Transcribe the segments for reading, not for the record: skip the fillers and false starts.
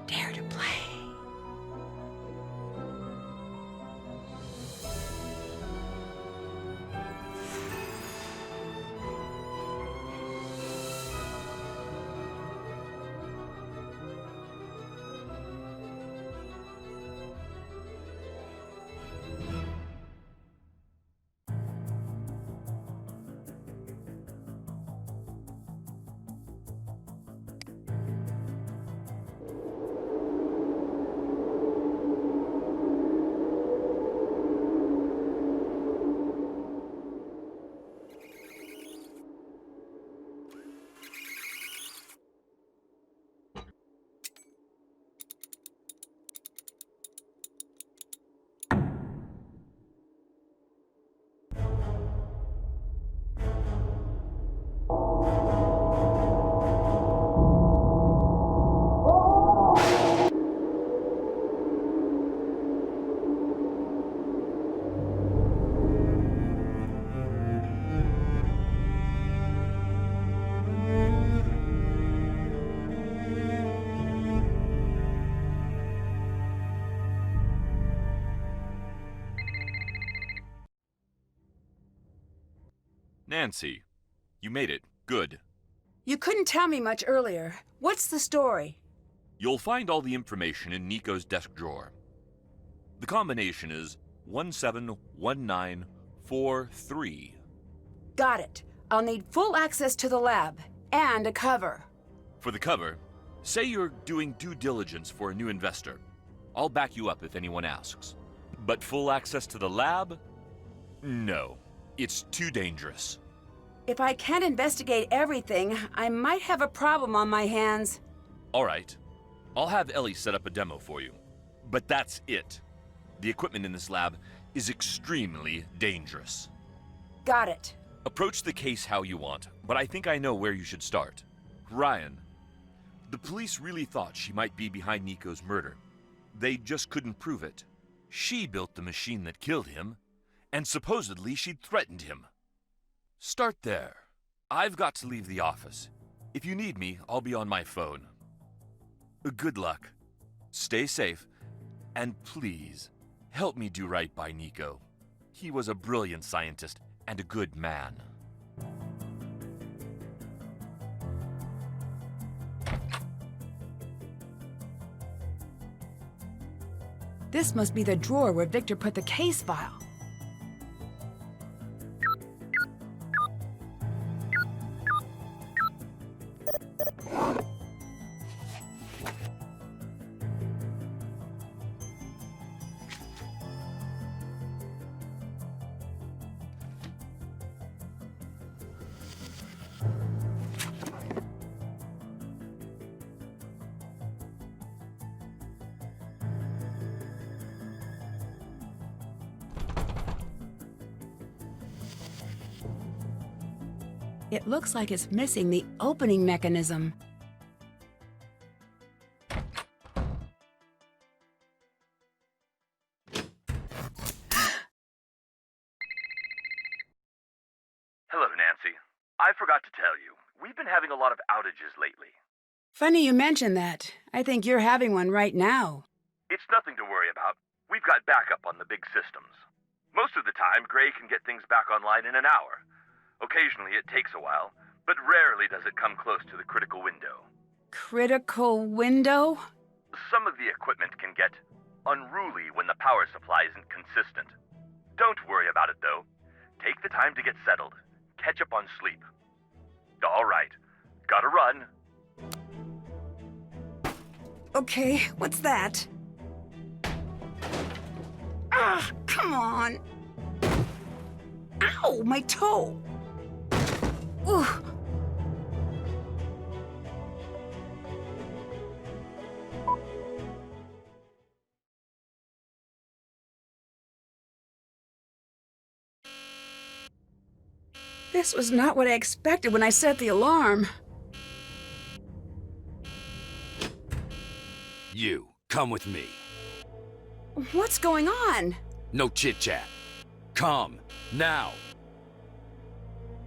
Dare to play. Nancy, you made it. Good. You couldn't tell me much earlier. What's the story? You'll find all the information in Nico's desk drawer. The combination is 171943. Got it. I'll need full access to the lab and a cover. For the cover, say you're doing due diligence for a new investor. I'll back you up if anyone asks. But full access to the lab? No. It's too dangerous. If I can't investigate everything, I might have a problem on my hands. All right. I'll have Ellie set up a demo for you. But that's it. The equipment in this lab is extremely dangerous. Got it. Approach the case how you want, but I think I know where you should start. Ryan. The police really thought she might be behind Nico's murder. They just couldn't prove it. She built the machine that killed him, and supposedly she'd threatened him. Start there. I've got to leave the office. If you need me, I'll be on my phone. Good luck. Stay safe, and please, help me do right by Nico. He was a brilliant scientist and a good man. This must be the drawer where Victor put the case file. It looks like it's missing the opening mechanism. Hello, Nancy. I forgot to tell you, we've been having a lot of outages lately. Funny you mention that. I think you're having one right now. It's nothing to worry about. We've got backup on the big systems. Most of the time, Gray can get things back online in an hour. Occasionally it takes a while, but rarely does it come close to the critical window. Critical window? Some of the equipment can get unruly when the power supply isn't consistent. Don't worry about it, though. Take the time to get settled. Catch up on sleep. All right. Gotta run. Okay, what's that? Ah, come on. Ow, my toe. Ooh. This was not what I expected when I set the alarm. You, come with me. What's going on? No chit-chat. Come, now.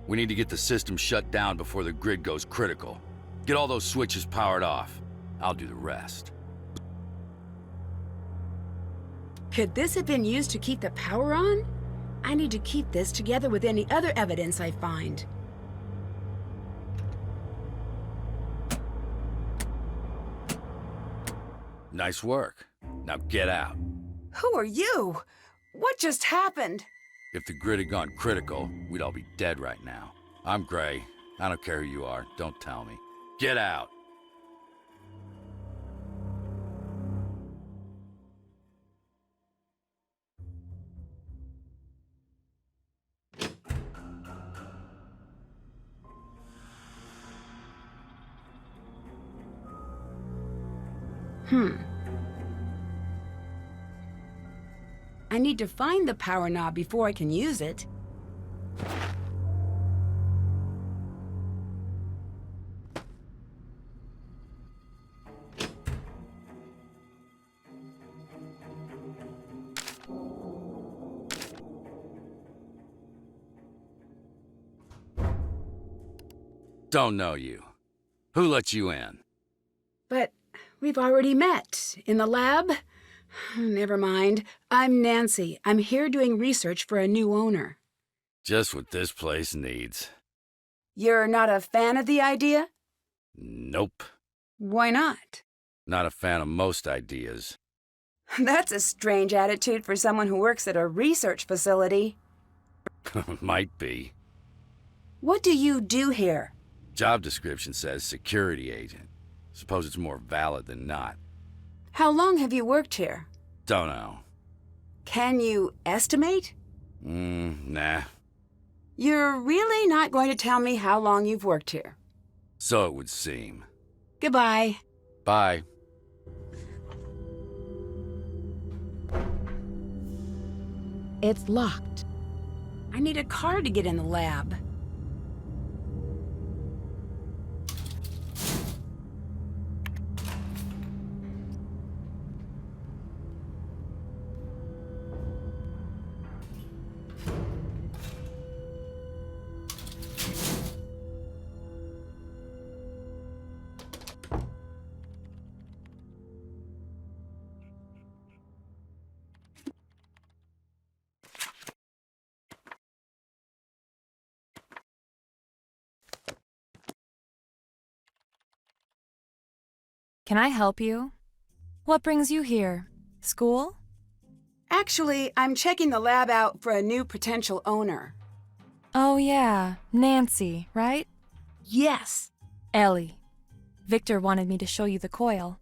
We need to get the system shut down before the grid goes critical. Get all those switches powered off. I'll do the rest. Could this have been used to keep the power on? I need to keep this together with any other evidence I find. Nice work. Now get out. Who are you? What just happened? If the grid had gone critical, we'd all be dead right now. I'm Gray. I don't care who you are. Don't tell me. Get out. I need to find the power knob before I can use it. Don't know you. Who let you in? But we've already met. In the lab? Never mind. I'm Nancy. I'm here doing research for a new owner. Just what this place needs. You're not a fan of the idea? Nope. Why not? Not a fan of most ideas. That's a strange attitude for someone who works at a research facility. Might be. What do you do here? Job description says security agent. Suppose it's more valid than not. How long have you worked here? Don't know. Can you estimate? Nah. You're really not going to tell me how long you've worked here? So it would seem. Goodbye. Bye. It's locked. I need a card to get in the lab. Can I help you? What brings you here? School? Actually, I'm checking the lab out for a new potential owner. Oh yeah, Nancy, right? Yes. Ellie. Victor wanted me to show you the coil.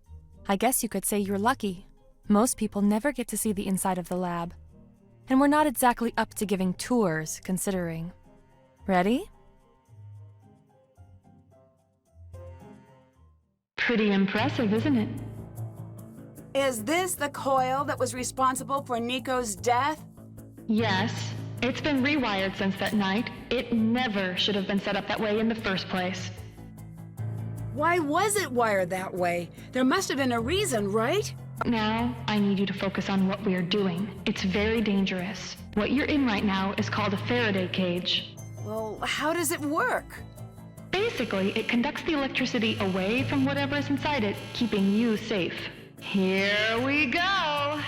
I guess you could say you're lucky. Most people never get to see the inside of the lab. And we're not exactly up to giving tours, considering. Ready? Pretty impressive, isn't it? Is this the coil that was responsible for Nico's death? Yes. It's been rewired since that night. It never should have been set up that way in the first place. Why was it wired that way? There must have been a reason, right? Now, I need you to focus on what we're doing. It's very dangerous. What you're in right now is called a Faraday cage. Well, how does it work? Basically, it conducts the electricity away from whatever is inside it, keeping you safe. Here we go!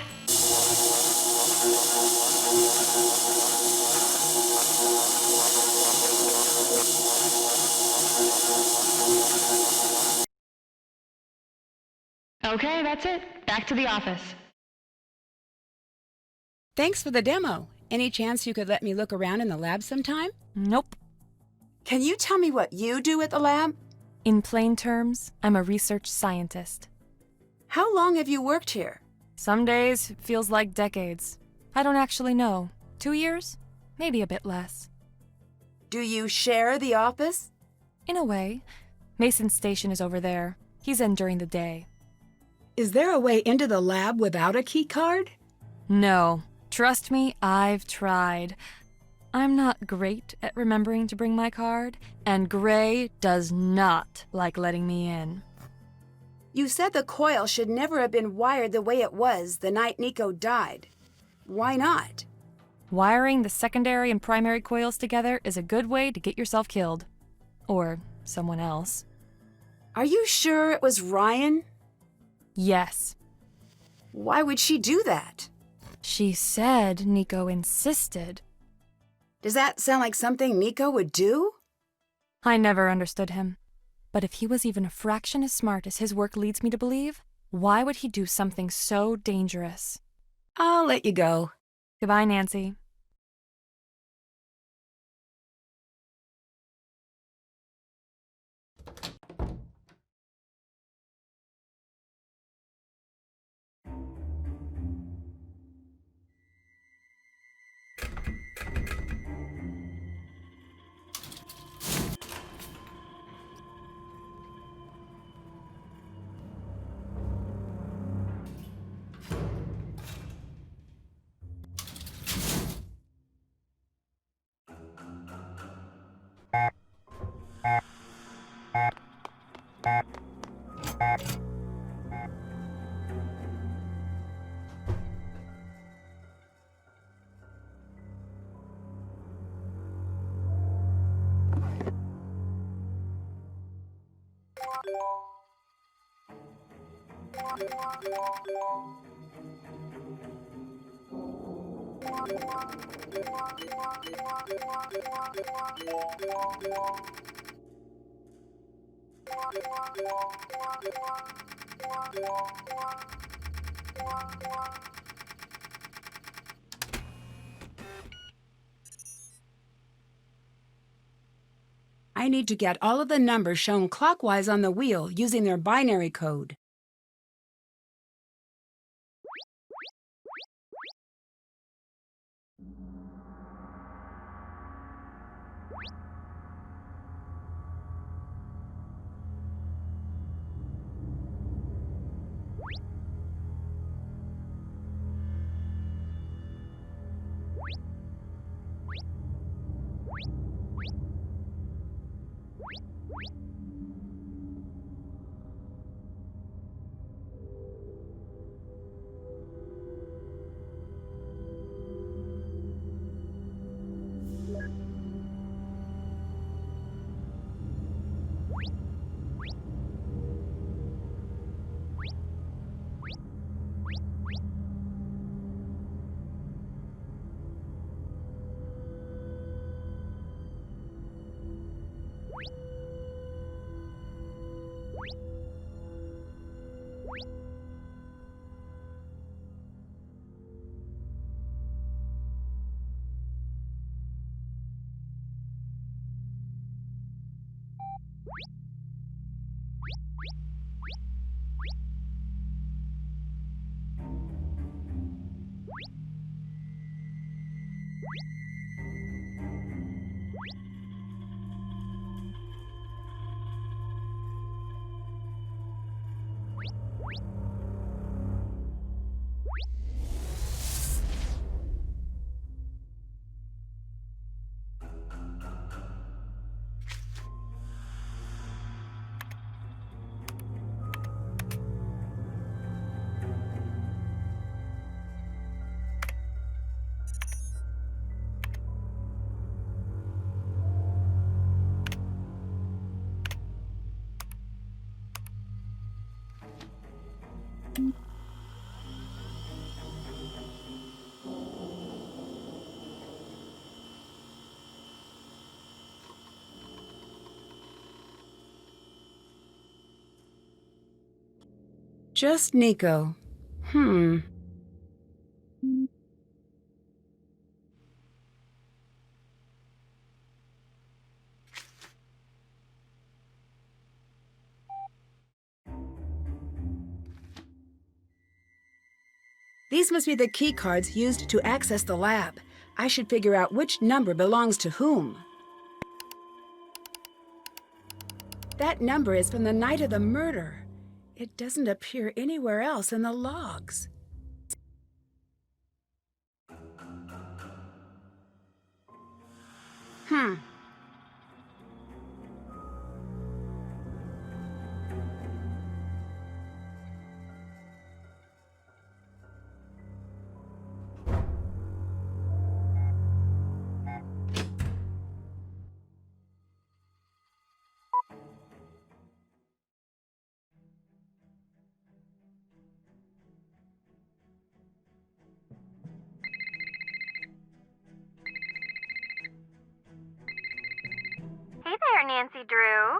Okay, that's it. Back to the office. Thanks for the demo. Any chance you could let me look around in the lab sometime? Nope. Can you tell me what you do at the lab? In plain terms, I'm a research scientist. How long have you worked here? Some days it feels like decades. I don't actually know. 2 years? Maybe a bit less. Do you share the office? In a way. Mason's station is over there. He's in during the day. Is there a way into the lab without a key card? No. Trust me, I've tried. I'm not great at remembering to bring my card, and Gray does not like letting me in. You said the coil should never have been wired the way it was the night Nico died. Why not? Wiring the secondary and primary coils together is a good way to get yourself killed. Or someone else. Are you sure it was Ryan? Yes. Why would she do that? She said Nico insisted. Does that sound like something Nico would do? I never understood him. But if he was even a fraction as smart as his work leads me to believe, why would he do something so dangerous? I'll let you go. Goodbye, Nancy. I need to get all of the numbers shown clockwise on the wheel using their binary code. Just Nico. These must be the key cards used to access the lab. I should figure out which number belongs to whom. That number is from the night of the murder. It doesn't appear anywhere else in the logs. Nancy Drew.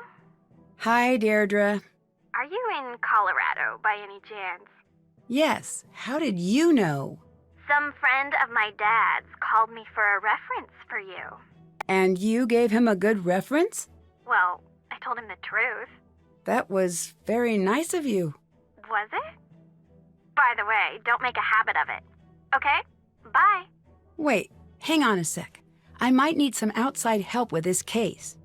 Hi, Deirdre. Are you in Colorado by any chance? Yes, how did you know? Some friend of my dad's called me for a reference for you. And you gave him a good reference? Well, I told him the truth. That was very nice of you. Was it? By the way, don't make a habit of it. Okay? Bye. Wait, hang on a sec. I might need some outside help with this case.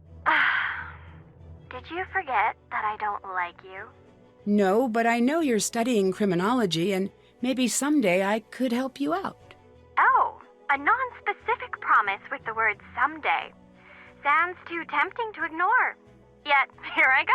Did you forget that I don't like you? No, but I know you're studying criminology, and maybe someday I could help you out. Oh, a non-specific promise with the word someday. Sounds too tempting to ignore. Yet, here I go.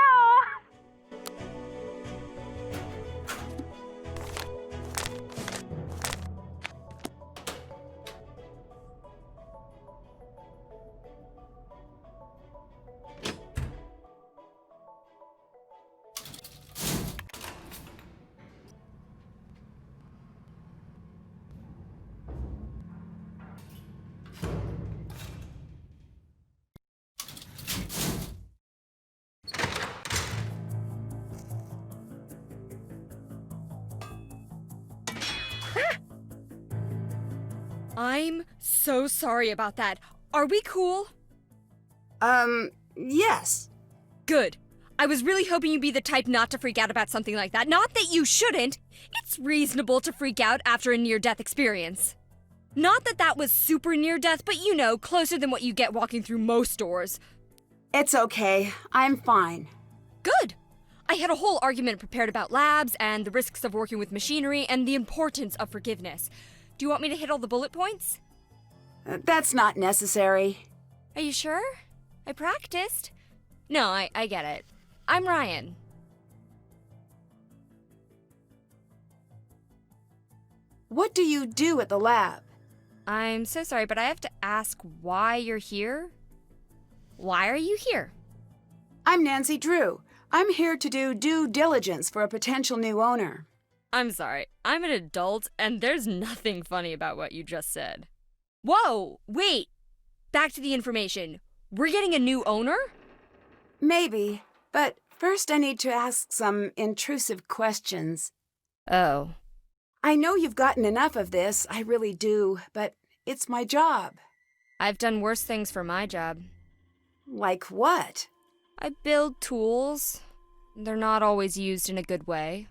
I'm so sorry about that. Are we cool? Yes. Good. I was really hoping you'd be the type not to freak out about something like that. Not that you shouldn't. It's reasonable to freak out after a near-death experience. Not that that was super near-death, but you know, closer than what you get walking through most doors. It's okay. I'm fine. Good. I had a whole argument prepared about labs and the risks of working with machinery and the importance of forgiveness. Do you want me to hit all the bullet points? That's not necessary. Are you sure? I practiced. No, I get it. I'm Ryan. What do you do at the lab? I'm so sorry, but I have to ask why you're here? Why are you here? I'm Nancy Drew. I'm here to do due diligence for a potential new owner. I'm sorry. I'm an adult, and there's nothing funny about what you just said. Whoa! Wait! Back to the information. We're getting a new owner? Maybe, but first I need to ask some intrusive questions. Oh. I know you've gotten enough of this, I really do, but it's my job. I've done worse things for my job. Like what? I build tools. They're not always used in a good way.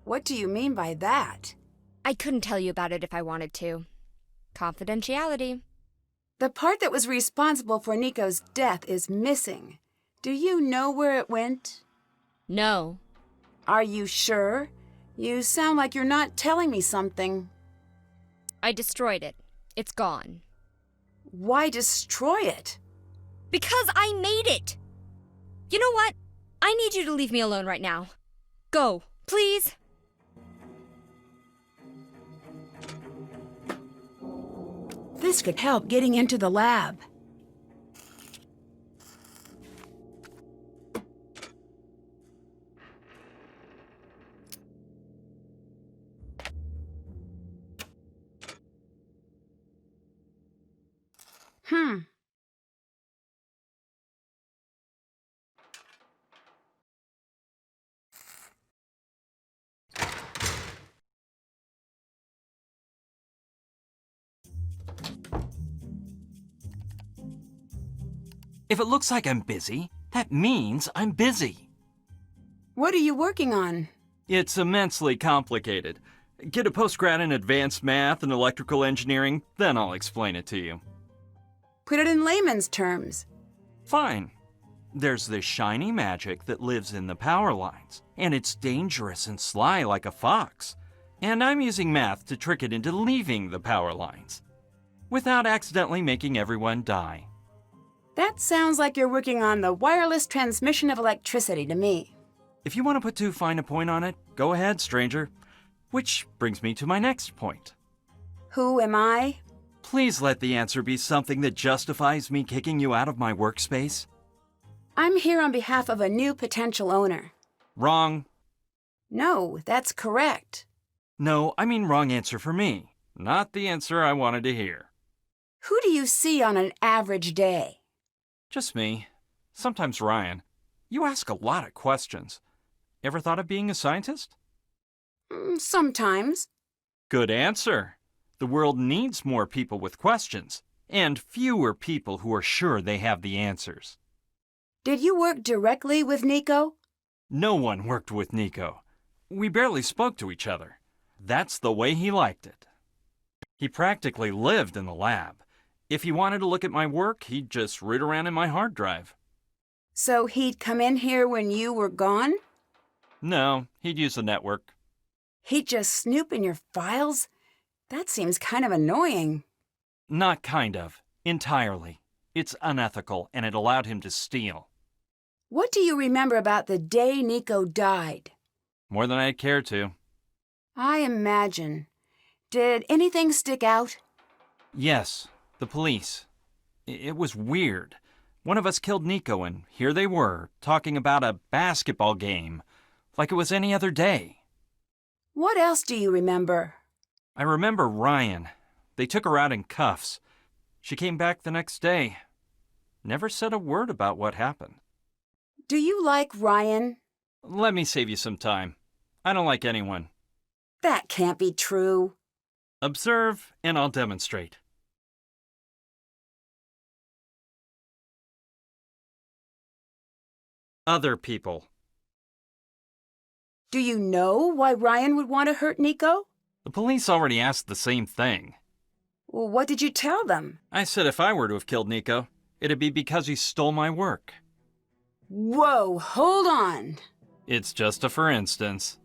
What do you mean by that? I couldn't tell you about it if I wanted to. Confidentiality. The part that was responsible for Nico's death is missing. Do you know where it went? No. Are you sure? You sound like you're not telling me something. I destroyed it. It's gone. Why destroy it? Because I made it! You know what? I need you to leave me alone right now. Go, please. This could help getting into the lab. If it looks like I'm busy, that means I'm busy. What are you working on? It's immensely complicated. Get a postgrad in advanced math and electrical engineering, then I'll explain it to you. Put it in layman's terms. Fine. There's this shiny magic that lives in the power lines, and it's dangerous and sly like a fox. And I'm using math to trick it into leaving the power lines, without accidentally making everyone die. That sounds like you're working on the wireless transmission of electricity to me. If you want to put too fine a point on it, go ahead, stranger. Which brings me to my next point. Who am I? Please let the answer be something that justifies me kicking you out of my workspace. I'm here on behalf of a new potential owner. Wrong. No, that's correct. No, I mean wrong answer for me. Not the answer I wanted to hear. Who do you see on an average day? Just me. Sometimes, Ryan, you ask a lot of questions. Ever thought of being a scientist? Sometimes. Good answer. The world needs more people with questions, and fewer people who are sure they have the answers. Did you work directly with Nico? No one worked with Nico. We barely spoke to each other. That's the way he liked it. He practically lived in the lab. If he wanted to look at my work, he'd just root around in my hard drive. So he'd come in here when you were gone? No, he'd use the network. He'd just snoop in your files? That seems kind of annoying. Not kind of. Entirely. It's unethical, and it allowed him to steal. What do you remember about the day Nico died? More than I'd care to. I imagine. Did anything stick out? Yes, the police. It was weird. One of us killed Nico, and here they were, talking about a basketball game, like it was any other day. What else do you remember? I remember Ryan. They took her out in cuffs. She came back the next day. Never said a word about what happened. Do you like Ryan? Let me save you some time. I don't like anyone. That can't be true. Observe, and I'll demonstrate. Other people. Do you know why Ryan would want to hurt Nico? The police already asked the same thing. Well, what did you tell them? I said if I were to have killed Nico, it'd be because he stole my work. Whoa, hold on. It's just a for instance.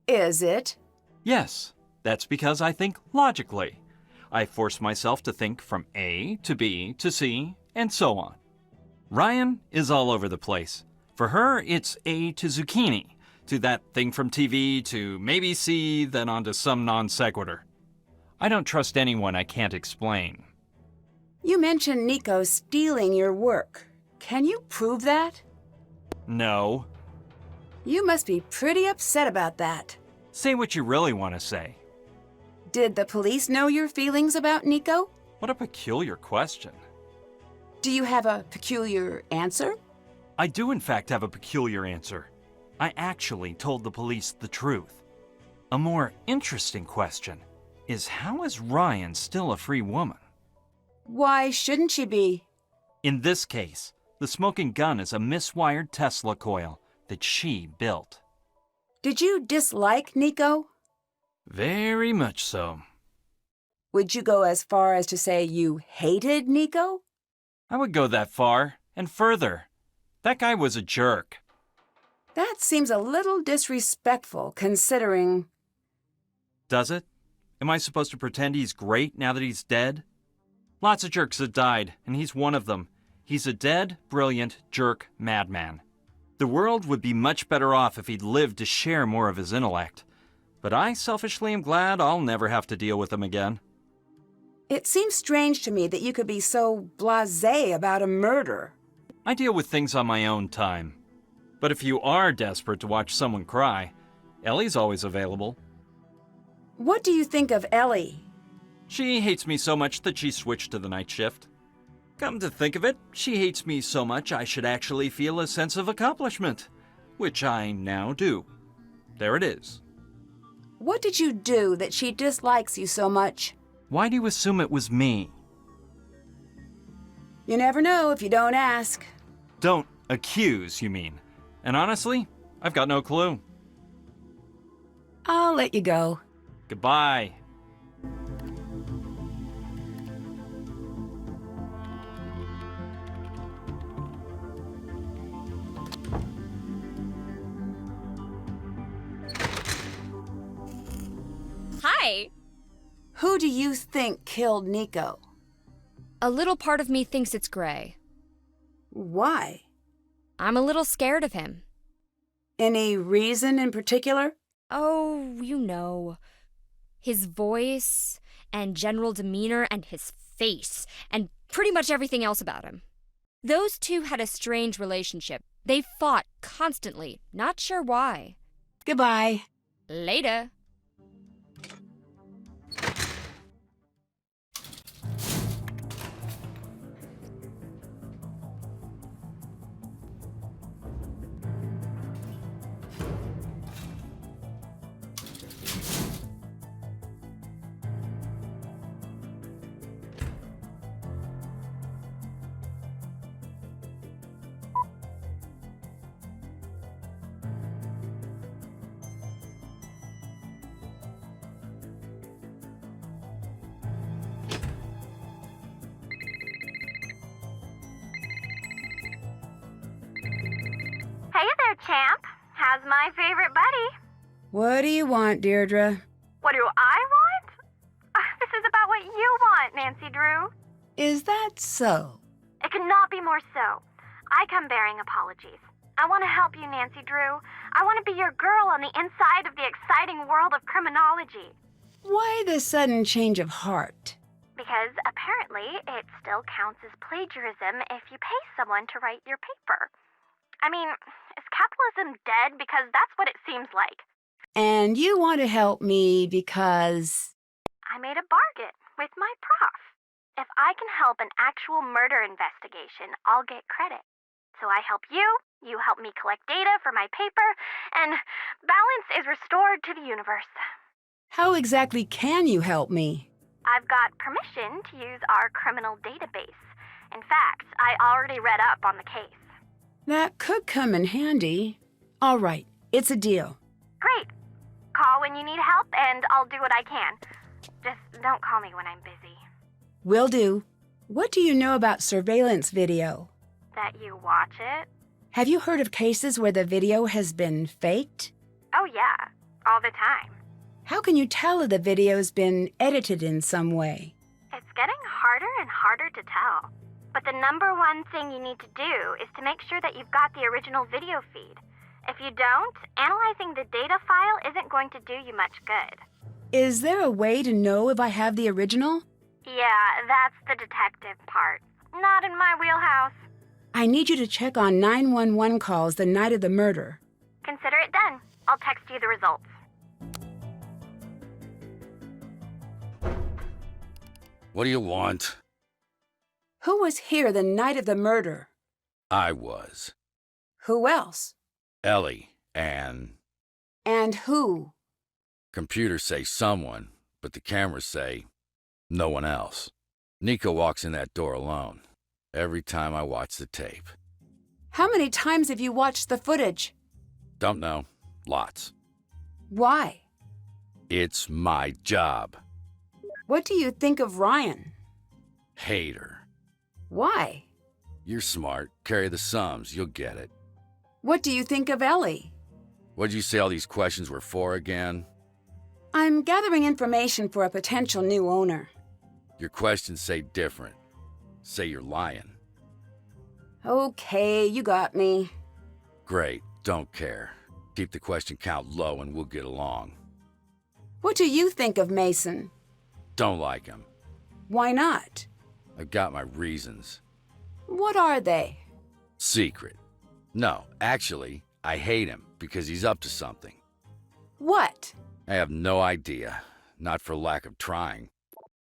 Is it? Yes, that's because I think logically. I force myself to think from A to B to C, and so on. Ryan is all over the place. For her, it's A to zucchini, to that thing from TV, to maybe C, then on to some non sequitur. I don't trust anyone I can't explain. You mentioned Nico stealing your work. Can you prove that? No. You must be pretty upset about that. Say what you really want to say. Did the police know your feelings about Nico? What a peculiar question. Do you have a peculiar answer? I do in fact have a peculiar answer. I actually told the police the truth. A more interesting question is, how is Ryan still a free woman? Why shouldn't she be? In this case, the smoking gun is a miswired Tesla coil that she built. Did you dislike Nico? Very much so. Would you go as far as to say you hated Nico? I would go that far, and further. That guy was a jerk. That seems a little disrespectful, considering... Does it? Am I supposed to pretend he's great now that he's dead? Lots of jerks have died, and he's one of them. He's a dead, brilliant, jerk madman. The world would be much better off if he'd lived to share more of his intellect. But I selfishly am glad I'll never have to deal with him again. It seems strange to me that you could be so blasé about a murder. I deal with things on my own time. But if you are desperate to watch someone cry, Ellie's always available. What do you think of Ellie? She hates me so much that she switched to the night shift. Come to think of it, she hates me so much I should actually feel a sense of accomplishment, which I now do. There it is. What did you do that she dislikes you so much? Why do you assume it was me? You never know if you don't ask. Don't accuse, you mean. And honestly, I've got no clue. I'll let you go. Goodbye. Hi! Who do you think killed Nico? A little part of me thinks it's Gray. Why? I'm a little scared of him. Any reason in particular? Oh, you know. His voice, and general demeanor, and his face, and pretty much everything else about him. Those two had a strange relationship. They fought constantly, not sure why. Goodbye. Later. camp. How's my favorite buddy? What do you want, Deirdre? What do I want? This is about what you want, Nancy Drew. Is that so? It cannot be more so. I come bearing apologies. I want to help you, Nancy Drew. I want to be your girl on the inside of the exciting world of criminology. Why the sudden change of heart? Because apparently it still counts as plagiarism if you pay someone to write your paper. I mean, is capitalism dead? Because that's what it seems like. And you want to help me because... I made a bargain with my prof. If I can help an actual murder investigation, I'll get credit. So I help you, you help me collect data for my paper, and balance is restored to the universe. How exactly can you help me? I've got permission to use our criminal database. In fact, I already read up on the case. That could come in handy. All right, it's a deal. Great. Call when you need help, and I'll do what I can. Just don't call me when I'm busy. Will do. What do you know about surveillance video? That you watch it? Have you heard of cases where the video has been faked? Oh yeah, all the time. How can you tell if the video's been edited in some way? It's getting harder and harder to tell. But the number one thing you need to do is to make sure that you've got the original video feed. If you don't, analyzing the data file isn't going to do you much good. Is there a way to know if I have the original? Yeah, that's the detective part. Not in my wheelhouse. I need you to check on 911 calls the night of the murder. Consider it done. I'll text you the results. What do you want? Who was here the night of the murder? I was. Who else? Ellie and... And who? Computers say someone, but the cameras say no one else. Nico walks in that door alone every time I watch the tape. How many times have you watched the footage? Don't know. Lots. Why? It's my job. What do you think of Ryan? Hate her. Why? You're smart. Carry the sums. You'll get it. What do you think of Ellie? What'd you say all these questions were for again? I'm gathering information for a potential new owner. Your questions say different. Say you're lying. Okay, you got me. Great. Don't care. Keep the question count low and we'll get along. What do you think of Mason? Don't like him. Why not? I've got my reasons. What are they? Secret. No, actually, I hate him because he's up to something. What? I have no idea. Not for lack of trying.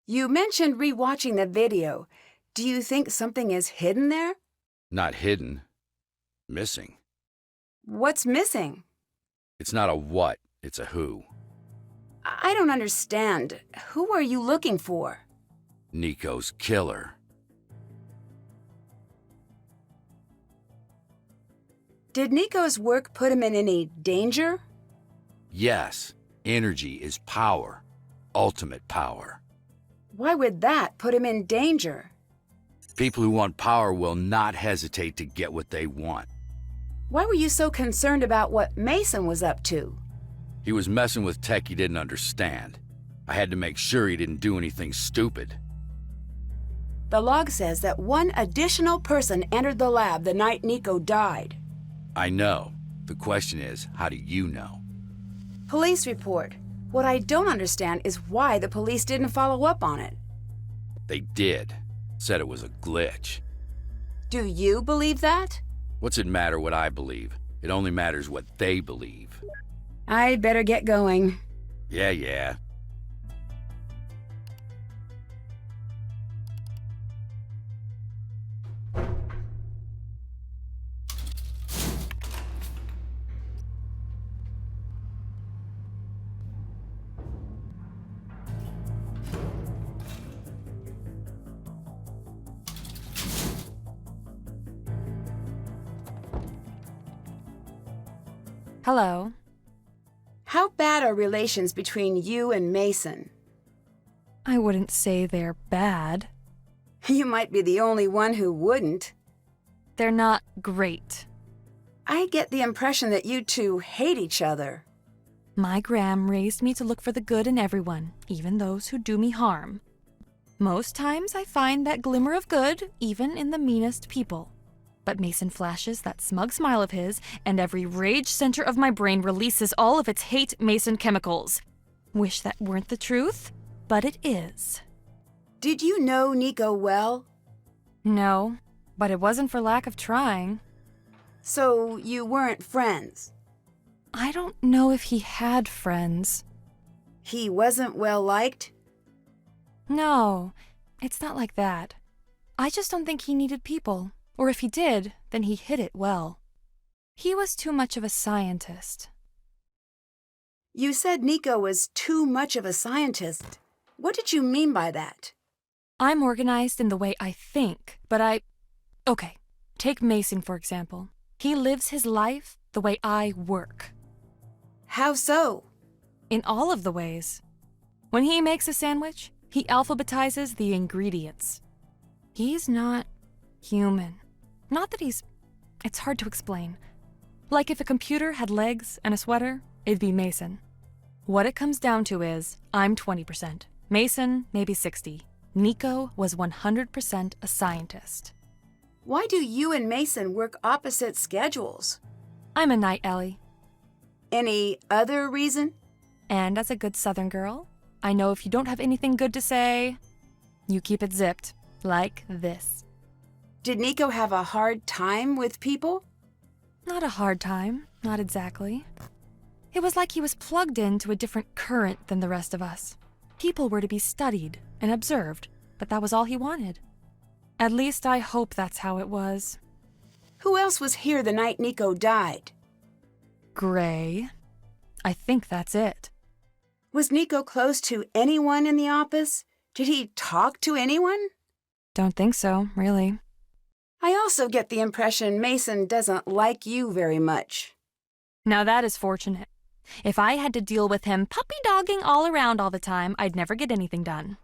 You mentioned rewatching the video. Do you think something is hidden there? Not hidden. Missing. What's missing? It's not a what, it's a who. I don't understand. Who are you looking for? Nico's killer. Did Nico's work put him in any danger? Yes, energy is power. Ultimate power. Why would that put him in danger? People who want power will not hesitate to get what they want. Why were you so concerned about what Mason was up to? He was messing with tech he didn't understand. I had to make sure he didn't do anything stupid. The log says that one additional person entered the lab the night Nico died. I know. The question is, how do you know? Police report. What I don't understand is why the police didn't follow up on it. They did. Said it was a glitch. Do you believe that? What's it matter what I believe? It only matters what they believe. I'd better get going. Yeah. Hello. How bad are relations between you and Mason? I wouldn't say they're bad. You might be the only one who wouldn't. They're not great. I get the impression that you two hate each other. My Gram raised me to look for the good in everyone, even those who do me harm. Most times I find that glimmer of good, even in the meanest people. But Mason flashes that smug smile of his, and every rage center of my brain releases all of its hate Mason chemicals. Wish that weren't the truth, but it is. Did you know Nico well? No, but it wasn't for lack of trying. So you weren't friends? I don't know if he had friends. He wasn't well liked? No, it's not like that. I just don't think he needed people. Or if he did, then he hid it well. He was too much of a scientist. You said Nico was too much of a scientist. What did you mean by that? I'm organized in the way I think, but Okay, take Mason, for example. He lives his life the way I work. How so? In all of the ways. When he makes a sandwich, he alphabetizes the ingredients. He's not human. Not that it's hard to explain. Like if a computer had legs and a sweater, it'd be Mason. What it comes down to is, I'm 20%. Mason, maybe 60. Nico was 100% a scientist. Why do you and Mason work opposite schedules? I'm a night Ellie. Any other reason? And as a good Southern girl, I know if you don't have anything good to say, you keep it zipped, like this. Did Nico have a hard time with people? Not a hard time, not exactly. It was like he was plugged into a different current than the rest of us. People were to be studied and observed, but that was all he wanted. At least I hope that's how it was. Who else was here the night Nico died? Gray. I think that's it. Was Nico close to anyone in the office? Did he talk to anyone? Don't think so, really. I also get the impression Mason doesn't like you very much. Now that is fortunate. If I had to deal with him puppy-dogging all around all the time, I'd never get anything done.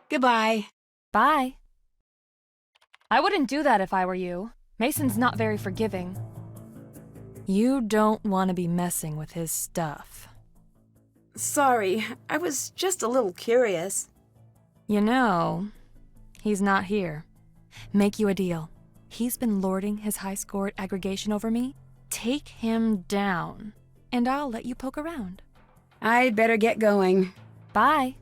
Goodbye. Bye. I wouldn't do that if I were you. Mason's not very forgiving. You don't want to be messing with his stuff. Sorry, I was just a little curious. You know, he's not here. Make you a deal. He's been lording his high-scored aggregation over me. Take him down, and I'll let you poke around. I'd better get going. Bye.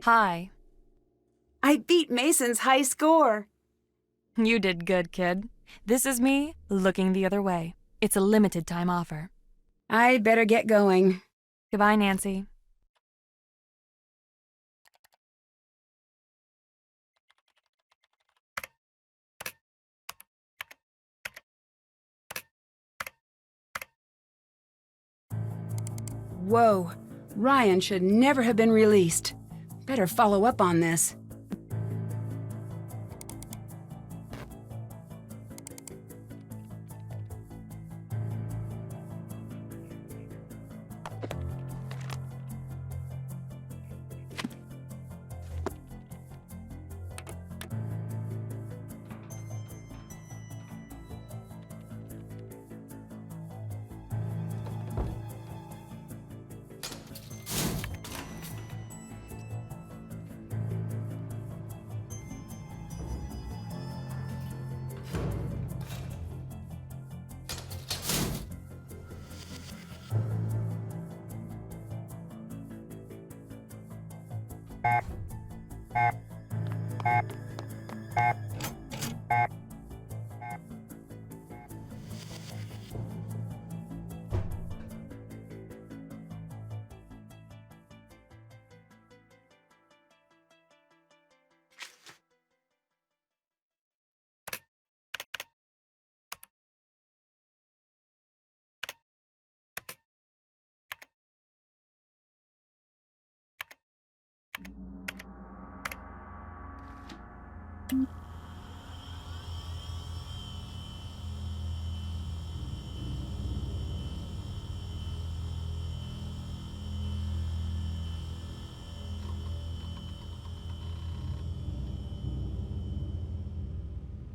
Hi. I beat Mason's high score. You did good, kid. This is me looking the other way. It's a limited time offer. I'd better get going. Goodbye, Nancy. Whoa, Ryan should never have been released. Better follow up on this.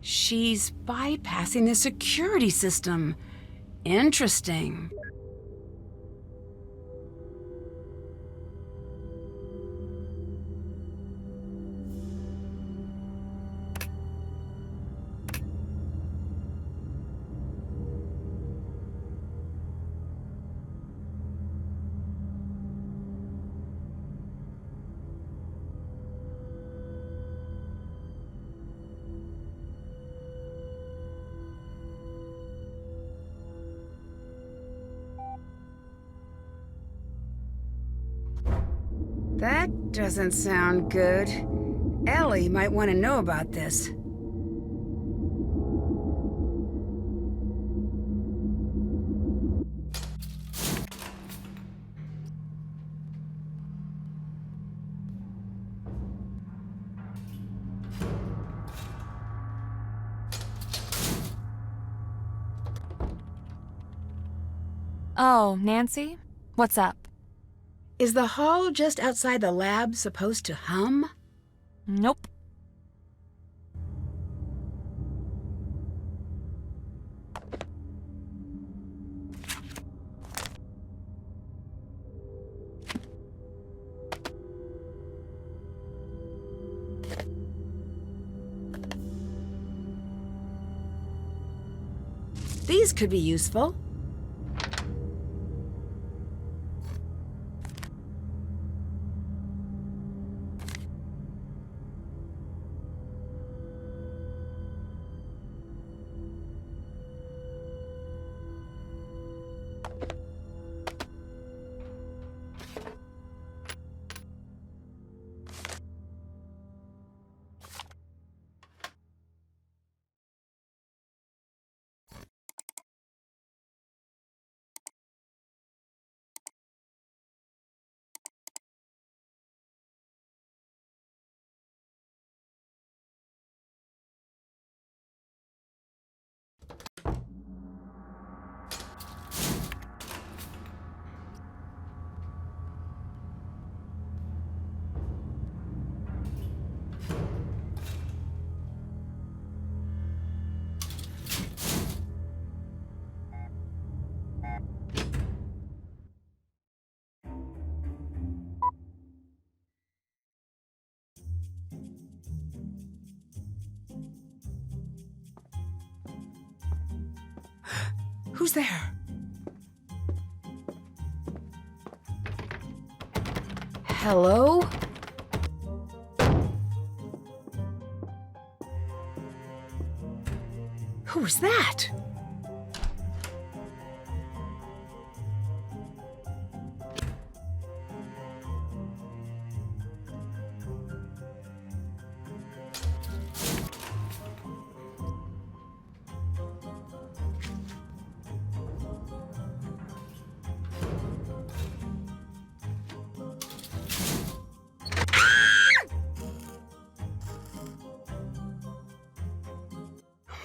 She's bypassing the security system. Interesting. That doesn't sound good. Ellie might want to know about this. Oh, Nancy? What's up? Is the hall just outside the lab supposed to hum? Nope. These could be useful. Who's there? Hello? What was that?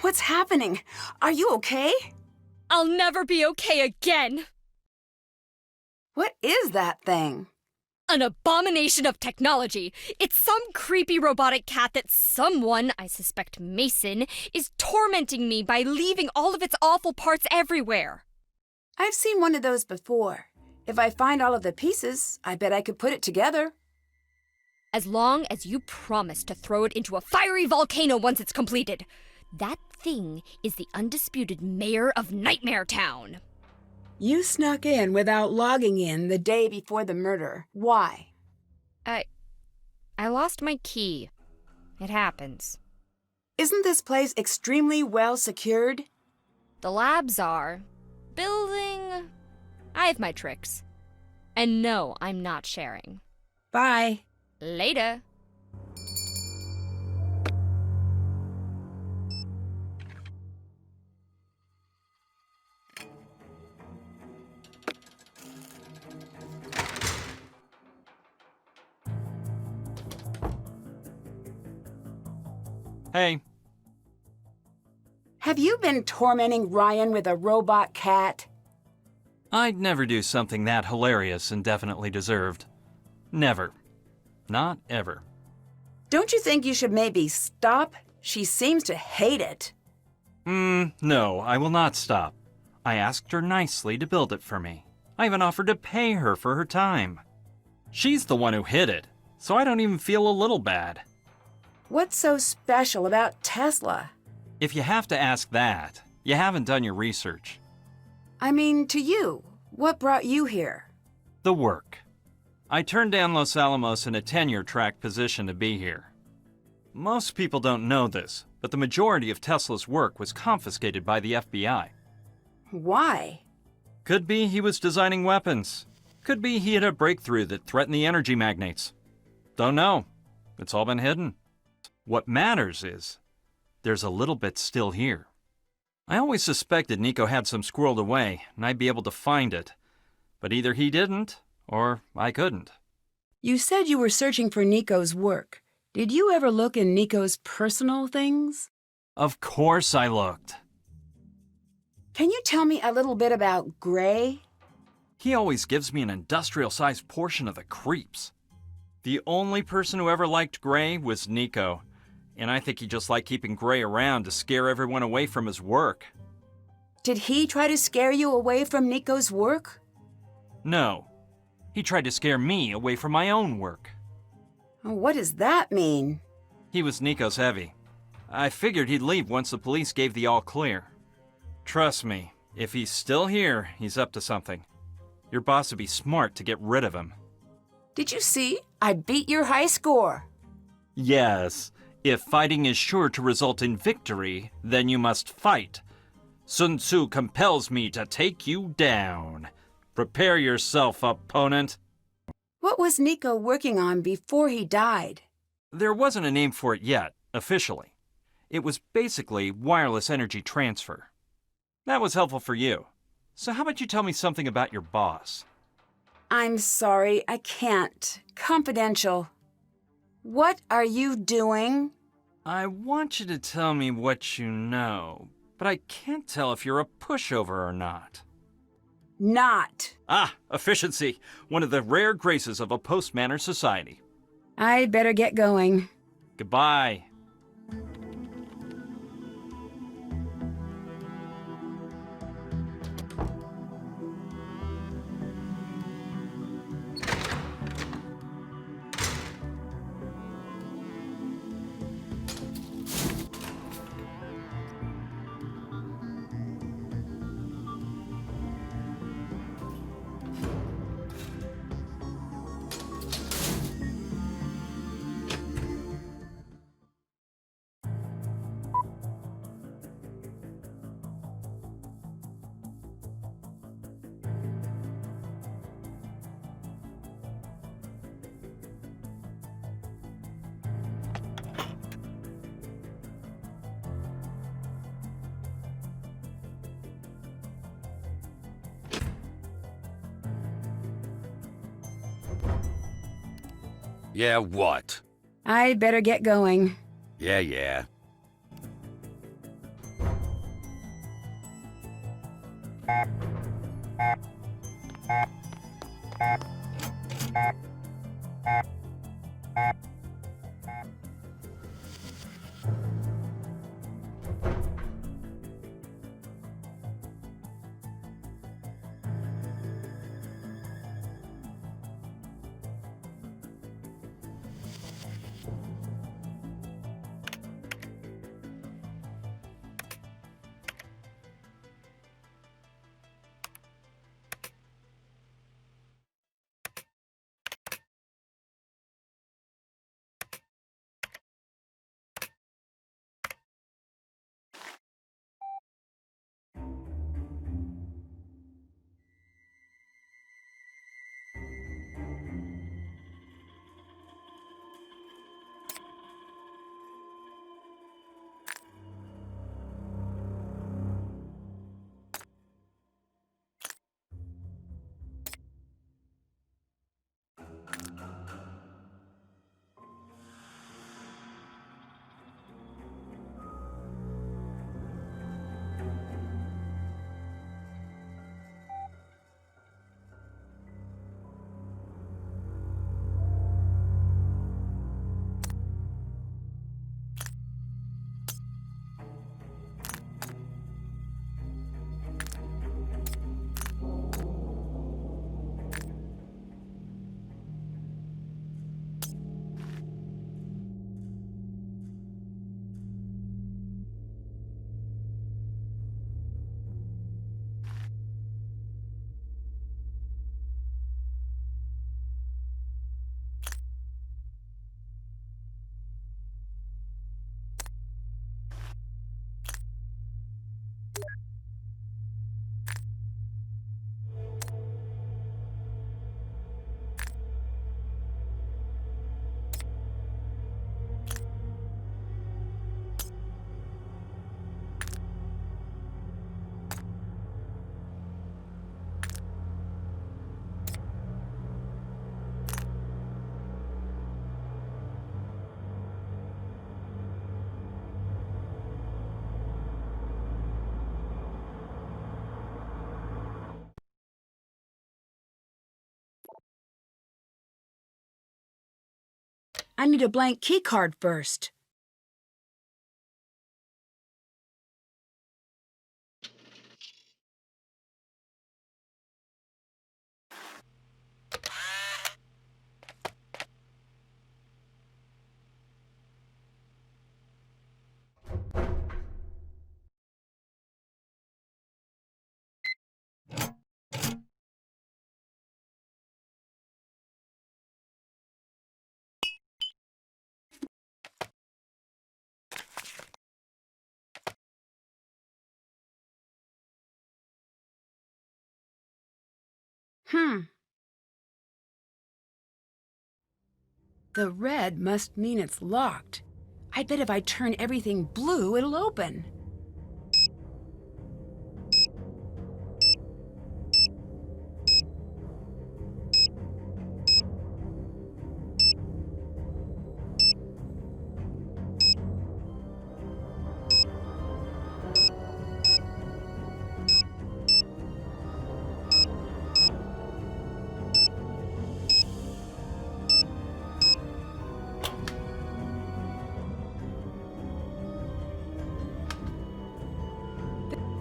What's happening? Are you okay? I'll never be okay again! What is that thing? An abomination of technology. It's some creepy robotic cat that someone, I suspect Mason, is tormenting me by leaving all of its awful parts everywhere. I've seen one of those before. If I find all of the pieces, I bet I could put it together. As long as you promise to throw it into a fiery volcano once it's completed. That thing is the undisputed mayor of Nightmare Town. You snuck in without logging in the day before the murder. Why? I lost my key. It happens. Isn't this place extremely well secured? The labs are. Building. I have my tricks. And no, I'm not sharing. Bye. Later. Hey, Have you been tormenting Ryan with a robot cat? I'd never do something that hilarious and definitely deserved. Never. Not ever. Don't you think you should maybe stop? She seems to hate it. No, I will not stop. I asked her nicely to build it for me. I even offered to pay her for her time. She's the one who hid it, so I don't even feel a little bad. What's so special about Tesla? If you have to ask that, you haven't done your research. I mean, to you. What brought you here? The work. I turned down Los Alamos in a tenure-track position to be here. Most people don't know this, but the majority of Tesla's work was confiscated by the FBI. Why? Could be he was designing weapons. Could be he had a breakthrough that threatened the energy magnates. Don't know. It's all been hidden. What matters is, there's a little bit still here. I always suspected Nico had some squirreled away, and I'd be able to find it. But either he didn't, or I couldn't. You said you were searching for Nico's work. Did you ever look in Nico's personal things? Of course I looked. Can you tell me a little bit about Gray? He always gives me an industrial-sized portion of the creeps. The only person who ever liked Gray was Nico, and I think he just liked keeping Gray around to scare everyone away from his work. Did he try to scare you away from Nico's work? No. He tried to scare me away from my own work. What does that mean? He was Nico's heavy. I figured he'd leave once the police gave the all clear. Trust me, if he's still here, he's up to something. Your boss would be smart to get rid of him. Did you see? I beat your high score. Yes, if fighting is sure to result in victory, then you must fight. Sun Tzu compels me to take you down. Prepare yourself, opponent. What was Nico working on before he died? There wasn't a name for it yet, officially. It was basically wireless energy transfer. That was helpful for you. So how about you tell me something about your boss? I'm sorry, I can't. Confidential. What are you doing? I want you to tell me what you know, but I can't tell if you're a pushover or not. Not. Ah, efficiency. One of the rare graces of a post-manner society. I'd better get going. Goodbye. Yeah, what? I'd better get going. Yeah. I need a blank key card first. The red must mean it's locked. I bet if I turn everything blue, it'll open.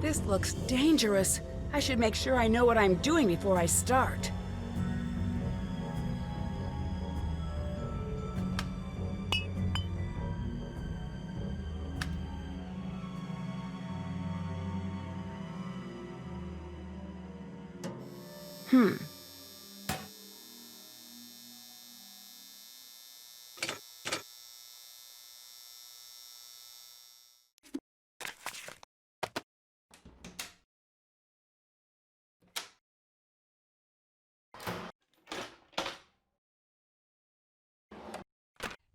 This looks dangerous. I should make sure I know what I'm doing before I start.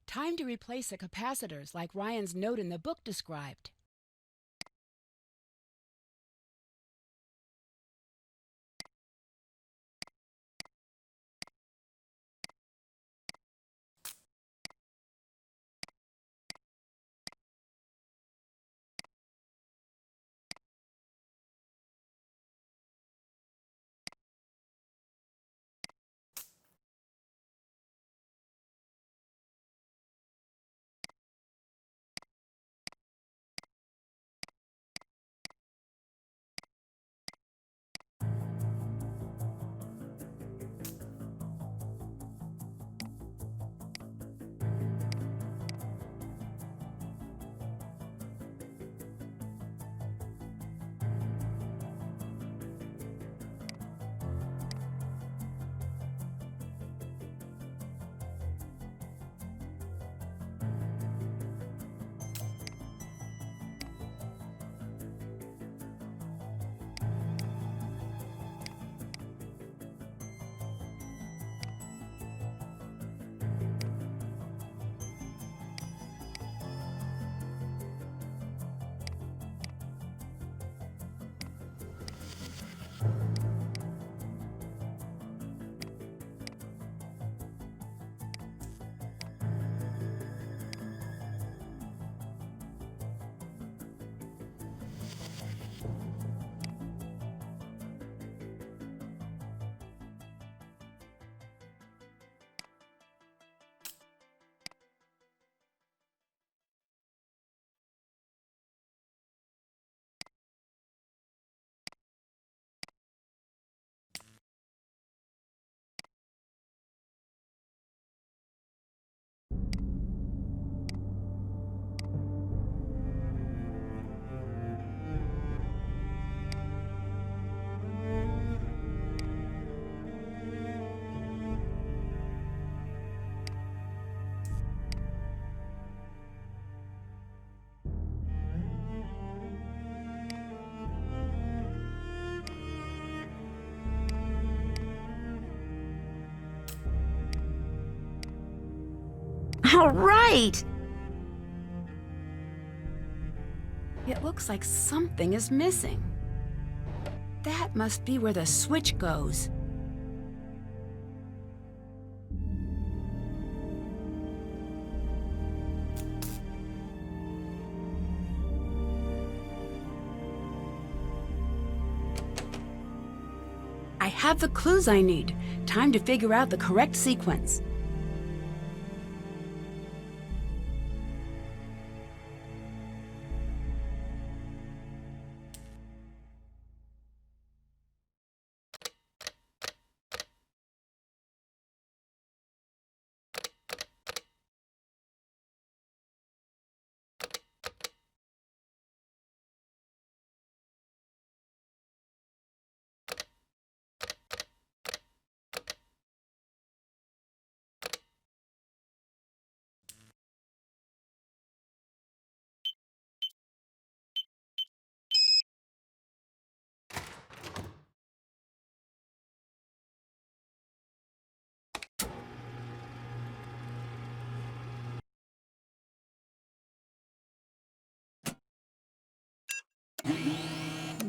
Time to replace the capacitors like Ryan's note in the book described. All right! It looks like something is missing. That must be where the switch goes. I have the clues I need. Time to figure out the correct sequence.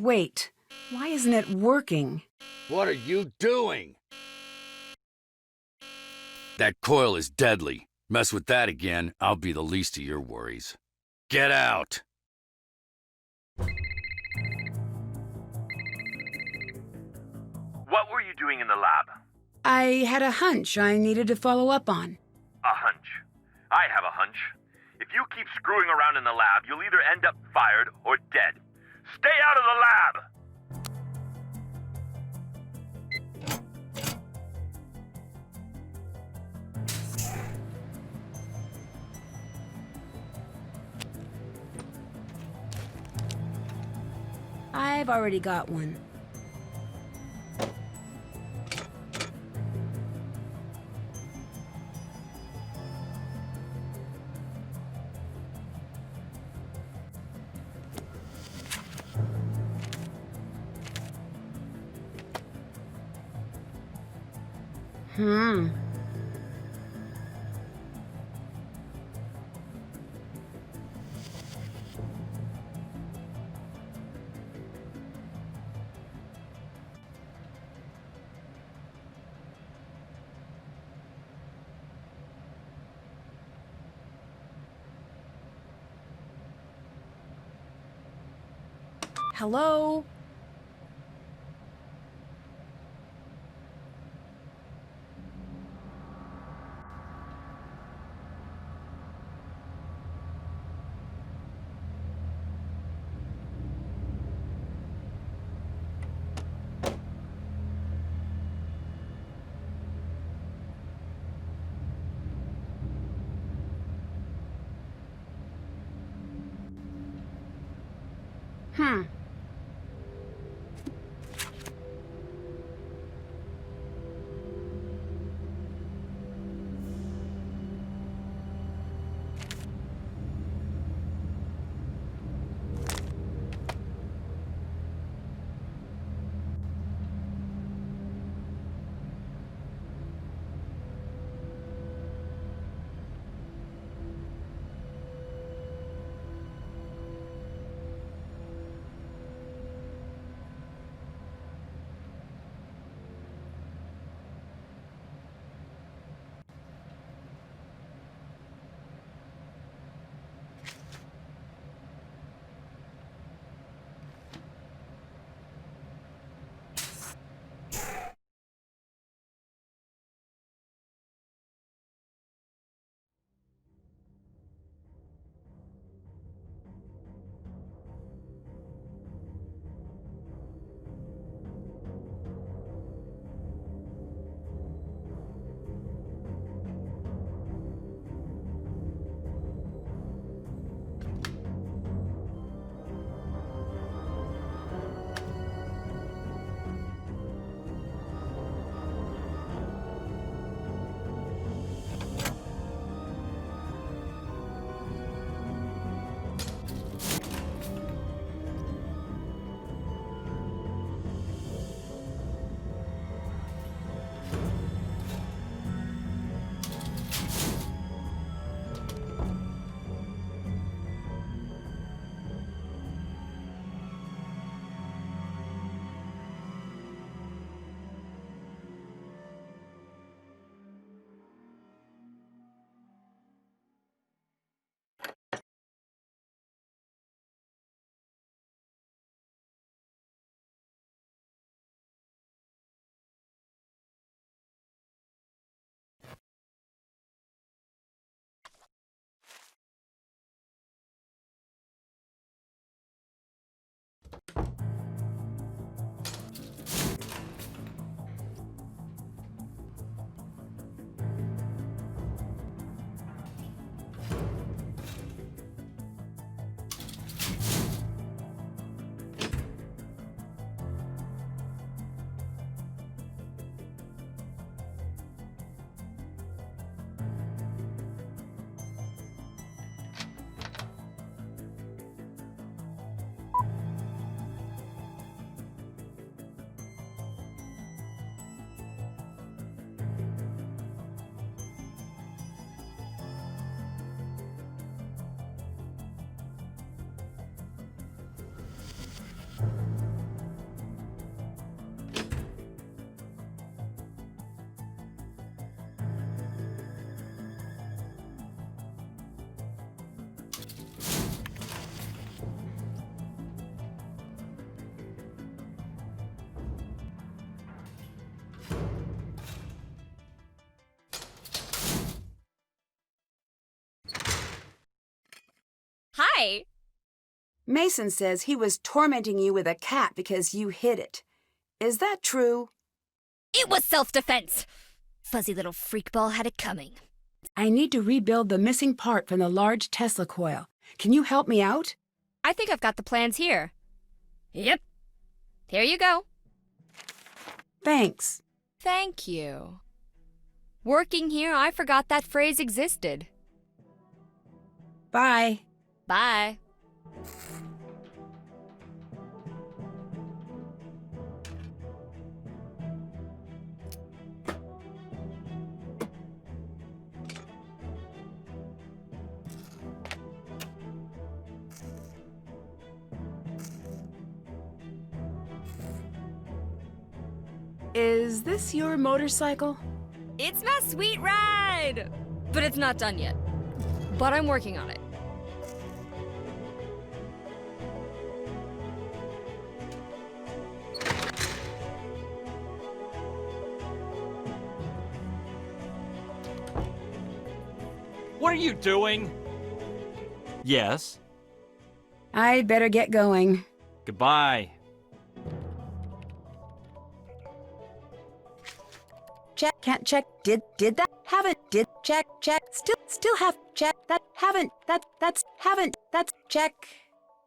Wait, why isn't it working? What are you doing? That coil is deadly. Mess with that again, I'll be the least of your worries. Get out! What were you doing in the lab? I had a hunch I needed to follow up on. A hunch. I have a hunch. If you keep screwing around in the lab, you'll either end up fired or dead. Stay out of the lab! I've already got one. Hello? Hi! Mason says he was tormenting you with a cat because you hid it. Is that true? It was self-defense! Fuzzy little freakball had it coming. I need to rebuild the missing part from the large Tesla coil. Can you help me out? I think I've got the plans here. Yep. Here you go. Thanks. Thank you. Working here, I forgot that phrase existed. Bye. Bye. Is this your motorcycle? It's my sweet ride! But it's not done yet. But I'm working on it. What are you doing? Yes. I'd better get going. Goodbye. Check, can't check, did that, haven't, did, check, still have, check, that, haven't, that's, haven't, that's, check,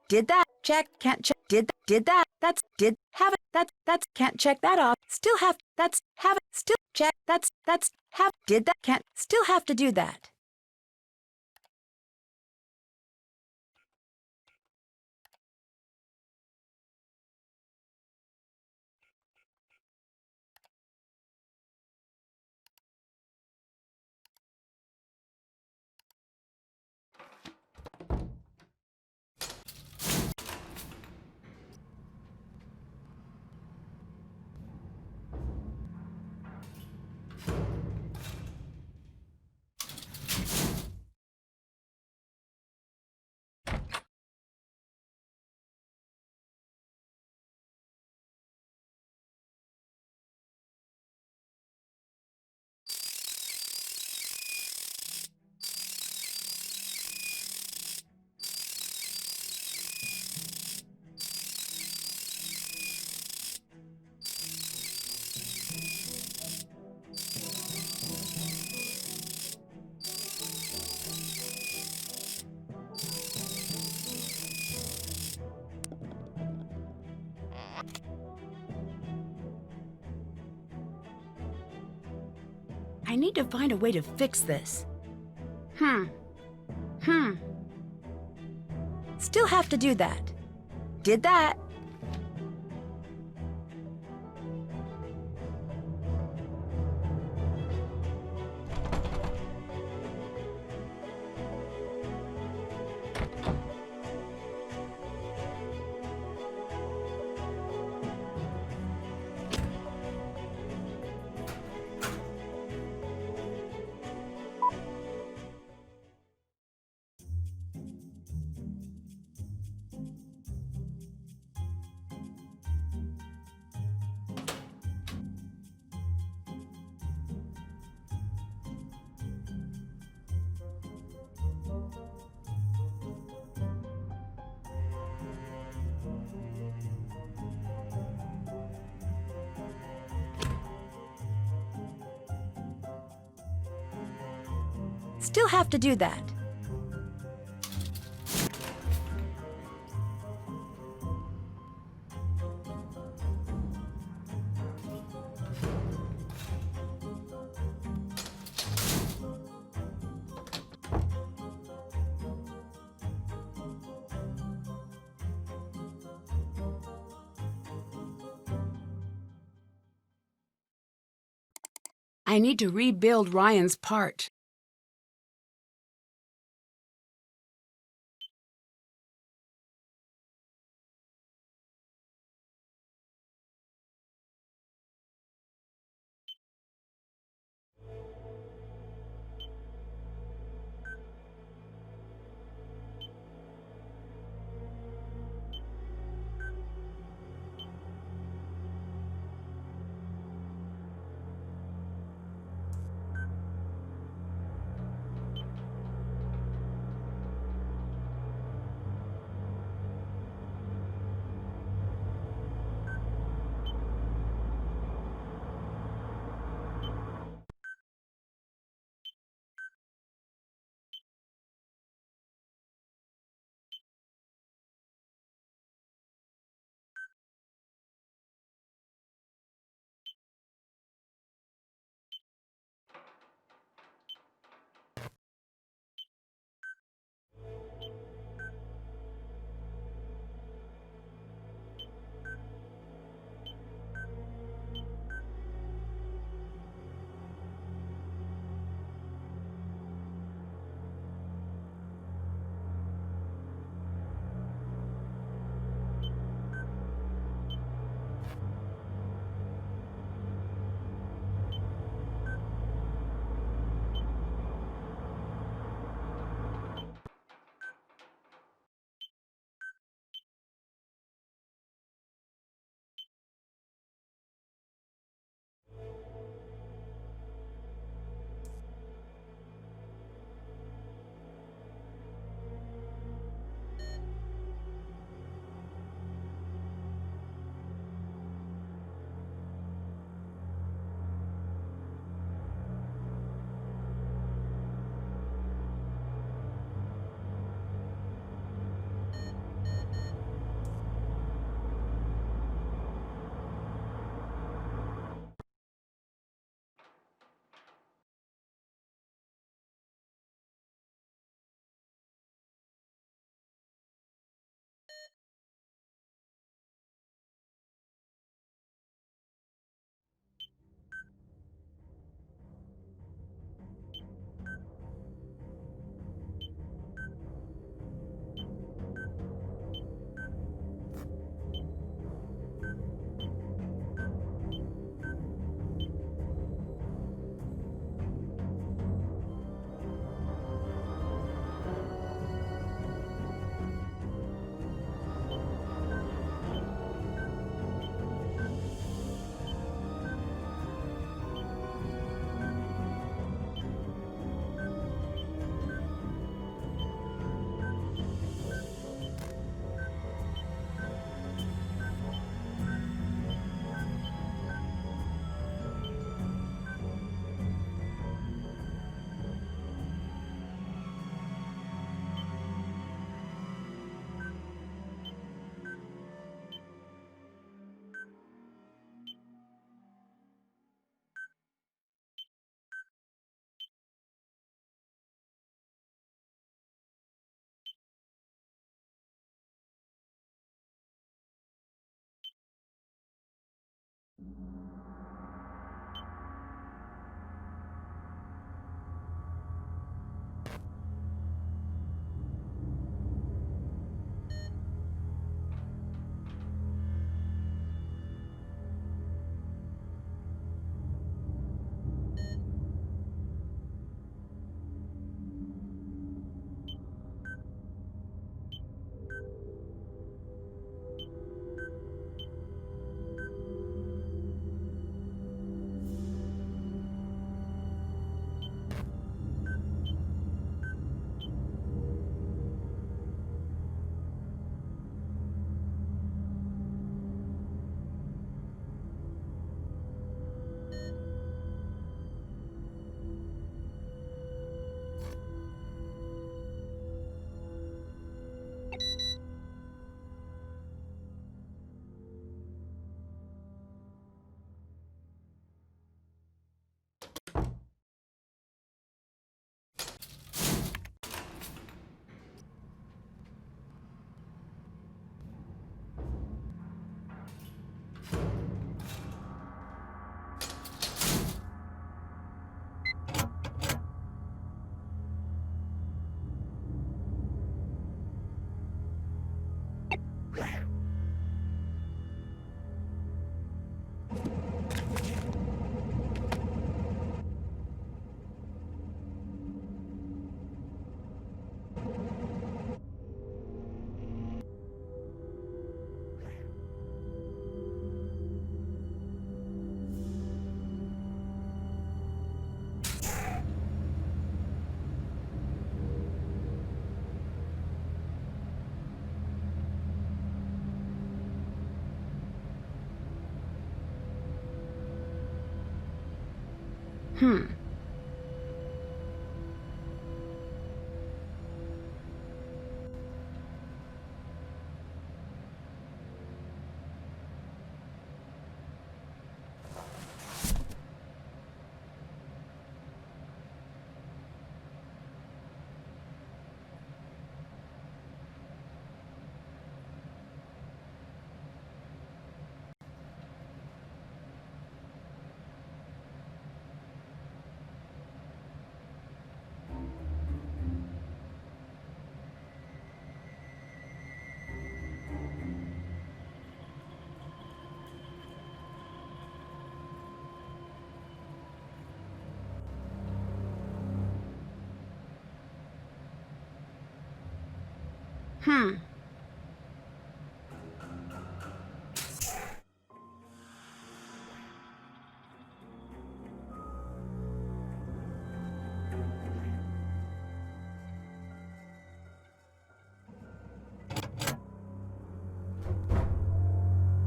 did that, check, can't check, did that, that's, did, haven't, that's, can't check that off, still have, that's, haven't, still, check, that's, have, did that, can't, still have to do that. I need to find a way to fix this. Still have to do that. Did that. Still have to do that. I need to rebuild Ryan's part.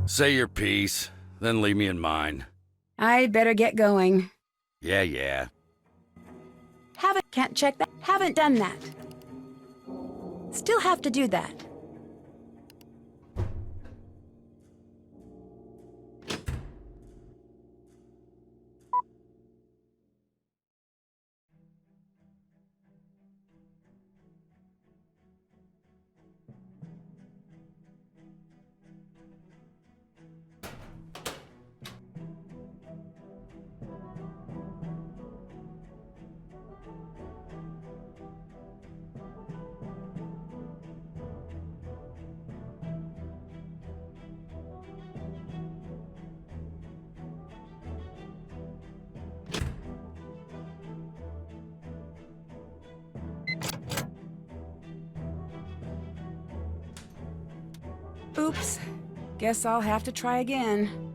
Say your piece, then leave me in mine. I'd better get going. Yeah. Can't check that. Haven't done that. Still have to do that. Oops. Guess I'll have to try again.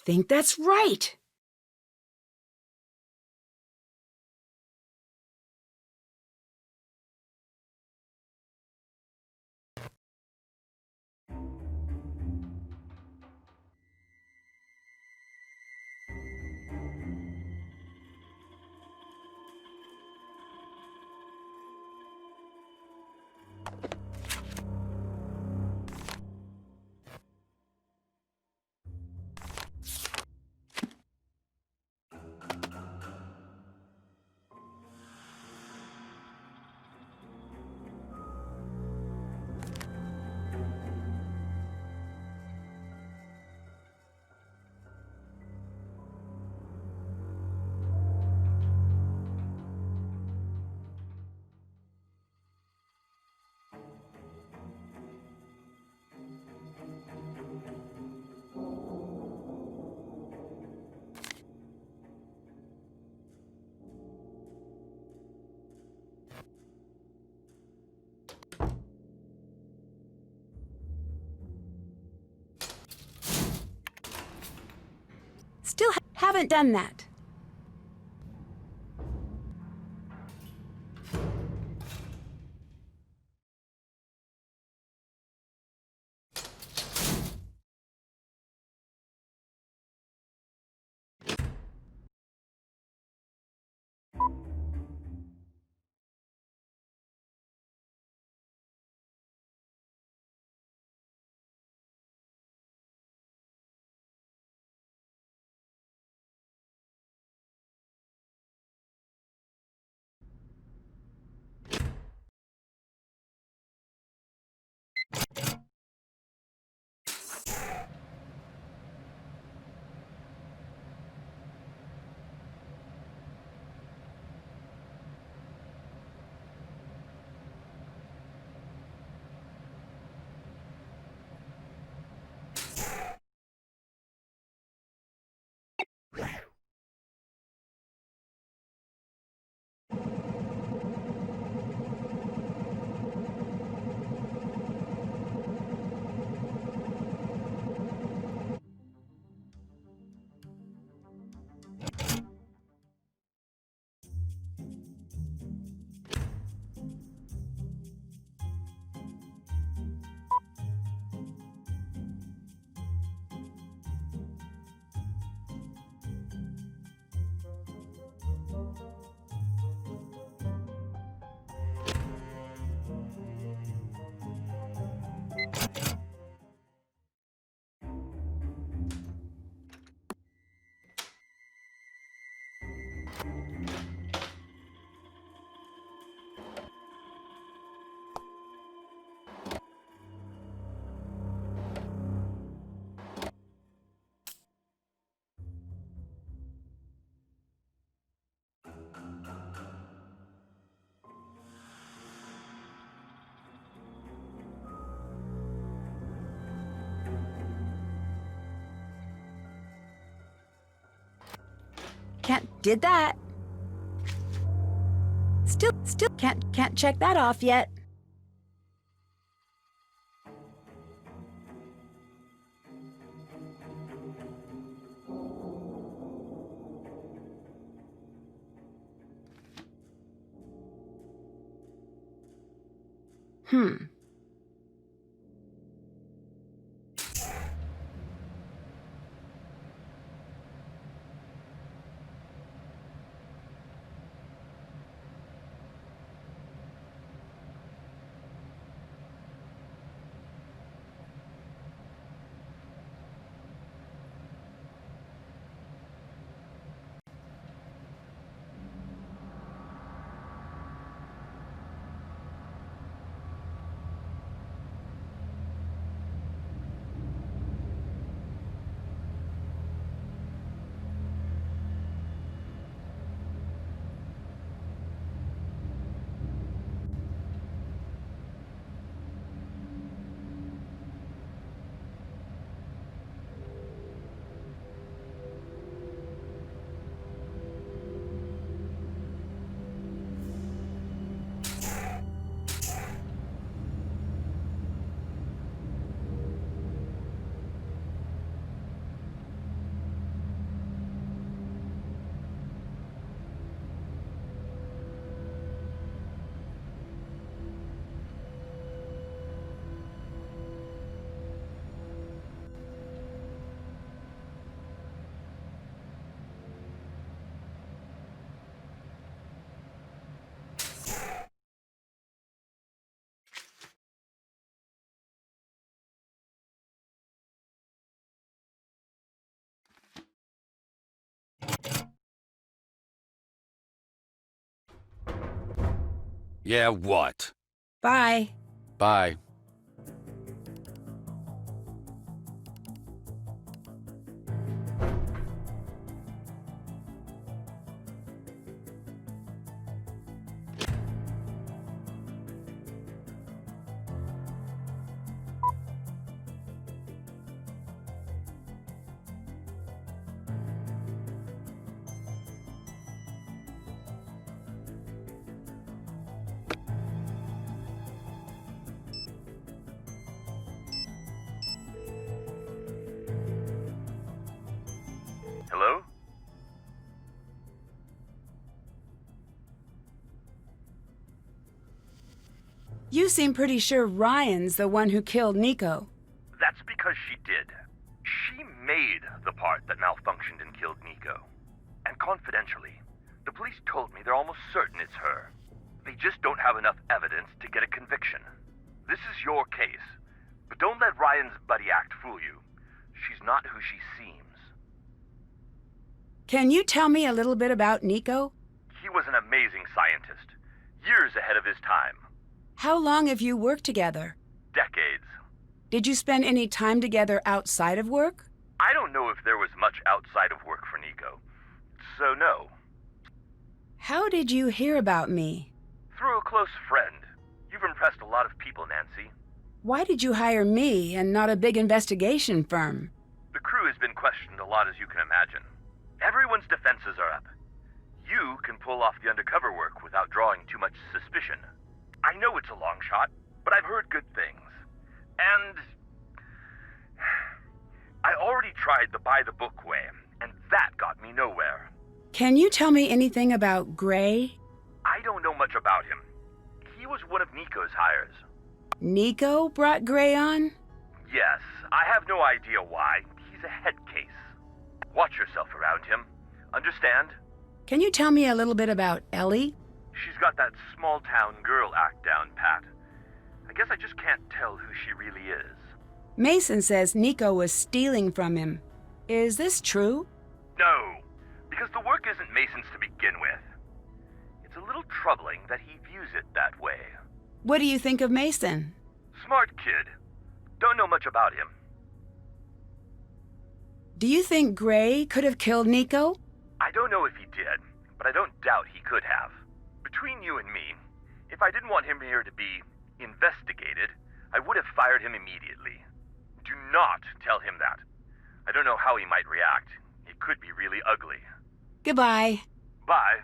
think that's right. Still haven't done that. Did that. Still can't check that off yet. Yeah, what? Bye. Bye. Hello? You seem pretty sure Ryan's the one who killed Nico. That's because she did. She made the part that malfunctioned and killed Nico. And confidentially, the police told me they're almost certain it's her. They just don't have enough evidence to get a conviction. This is your case, but don't let Ryan's buddy act fool you. She's not who she seems. Can you tell me a little bit about Nico? He was an amazing scientist, years ahead of his time. How long have you worked together? Decades. Did you spend any time together outside of work? I don't know if there was much outside of work for Nico, so no. How did you hear about me? Through a close friend. You've impressed a lot of people, Nancy. Why did you hire me and not a big investigation firm? The crew has been questioned a lot, as you can imagine. Everyone's defenses are up. You can pull off the undercover work without drawing too much suspicion. I know it's a long shot, but I've heard good things. And I already tried the by-the-book way, and that got me nowhere. Can you tell me anything about Gray? I don't know much about him. He was one of Nico's hires. Nico brought Gray on? Yes, I have no idea why. He's a head case. Watch yourself around him. Understand? Can you tell me a little bit about Ellie? She's got that small-town girl act down pat. I guess I just can't tell who she really is. Mason says Nico was stealing from him. Is this true? No, because the work isn't Mason's to begin with. It's a little troubling that he views it that way. What do you think of Mason? Smart kid. Don't know much about him. Do you think Gray could have killed Nico? I don't know if he did, but I don't doubt he could have. Between you and me, if I didn't want him here to be investigated, I would have fired him immediately. Do not tell him that. I don't know how he might react. It could be really ugly. Goodbye. Bye.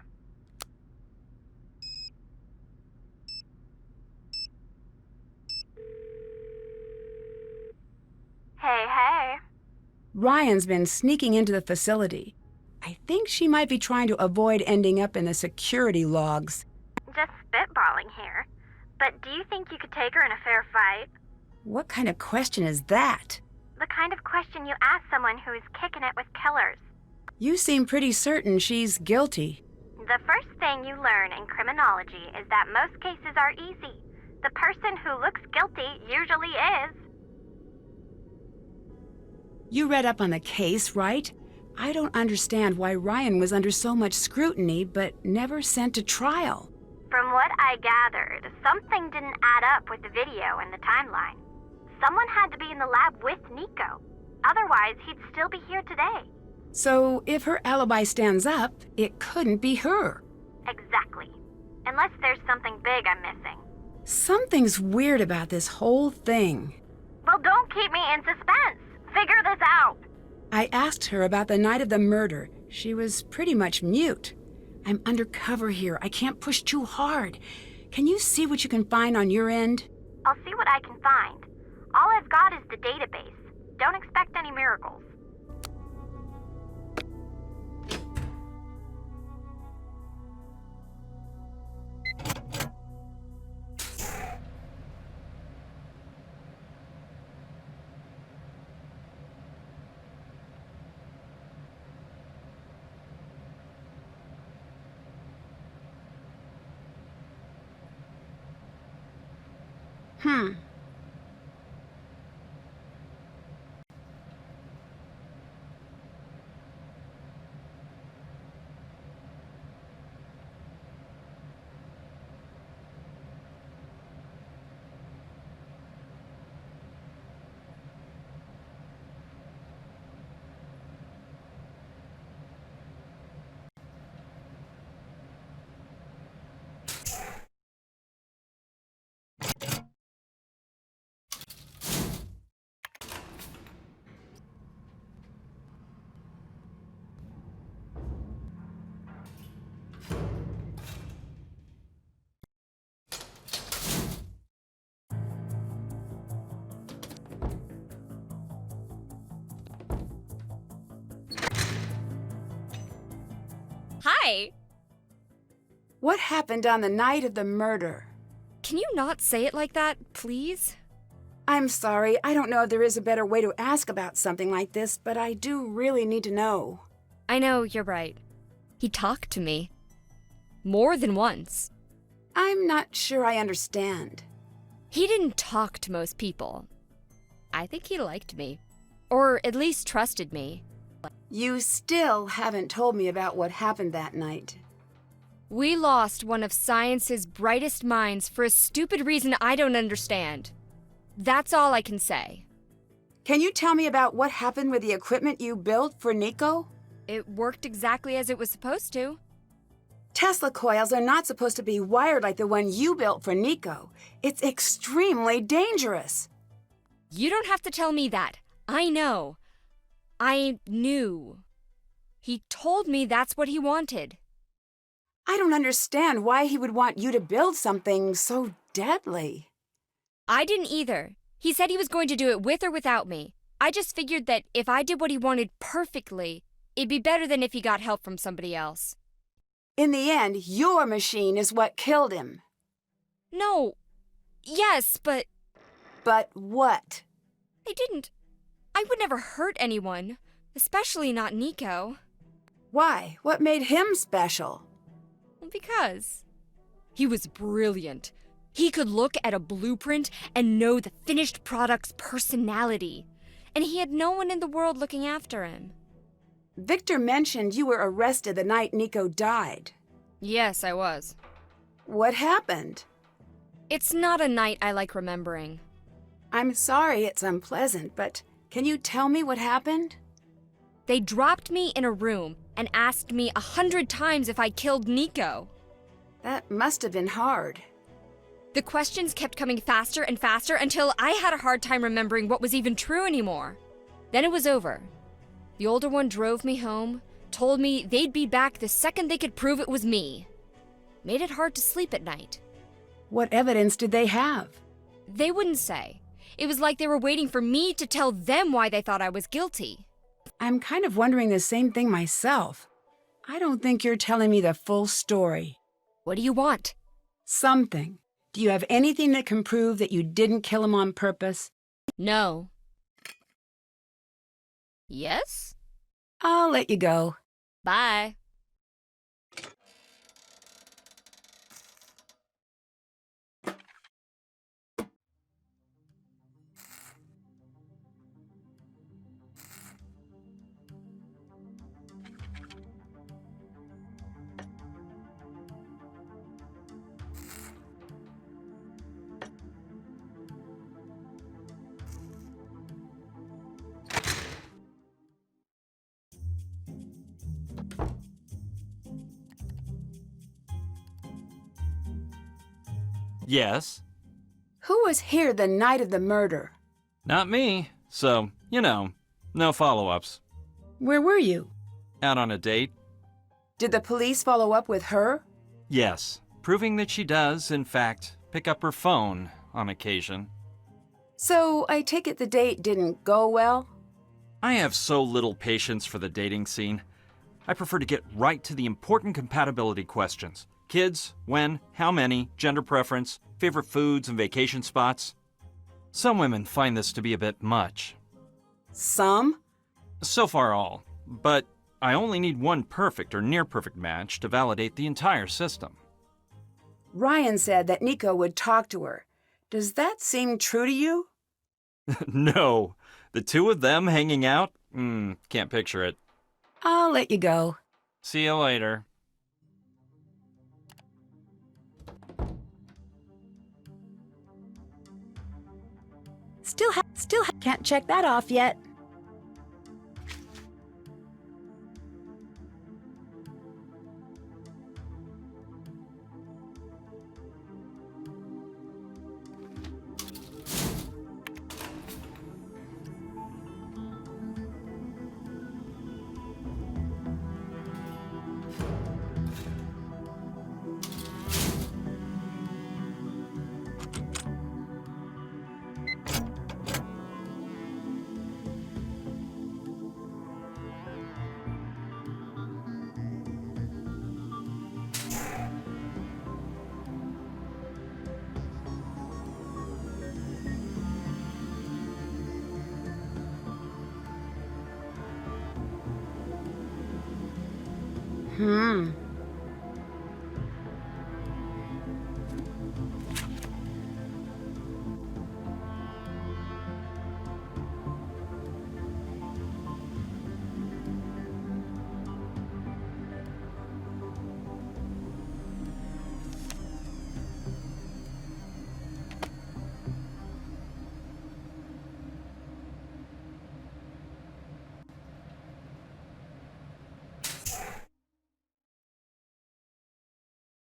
Hey. Ryan's been sneaking into the facility. I think she might be trying to avoid ending up in the security logs. Just spitballing here. But do you think you could take her in a fair fight? What kind of question is that? The kind of question you ask someone who is kicking it with killers. You seem pretty certain she's guilty. The first thing you learn in criminology is that most cases are easy. The person who looks guilty usually is. You read up on the case, right? I don't understand why Ryan was under so much scrutiny but never sent to trial. From what I gathered, something didn't add up with the video and the timeline. Someone had to be in the lab with Nico. Otherwise, he'd still be here today. So if her alibi stands up, it couldn't be her. Exactly. Unless there's something big I'm missing. Something's weird about this whole thing. Well, don't keep me in suspense. Figure this out. I asked her about the night of the murder. She was pretty much mute. I'm undercover here. I can't push too hard. Can you see what you can find on your end? I'll see what I can find. All I've got is the database. Don't expect any miracles. Hi! What happened on the night of the murder? Can you not say it like that, please? I'm sorry, I don't know if there is a better way to ask about something like this, but I do really need to know. I know, you're right. He talked to me. More than once. I'm not sure I understand. He didn't talk to most people. I think he liked me. Or at least trusted me. You still haven't told me about what happened that night. We lost one of science's brightest minds for a stupid reason I don't understand. That's all I can say. Can you tell me about what happened with the equipment you built for Nico? It worked exactly as it was supposed to. Tesla coils are not supposed to be wired like the one you built for Nico. It's extremely dangerous. You don't have to tell me that. I know. I knew. He told me that's what he wanted. I don't understand why he would want you to build something so deadly. I didn't either. He said he was going to do it with or without me. I just figured that if I did what he wanted perfectly, it'd be better than if he got help from somebody else. In the end, your machine is what killed him. No. Yes, but... But what? I would never hurt anyone, especially not Nico. Why? What made him special? Because he was brilliant. He could look at a blueprint and know the finished product's personality. And he had no one in the world looking after him. Victor mentioned you were arrested the night Nico died. Yes, I was. What happened? It's not a night I like remembering. I'm sorry it's unpleasant, but can you tell me what happened? They dropped me in a room and asked me 100 times if I killed Nico. That must have been hard. The questions kept coming faster and faster until I had a hard time remembering what was even true anymore. Then it was over. The older one drove me home, told me they'd be back the second they could prove it was me. Made it hard to sleep at night. What evidence did they have? They wouldn't say. It was like they were waiting for me to tell them why they thought I was guilty. I'm kind of wondering the same thing myself. I don't think you're telling me the full story. What do you want? Something. Do you have anything that can prove that you didn't kill him on purpose? No. Yes? I'll let you go. Bye. Yes? Who was here the night of the murder? Not me. So, no follow-ups. Where were you? Out on a date? Did the police follow up with her? Yes, proving that she does, in fact, pick up her phone on occasion. So, I take it the date didn't go well? I have so little patience for the dating scene. I prefer to get right to the important compatibility questions. Kids, when, how many, gender preference, favorite foods and vacation spots. Some women find this to be a bit much. Some? So far all, but I only need one perfect or near-perfect match to validate the entire system. Ryan said that Nico would talk to her. Does that seem true to you? No, the two of them hanging out? Can't picture it. I'll let you go. See you later. Can't check that off yet.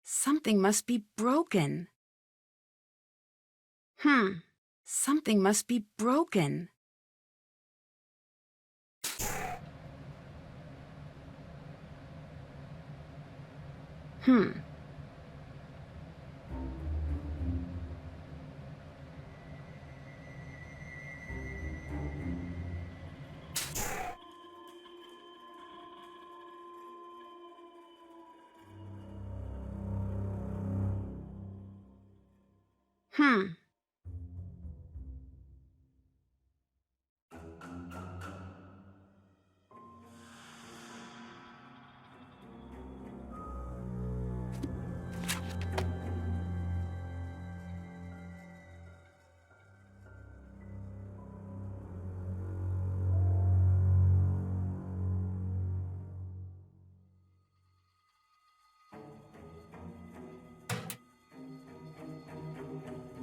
Something must be broken. Something must be broken.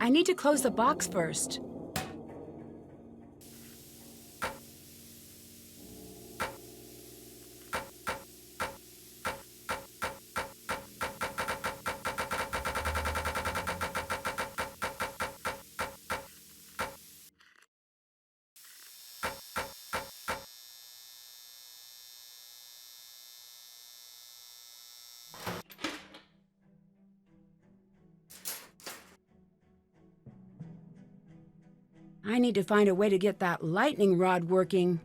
I need to close the box first. I need to find a way to get that lightning rod working.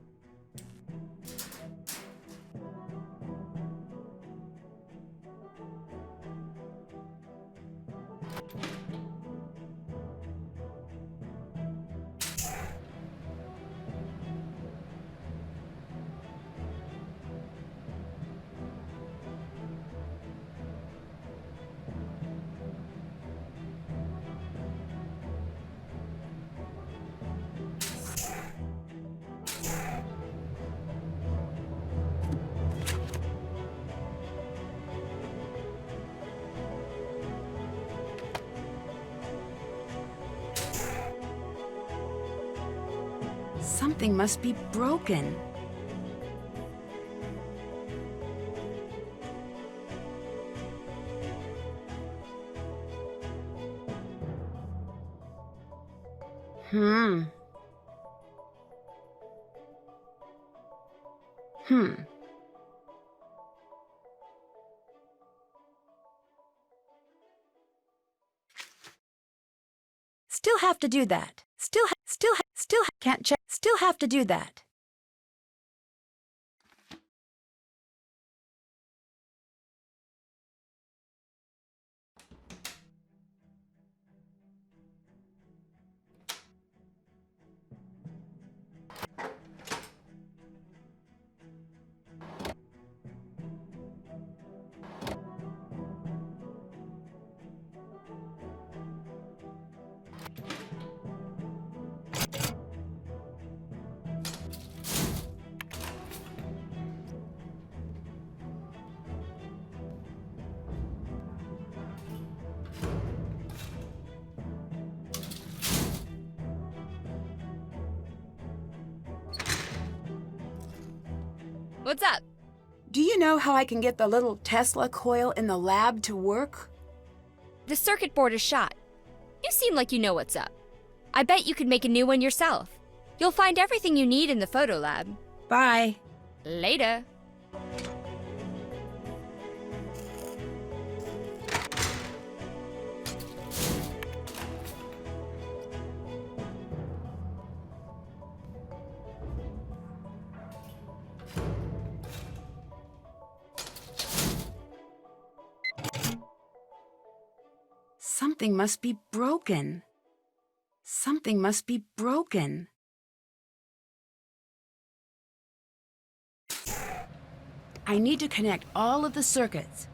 Something must be broken. Still have to do that. Can't check. Still have to do that. What's up? Do you know how I can get the little Tesla coil in the lab to work? The circuit board is shot. You seem like you know what's up. I bet you could make a new one yourself. You'll find everything you need in the photo lab. Bye. Later. Something must be broken. Something must be broken. I need to connect all of the circuits.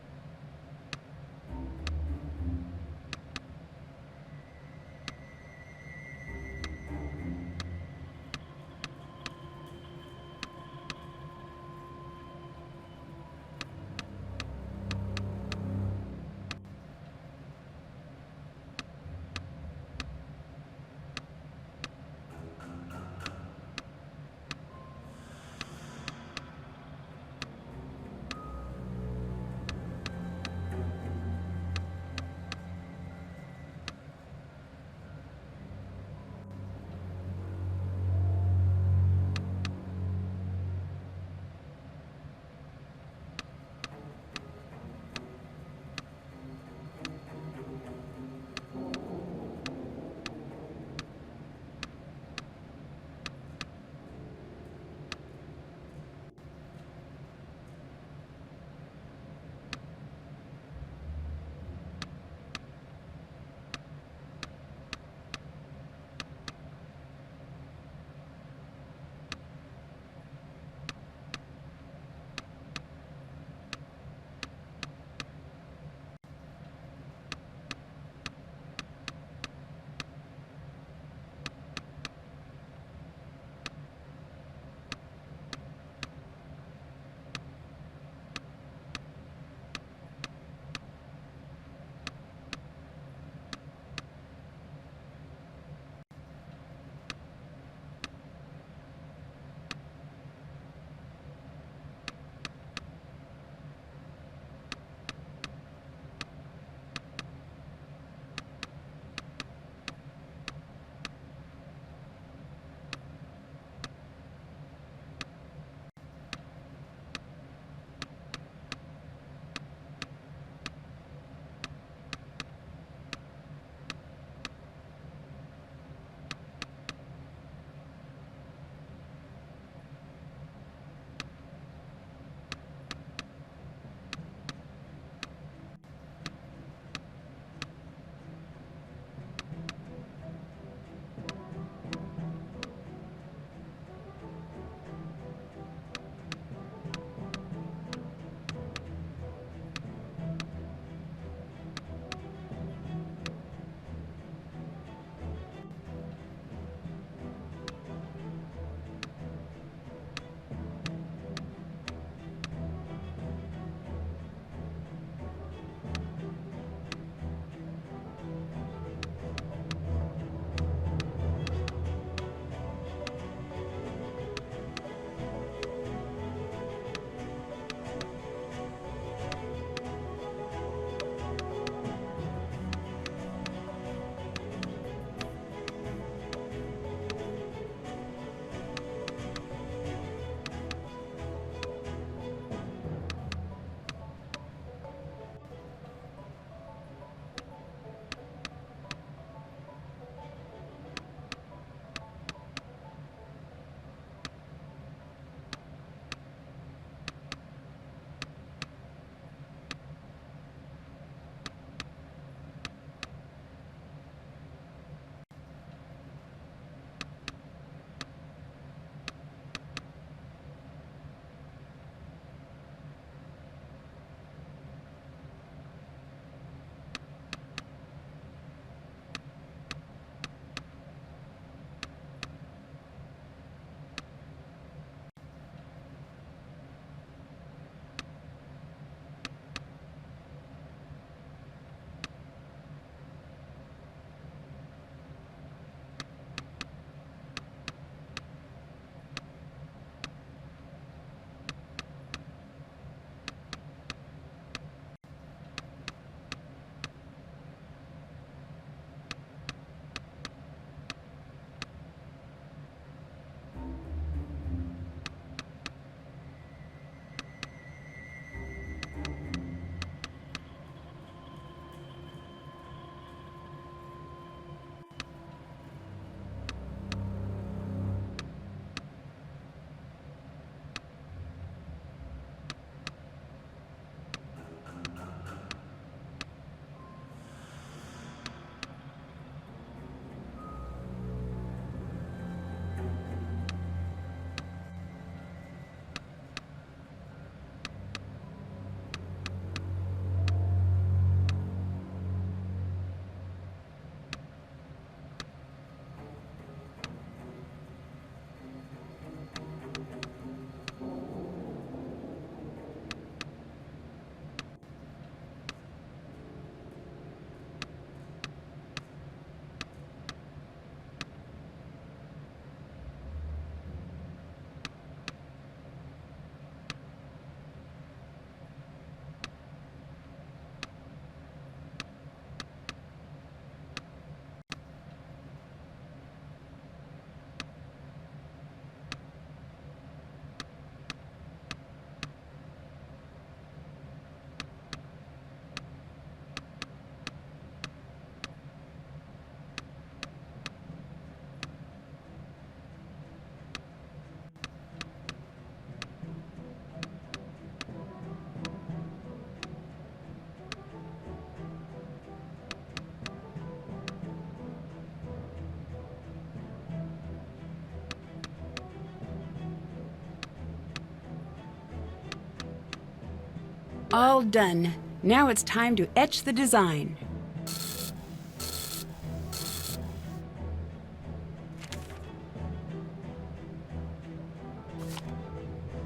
All done. Now it's time to etch the design.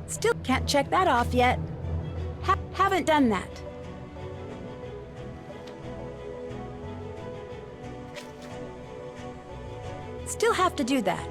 Still can't check that off yet. Haven't done that. Still have to do that.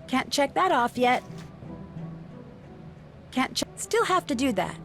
Can't check that off yet. Can't still have to do that.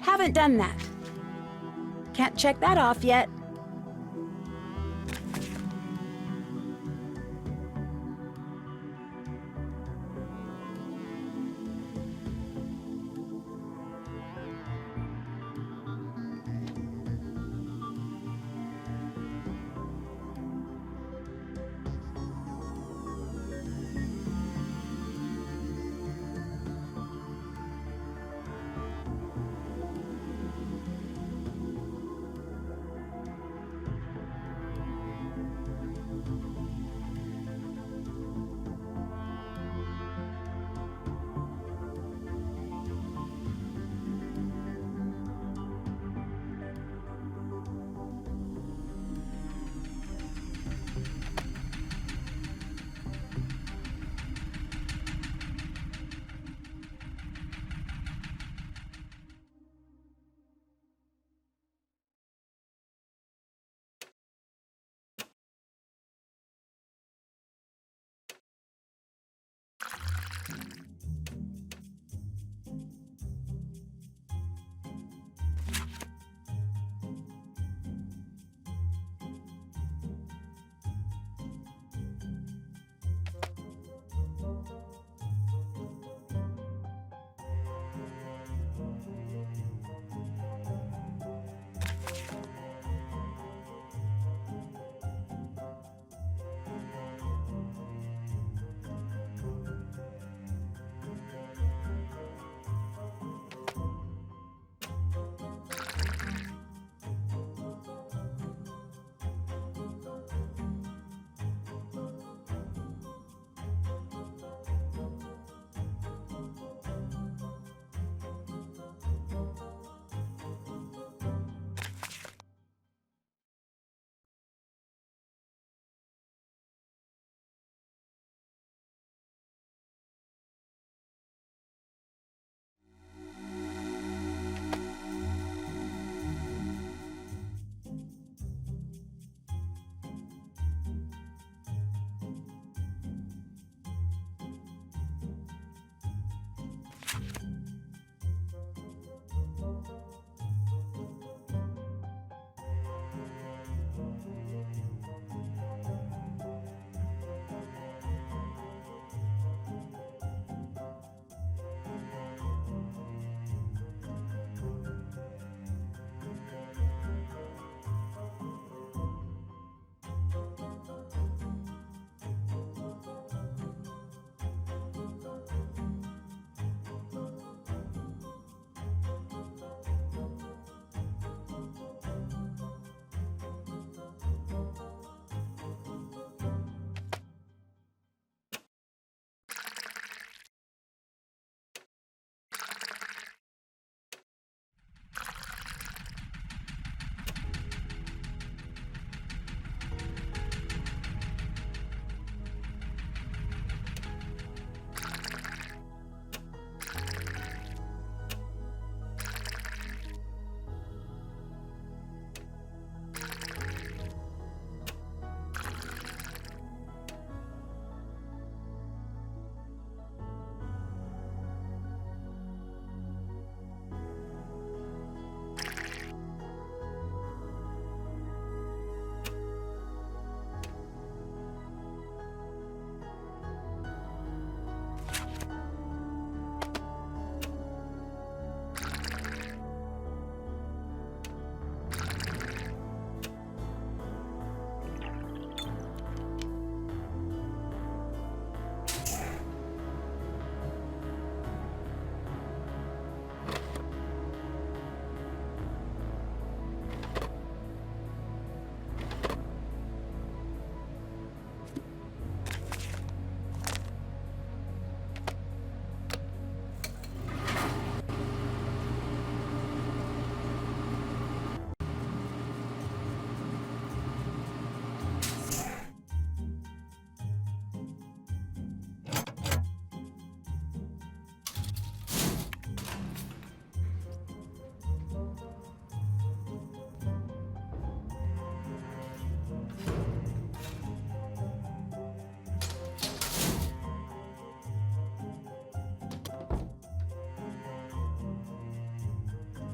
Haven't done that. Can't check that off yet.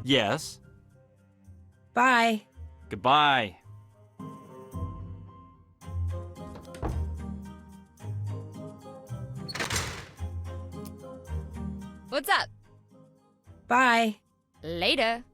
Yes. Bye. Goodbye. What's up? Bye. Later.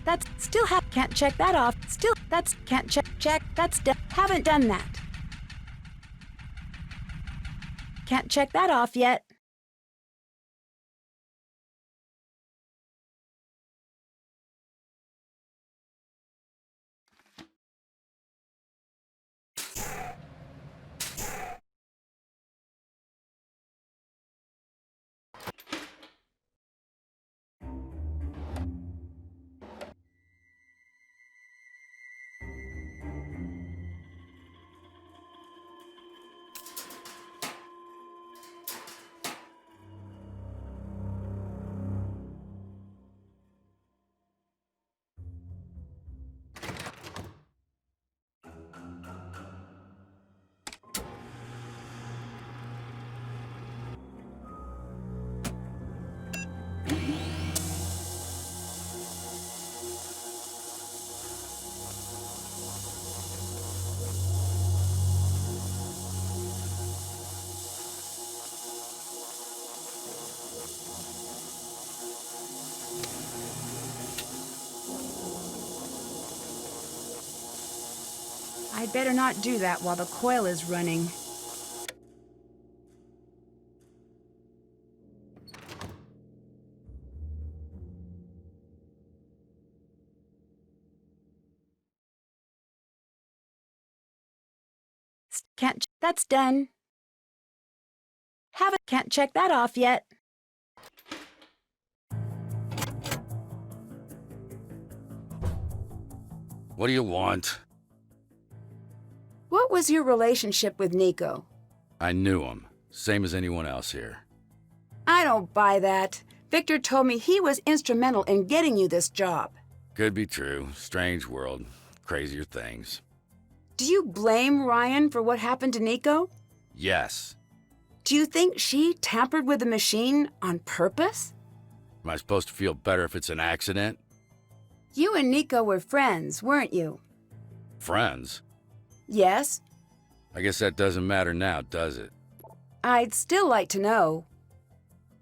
That's still can't check that off. Still, that's can't check. That's haven't done that. Can't check that off yet. I'd better not do that while the coil is running. That's done. Can't check that off yet. What do you want? What was your relationship with Nico? I knew him, same as anyone else here. I don't buy that. Victor told me he was instrumental in getting you this job. Could be true. Strange world. Crazier things. Do you blame Ryan for what happened to Nico? Yes. Do you think she tampered with the machine on purpose? Am I supposed to feel better if it's an accident? You and Nico were friends, weren't you? Friends? Yes. I guess that doesn't matter now, does it? I'd still like to know.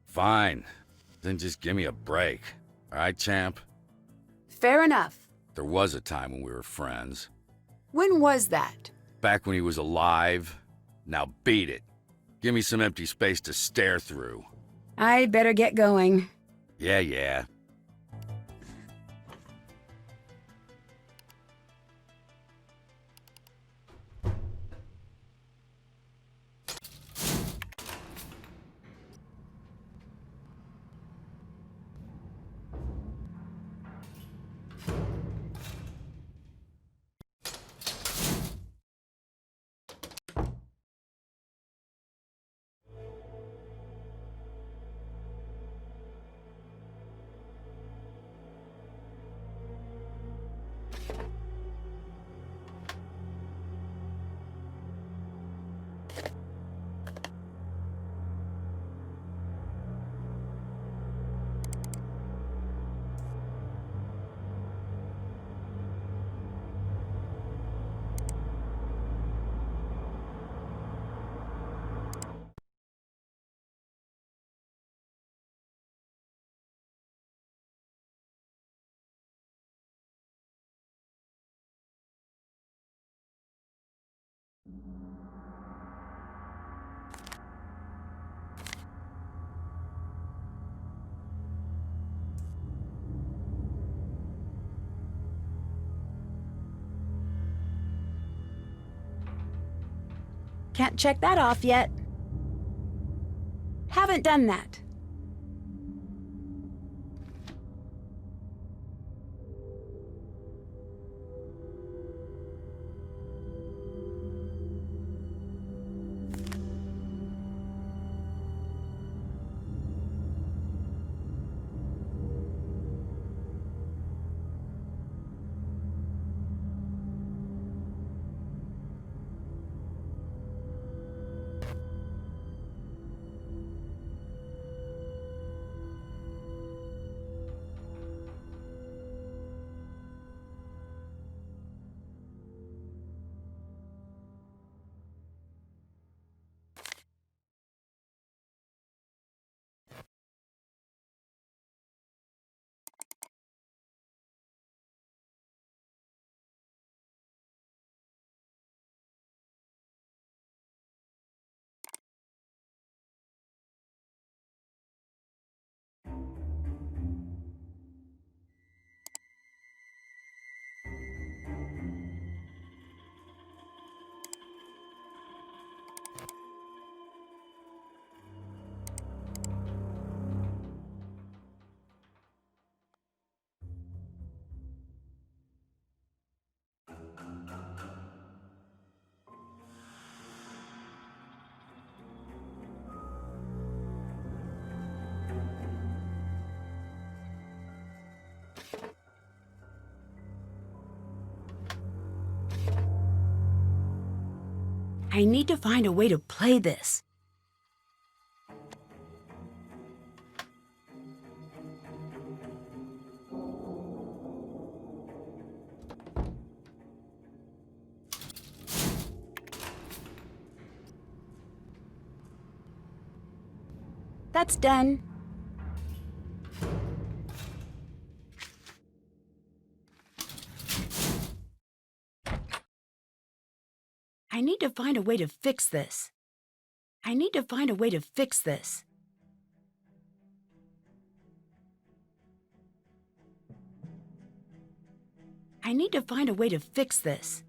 Fine. Then just give me a break. All right, champ? Fair enough. There was a time when we were friends. When was that? Back when he was alive. Now beat it. Give me some empty space to stare through. I better get going. Yeah. Can't check that off yet. Haven't done that. I need to find a way to play this. That's done. I need to find a way to fix this. I need to find a way to fix this. I need to find a way to fix this.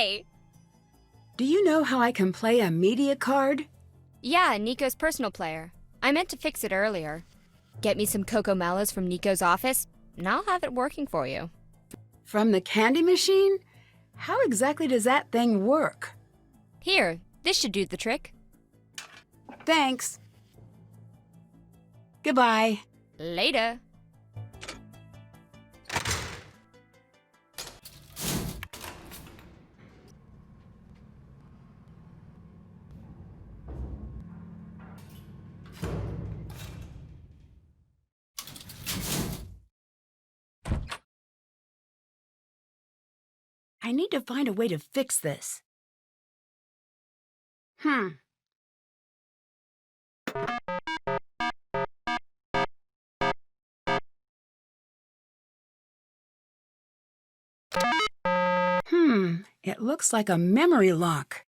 Hi! Do you know how I can play a media card? Yeah, Nico's personal player. I meant to fix it earlier. Get me some Coco Mellows from Nico's office, and I'll have it working for you. From the candy machine? How exactly does that thing work? Here, this should do the trick. Thanks. Goodbye. Later. I need to find a way to fix this. It looks like a memory lock.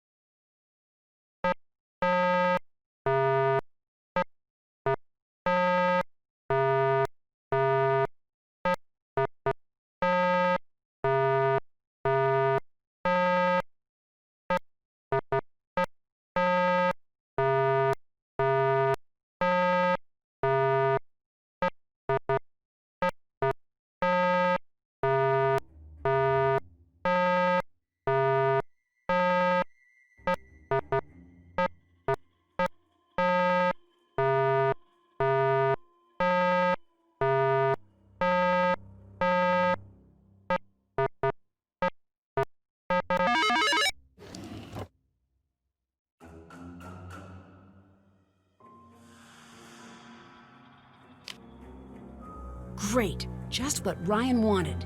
Great, just what Ryan wanted.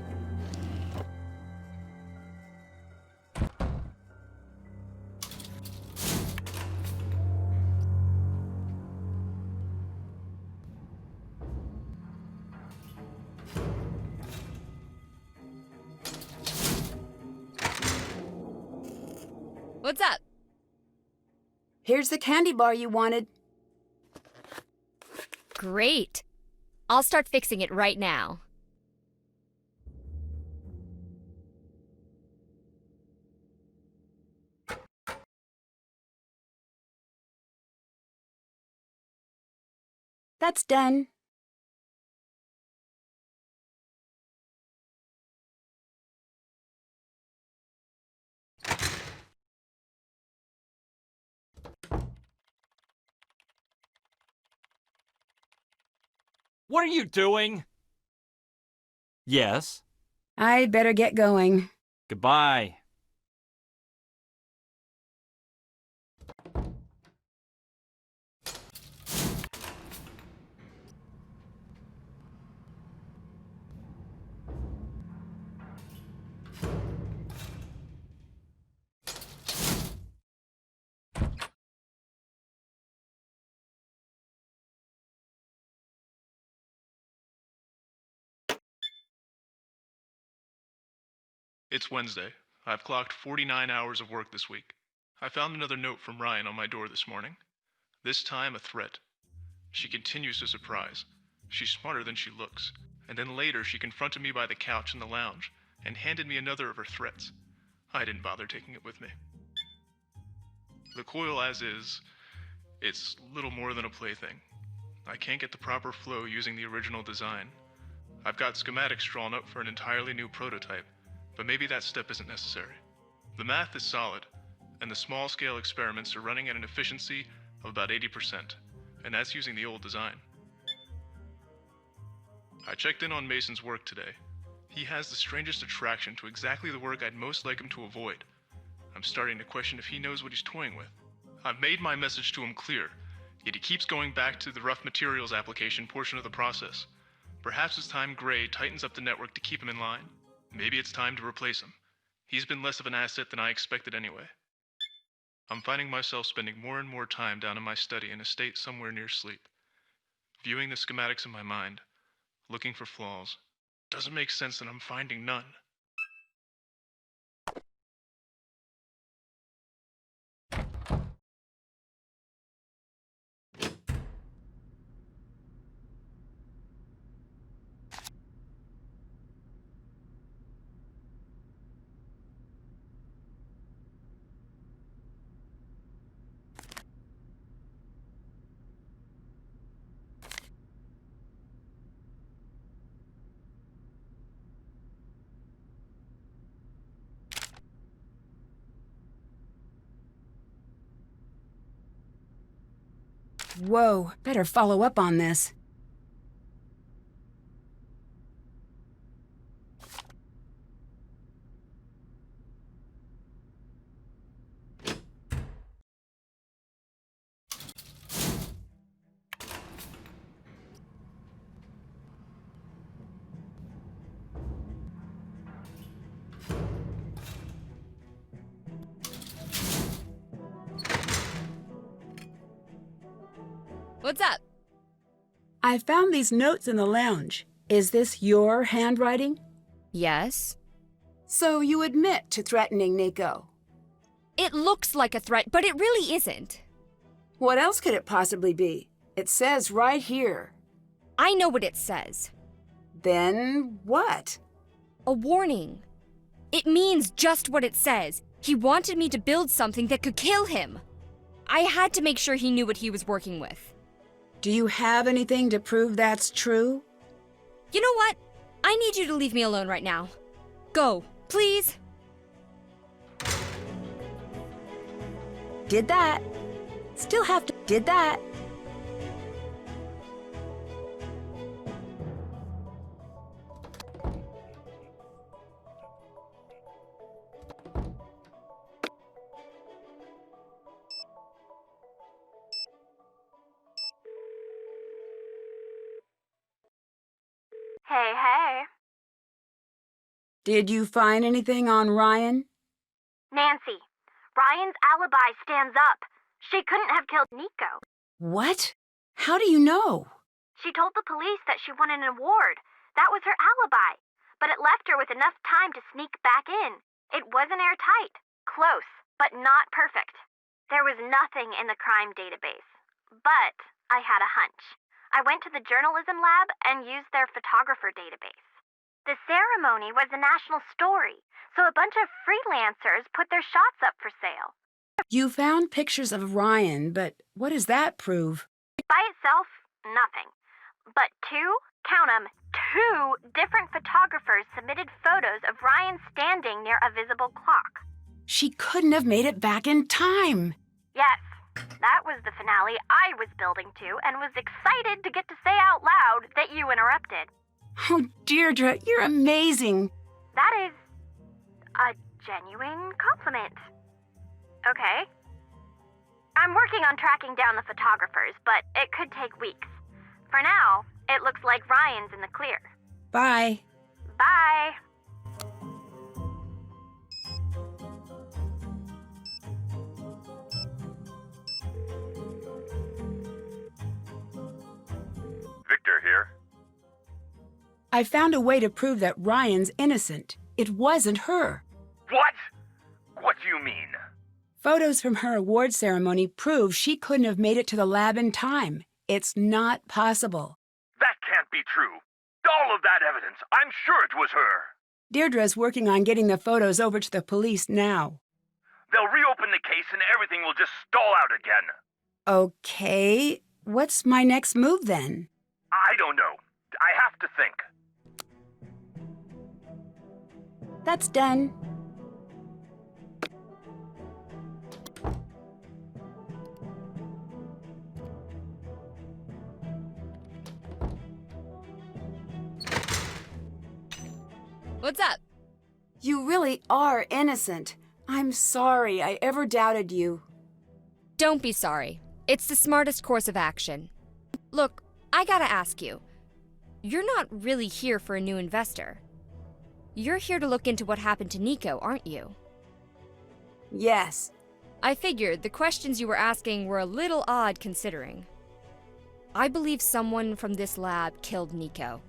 What's up? Here's the candy bar you wanted. Great. I'll start fixing it right now. That's done. What are you doing? Yes. I better get going. Goodbye. It's Wednesday. I've clocked 49 hours of work this week. I found another note from Ryan on my door this morning. This time a threat. She continues to surprise. She's smarter than she looks. And then later she confronted me by the couch in the lounge and handed me another of her threats. I didn't bother taking it with me. The coil as is, it's little more than a plaything. I can't get the proper flow using the original design. I've got schematics drawn up for an entirely new prototype, but maybe that step isn't necessary. The math is solid, and the small-scale experiments are running at an efficiency of about 80%, and that's using the old design. I checked in on Mason's work today. He has the strangest attraction to exactly the work I'd most like him to avoid. I'm starting to question if he knows what he's toying with. I've made my message to him clear, yet he keeps going back to the rough materials application portion of the process. Perhaps it's time Gray tightens up the network to keep him in line. Maybe it's time to replace him. He's been less of an asset than I expected anyway. I'm finding myself spending more and more time down in my study in a state somewhere near sleep. Viewing the schematics in my mind, looking for flaws. Doesn't make sense that I'm finding none. Whoa, better follow up on this. What's up? I found these notes in the lounge. Is this your handwriting? Yes. So you admit to threatening Nico. It looks like a threat, but it really isn't. What else could it possibly be? It says right here. I know what it says. Then what? A warning. It means just what it says. He wanted me to build something that could kill him. I had to make sure he knew what he was working with. Do you have anything to prove that's true? You know what? I need you to leave me alone right now. Go, please. Did that. Still have to. Did that. Hey. Did you find anything on Ryan? Nancy, Ryan's alibi stands up. She couldn't have killed Nico. What? How do you know? She told the police that she won an award. That was her alibi. But it left her with enough time to sneak back in. It wasn't airtight. Close, but not perfect. There was nothing in the crime database. But I had a hunch. I went to the journalism lab and used their photographer database. The ceremony was a national story, so a bunch of freelancers put their shots up for sale. You found pictures of Ryan, but what does that prove? By itself, nothing. But count 'em, two different photographers submitted photos of Ryan standing near a visible clock. She couldn't have made it back in time. Yes, that was the finale I was building to and was excited to get to say out loud that you interrupted. Oh, Deirdre, you're amazing. That is a genuine compliment. Okay. I'm working on tracking down the photographers, but it could take weeks. For now, it looks like Ryan's in the clear. Bye. Bye. Victor here. I found a way to prove that Ryan's innocent. It wasn't her. What? What do you mean? Photos from her award ceremony prove she couldn't have made it to the lab in time. It's not possible. That can't be true. All of that evidence, I'm sure it was her. Deirdre's working on getting the photos over to the police now. They'll reopen the case and everything will just stall out again. Okay, what's my next move then? I don't know. I have to think. That's done. What's up? You really are innocent. I'm sorry I ever doubted you. Don't be sorry. It's the smartest course of action. Look, I gotta ask you. You're not really here for a new investor. You're here to look into what happened to Nico, aren't you? Yes. I figured the questions you were asking were a little odd considering. I believe someone from this lab killed Nico.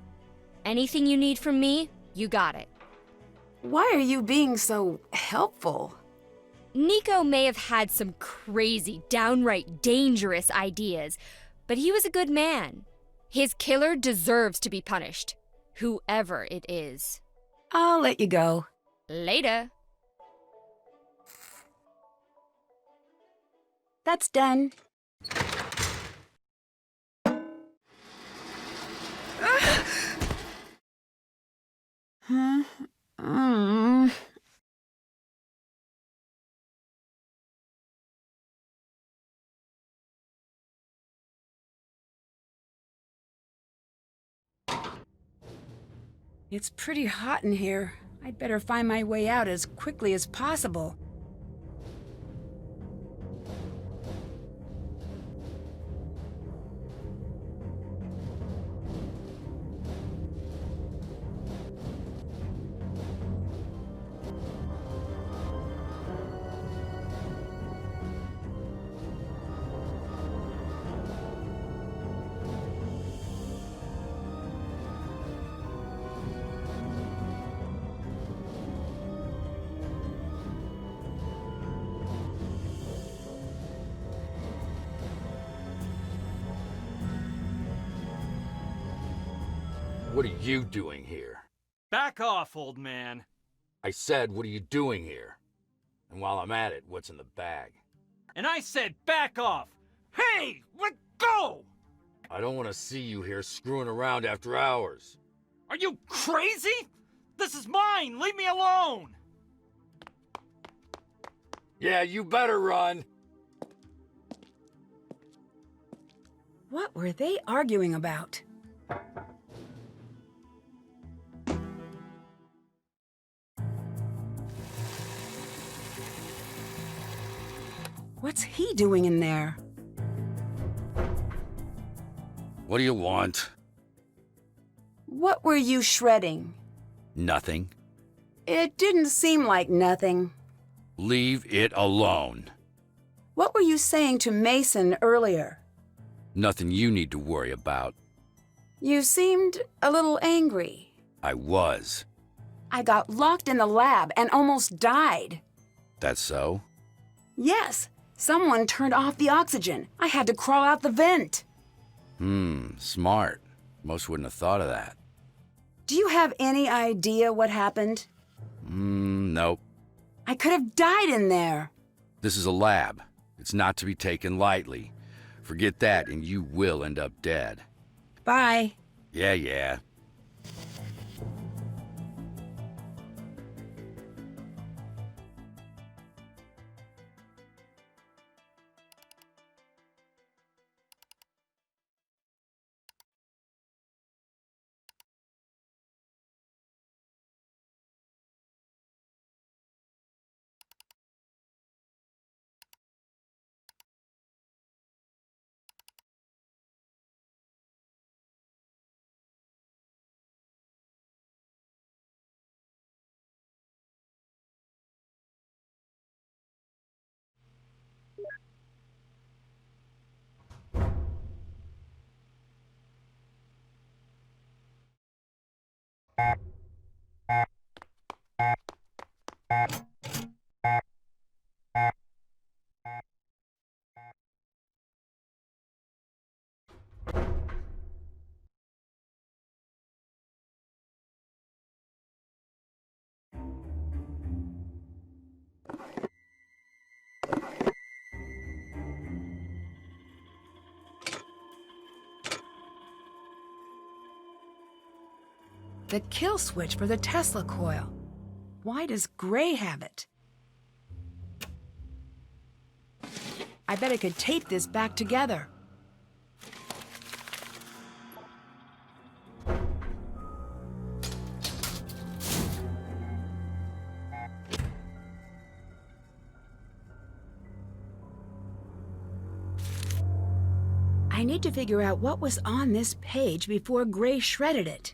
Anything you need from me, you got it. Why are you being so helpful? Nico may have had some crazy, downright dangerous ideas, but he was a good man. His killer deserves to be punished, whoever it is. I'll let you go. Later. That's done. It's pretty hot in here. I'd better find my way out as quickly as possible. What are you doing here? Back off, old man. I said, what are you doing here? And while I'm at it, what's in the bag? And I said back off! Hey, let go! I don't want to see you here screwing around after hours. Are you crazy? This is mine! Leave me alone! Yeah, you better run! What were they arguing about? What's he doing in there? What do you want? What were you shredding? Nothing. It didn't seem like nothing. Leave it alone. What were you saying to Mason earlier? Nothing you need to worry about. You seemed a little angry. I was. I got locked in the lab and almost died. That's so? Yes, someone turned off the oxygen. I had to crawl out the vent. Smart. Most wouldn't have thought of that. Do you have any idea what happened? Nope. I could have died in there. This is a lab. It's not to be taken lightly. Forget that and you will end up dead. Bye. Yeah. The kill switch for the Tesla coil. Why does Gray have it? I bet I could tape this back together. I need to figure out what was on this page before Gray shredded it.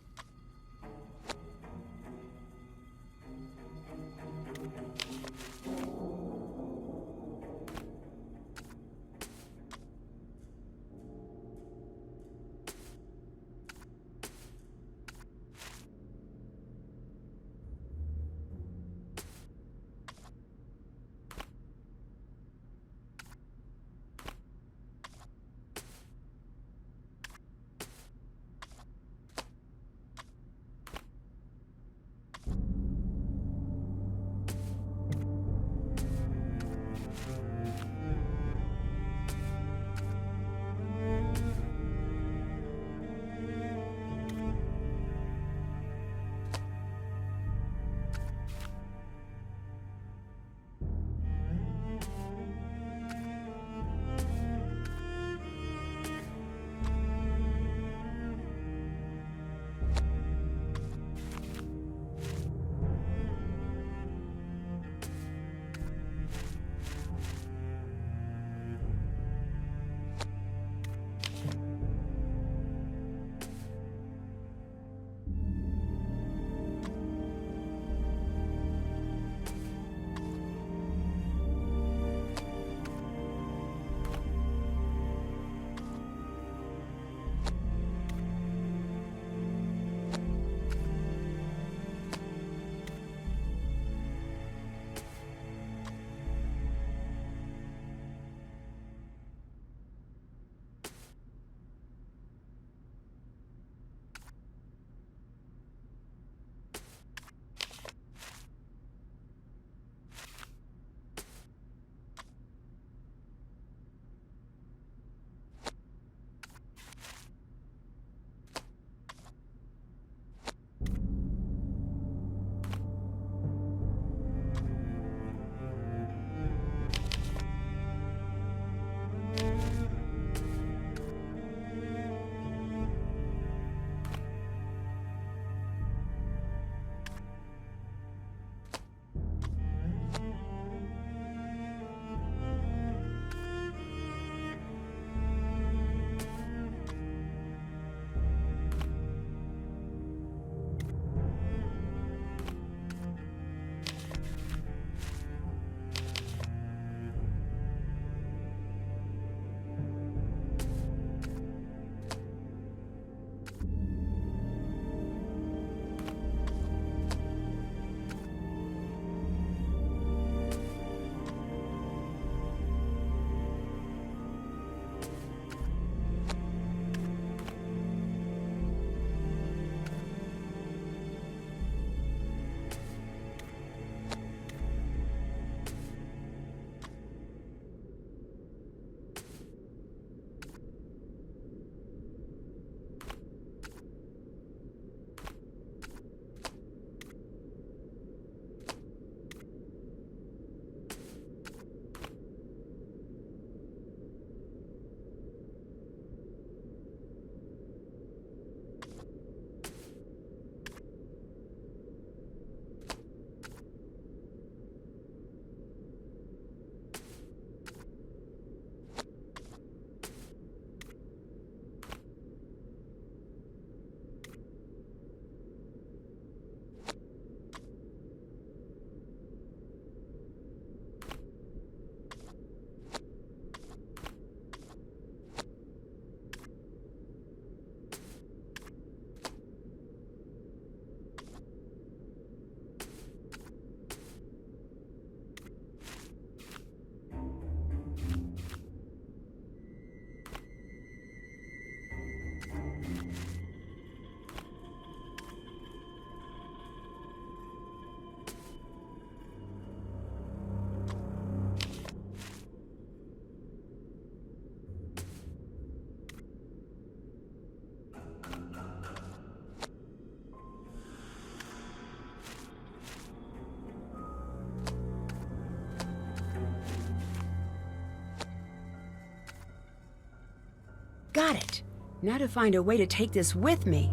Got it. Now to find a way to take this with me.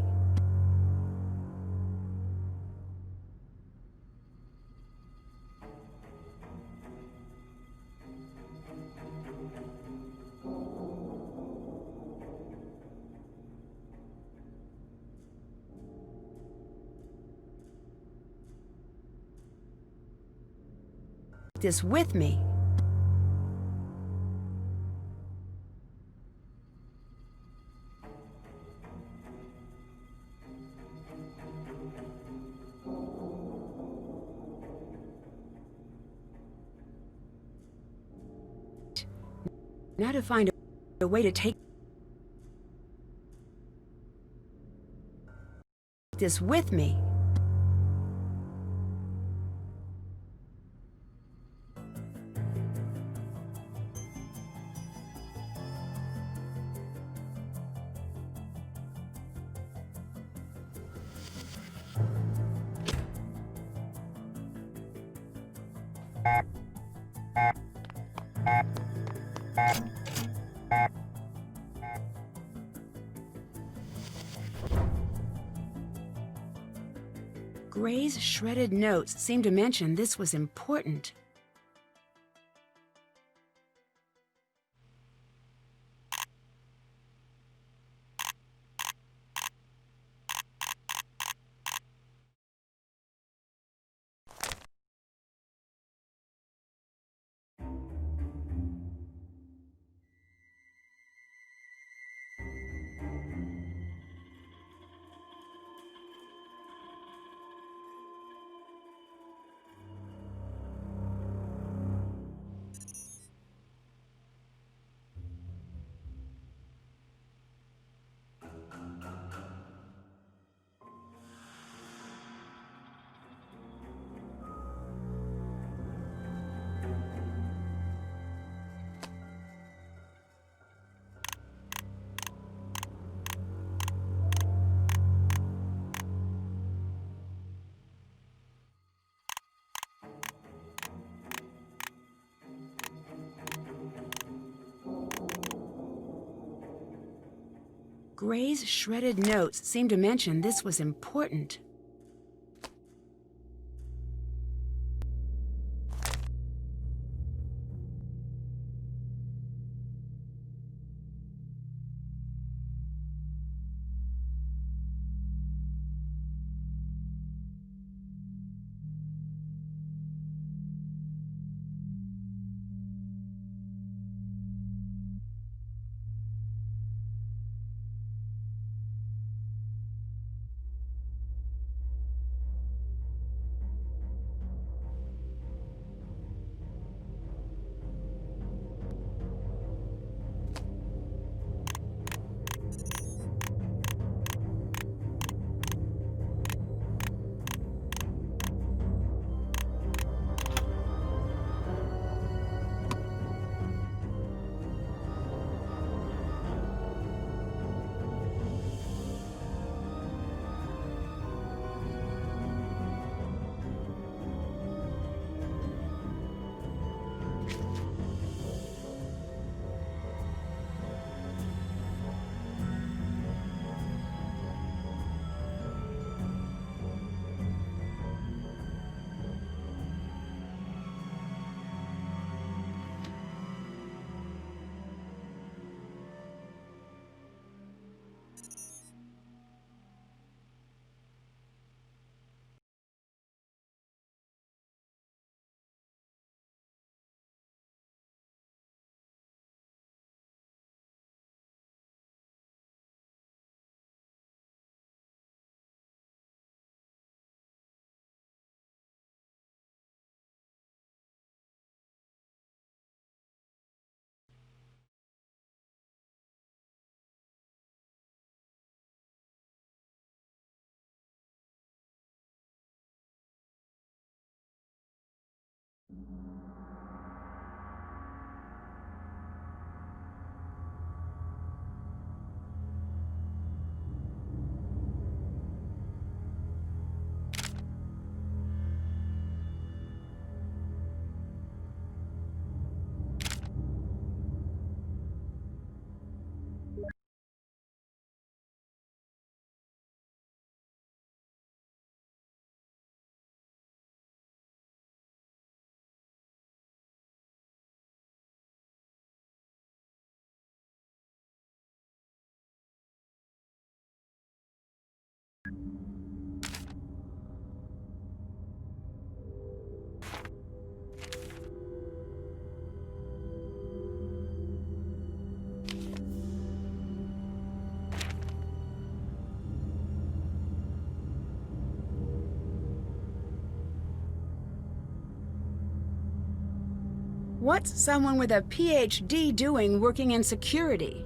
This with me. Now to find a way to take this with me. Gray's shredded notes seemed to mention this was important. Gray's shredded notes seemed to mention this was important. What's someone with a PhD doing working in security?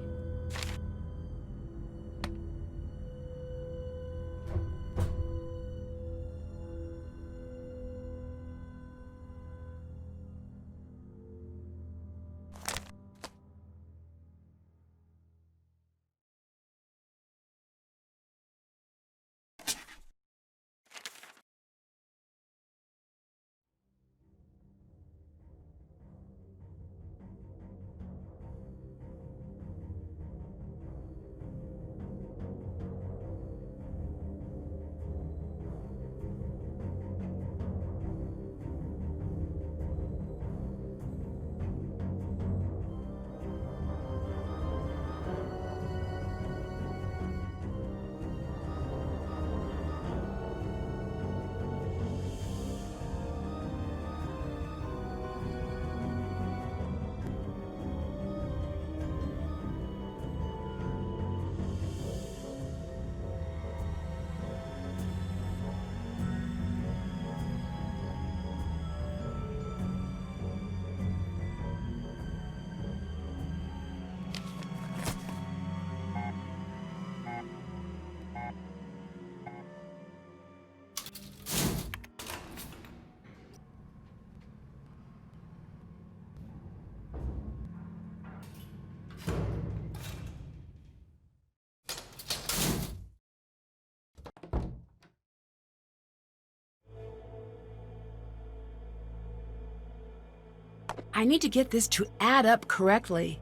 I need to get this to add up correctly.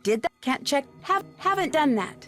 Did that? Can't check. Haven't done that.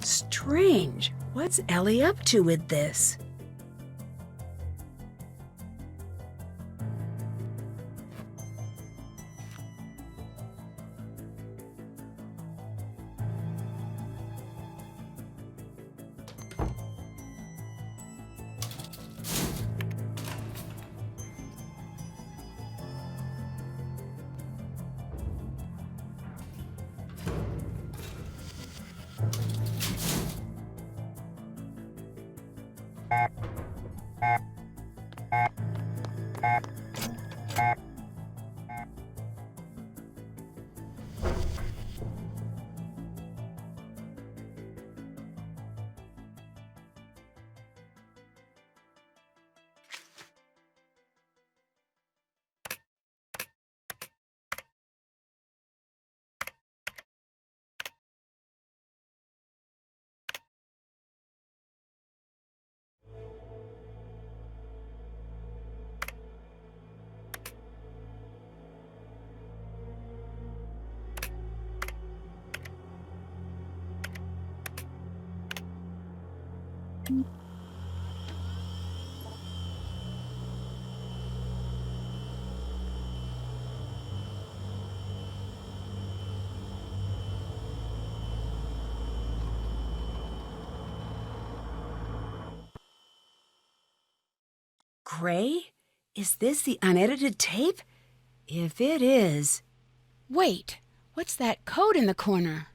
Strange. What's Ellie up to with this? Gray? Is this the unedited tape? If it is... Wait, what's that code in the corner?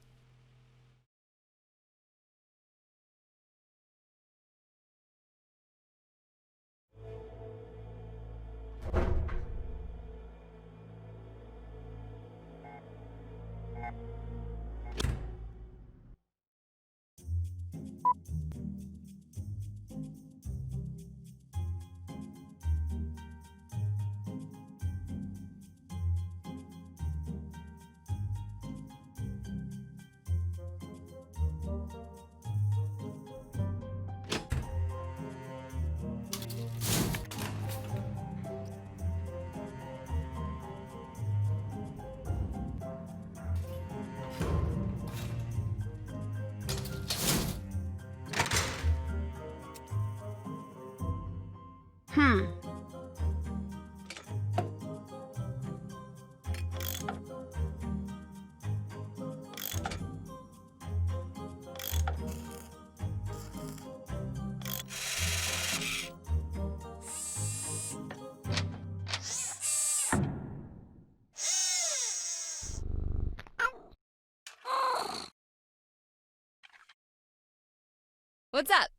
What's up?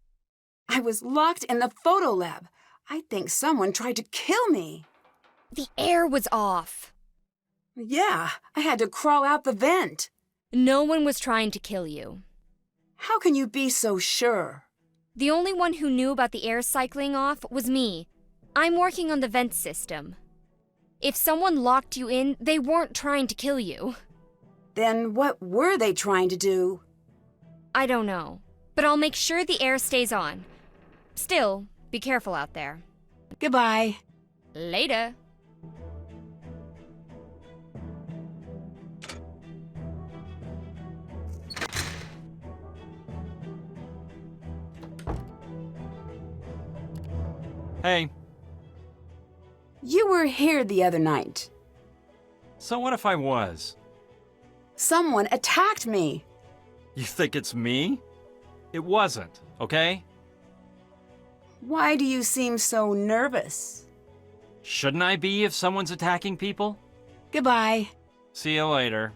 I was locked in the photo lab. I think someone tried to kill me. The air was off. Yeah, I had to crawl out the vent. No one was trying to kill you. How can you be so sure? The only one who knew about the air cycling off was me. I'm working on the vent system. If someone locked you in, they weren't trying to kill you. Then what were they trying to do? I don't know, but I'll make sure the air stays on. Still, be careful out there. Goodbye. Later. Hey, You were here the other night. so what if I was? Someone attacked me. You think it's me? It wasn't, okay? Why do you seem so nervous? Shouldn't I be if someone's attacking people? Goodbye. See you later.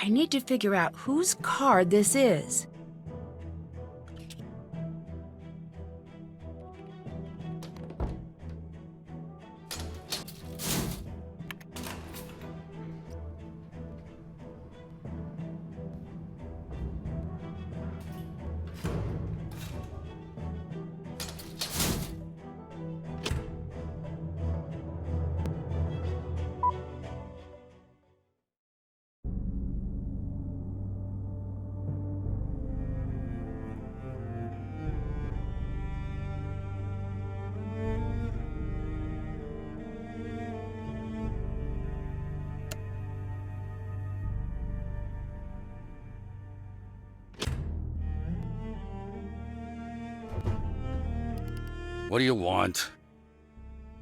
I need to figure out whose card this is. What do you want?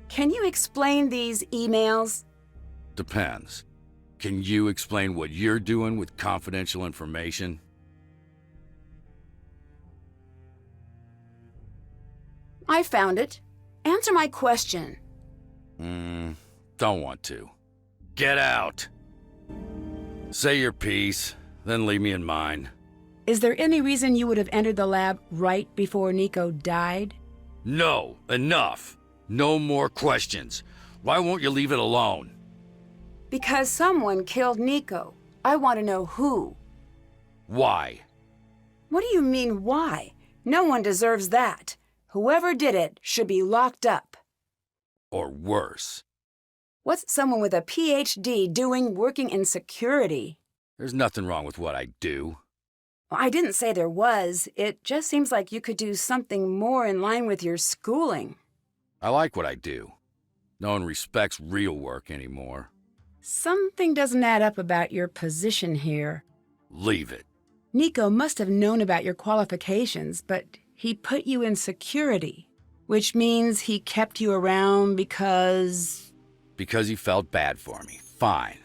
Can you explain these emails? Depends. Can you explain what you're doing with confidential information? I found it. Answer my question. Don't want to. Get out! Say your piece, then leave me in mine. Is there any reason you would have entered the lab right before Nico died? No, enough! No more questions. Why won't you leave it alone? Because someone killed Nico. I want to know who. Why? What do you mean, why? No one deserves that. Whoever did it should be locked up. Or worse. What's someone with a PhD doing working in security? There's nothing wrong with what I do. I didn't say there was. It just seems like you could do something more in line with your schooling. I like what I do. No one respects real work anymore. Something doesn't add up about your position here. Leave it. Nico must have known about your qualifications, but he put you in security, which means he kept you around because... Because he felt bad for me. Fine.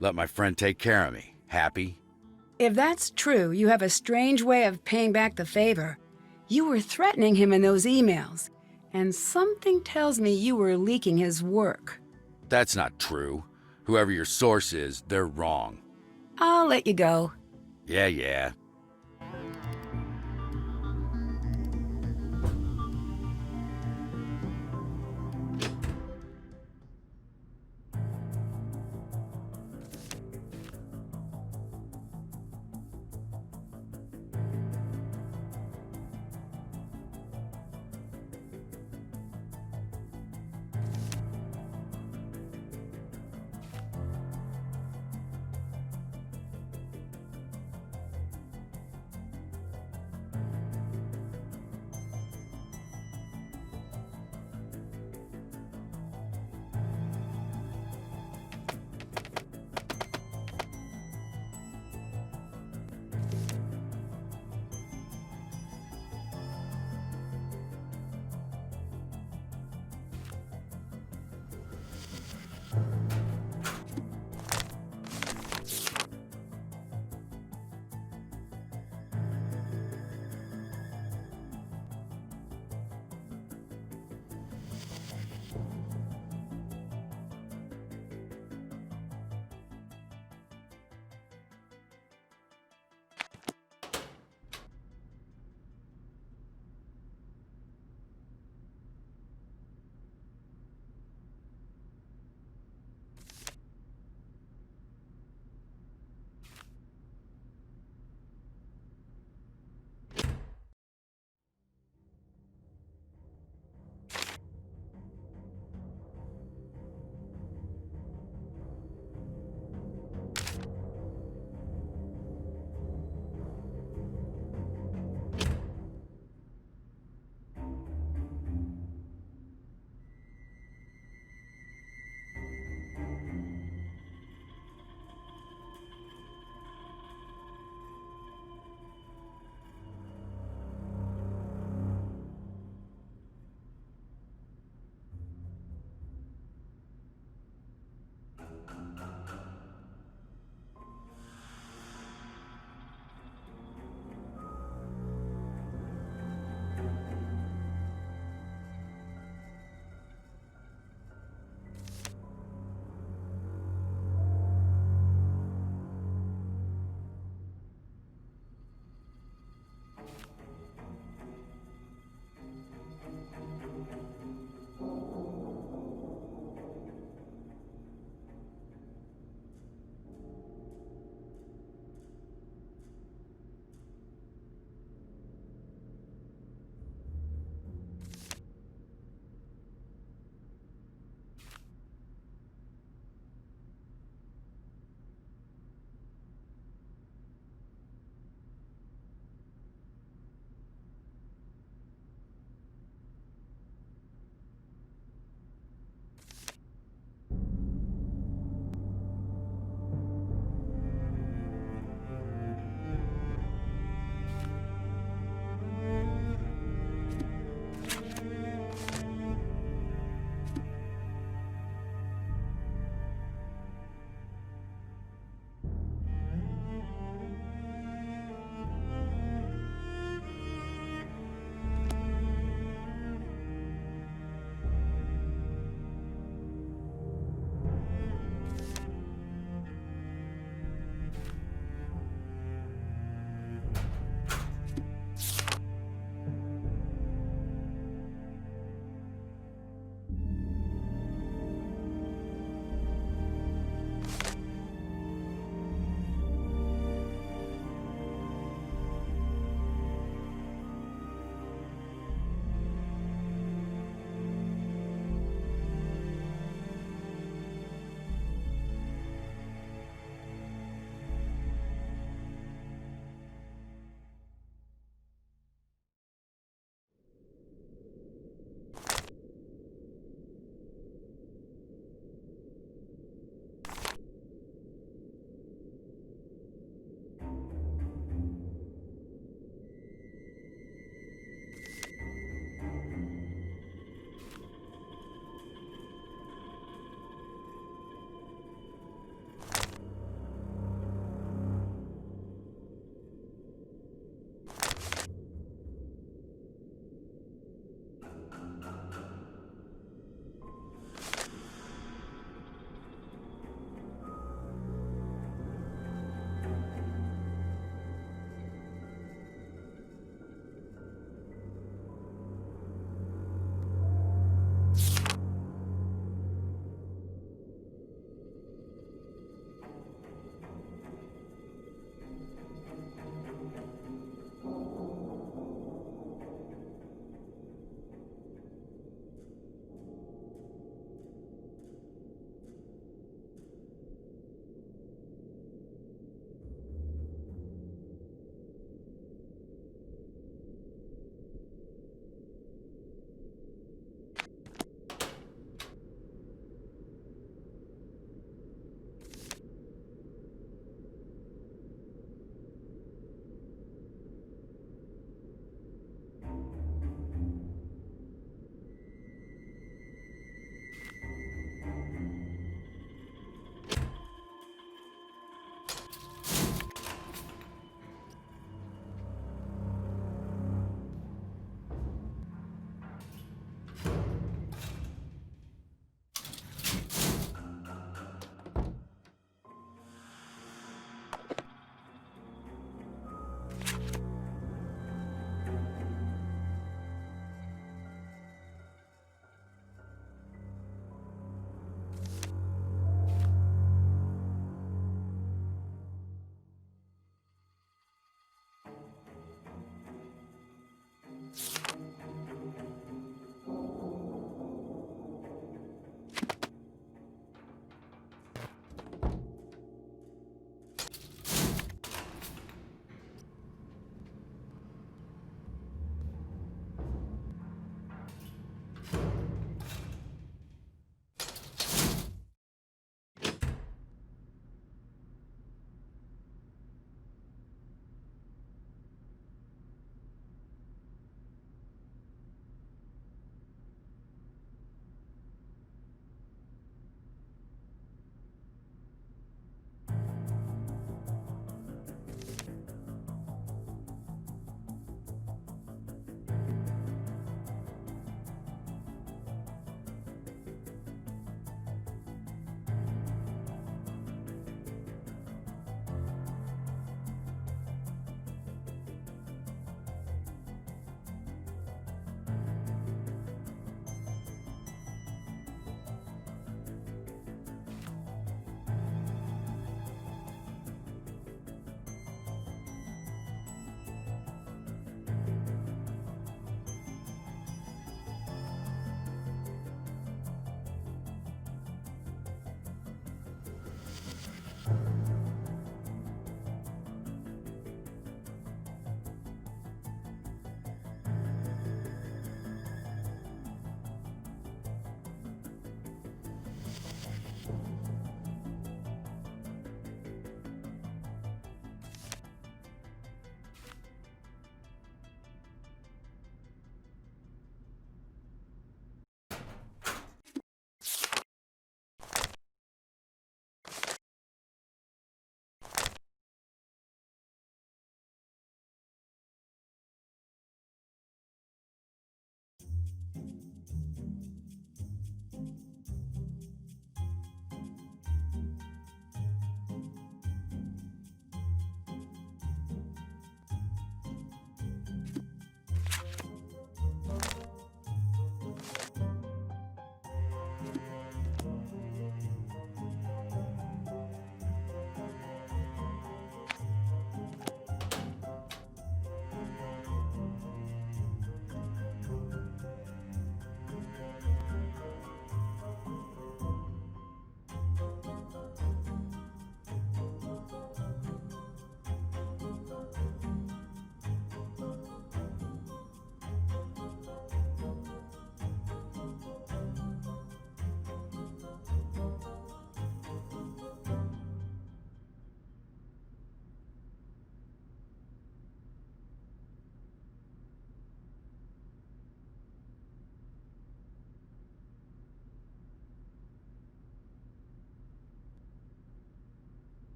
Let my friend take care of me. Happy? If that's true, you have a strange way of paying back the favor. You were threatening him in those emails, and something tells me you were leaking his work. That's not true. Whoever your source is, they're wrong. I'll let you go. Yeah.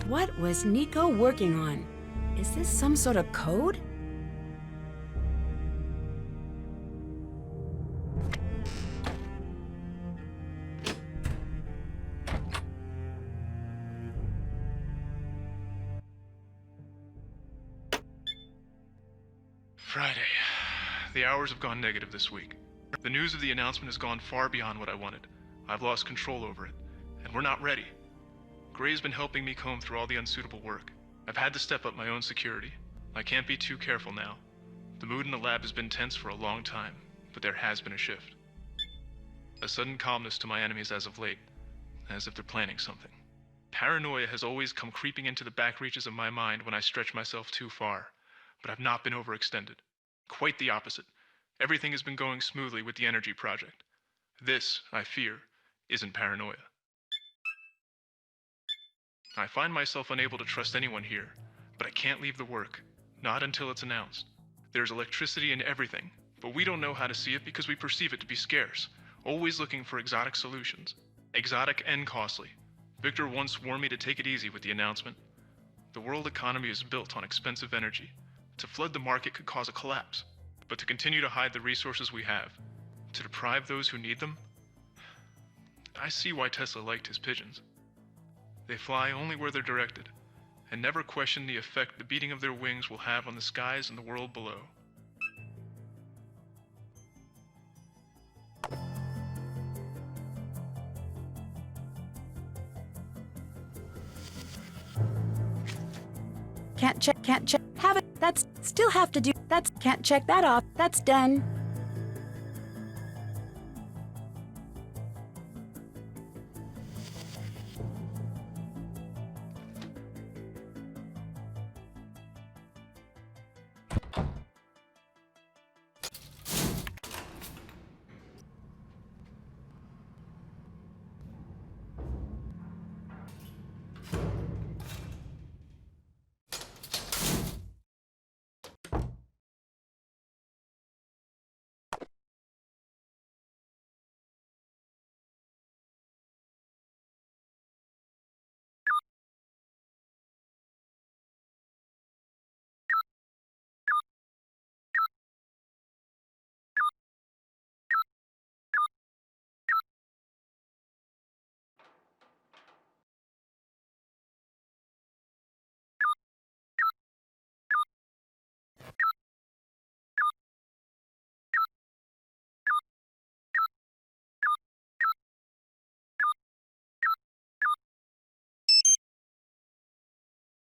What was Nico working on? Is this some sort of code? Friday. The hours have gone negative this week. The news of the announcement has gone far beyond what I wanted. I've lost control over it, and we're not ready. Gray's been helping me comb through all the unsuitable work. I've had to step up my own security. I can't be too careful now. The mood in the lab has been tense for a long time, but there has been a shift. A sudden calmness to my enemies as of late, as if they're planning something. Paranoia has always come creeping into the back reaches of my mind when I stretch myself too far, but I've not been overextended. Quite the opposite. Everything has been going smoothly with the energy project. This, I fear, isn't paranoia. I find myself unable to trust anyone here, but I can't leave the work, not until it's announced. There's electricity in everything, but we don't know how to see it because we perceive it to be scarce, always looking for exotic solutions. Exotic and costly. Victor once warned me to take it easy with the announcement. The world economy is built on expensive energy. To flood the market could cause a collapse, but to continue to hide the resources we have, to deprive those who need them, I see why Tesla liked his pigeons. They fly only where they're directed, and never question the effect the beating of their wings will have on the skies and the world below. Can't check, have it, that's, still have to do, that's, can't check that off, that's done.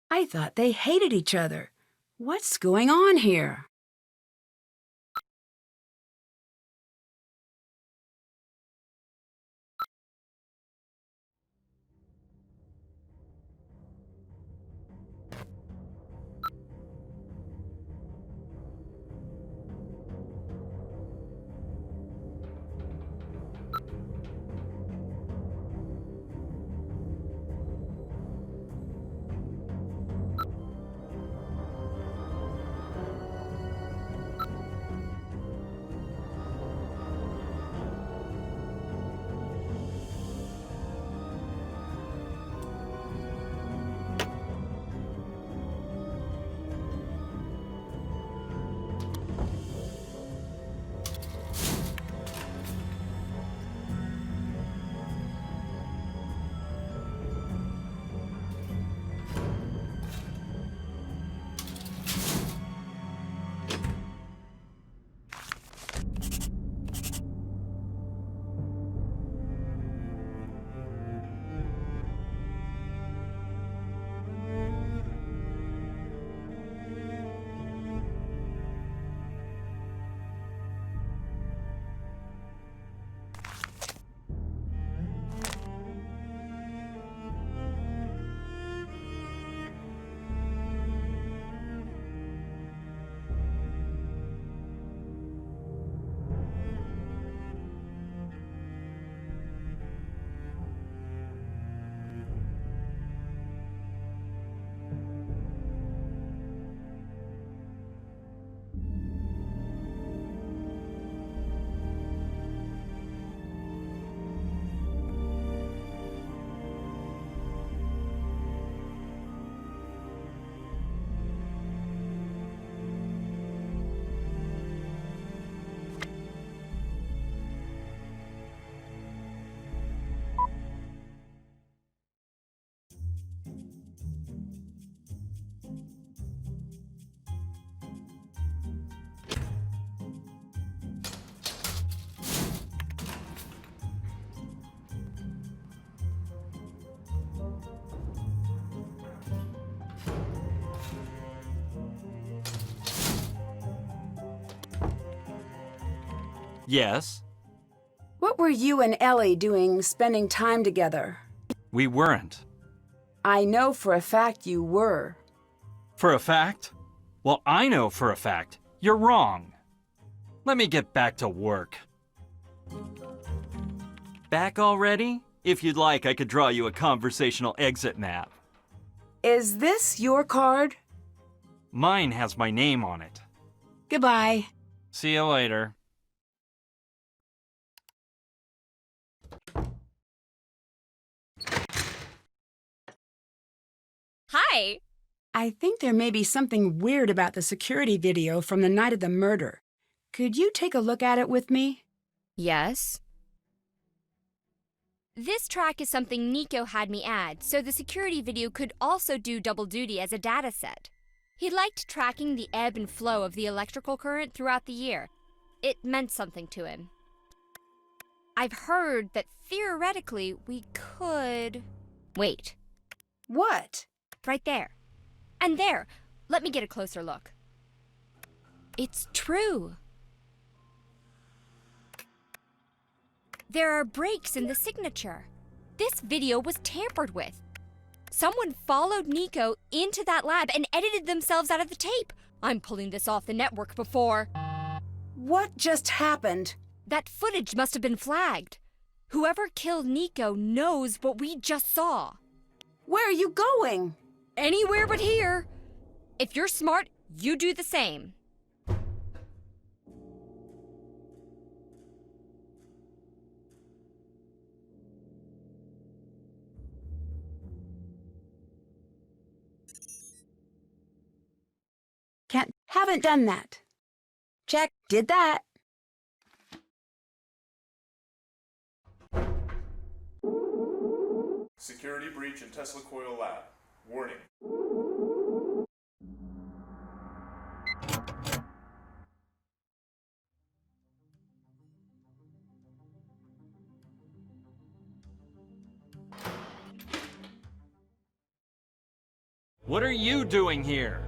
I thought they hated each other. What's going on here? Yes? What were you and Ellie doing spending time together? We weren't. I know for a fact you were. For a fact? Well, I know for a fact you're wrong. Let me get back to work. Back already? If you'd like, I could draw you a conversational exit map. Is this your card? Mine has my name on it. Goodbye. See you later. Hi! I think there may be something weird about the security video from the night of the murder. Could you take a look at it with me? Yes? This track is something Nico had me add, so the security video could also do double duty as a data set. He liked tracking the ebb and flow of the electrical current throughout the year. It meant something to him. I've heard that theoretically we could... Wait. What? Right there. And there. Let me get a closer look. It's true. There are breaks in the signature. This video was tampered with. Someone followed Nico into that lab and edited themselves out of the tape. I'm pulling this off the network before. What just happened? That footage must have been flagged. Whoever killed Nico knows what we just saw. Where are you going? Anywhere but here. If you're smart, you do the same. Haven't done that. Check, did that. Security breach in Tesla Coil Lab. Warning. What are you doing here?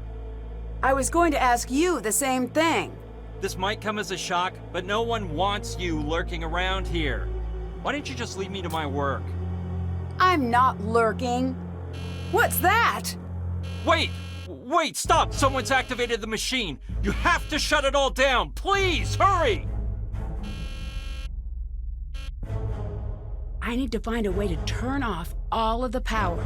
I was going to ask you the same thing. This might come as a shock, but no one wants you lurking around here. Why don't you just leave me to my work? I'm not lurking. What's that? Wait! Wait, stop! Someone's activated the machine! You have to shut it all down! Please, hurry! I need to find a way to turn off all of the power.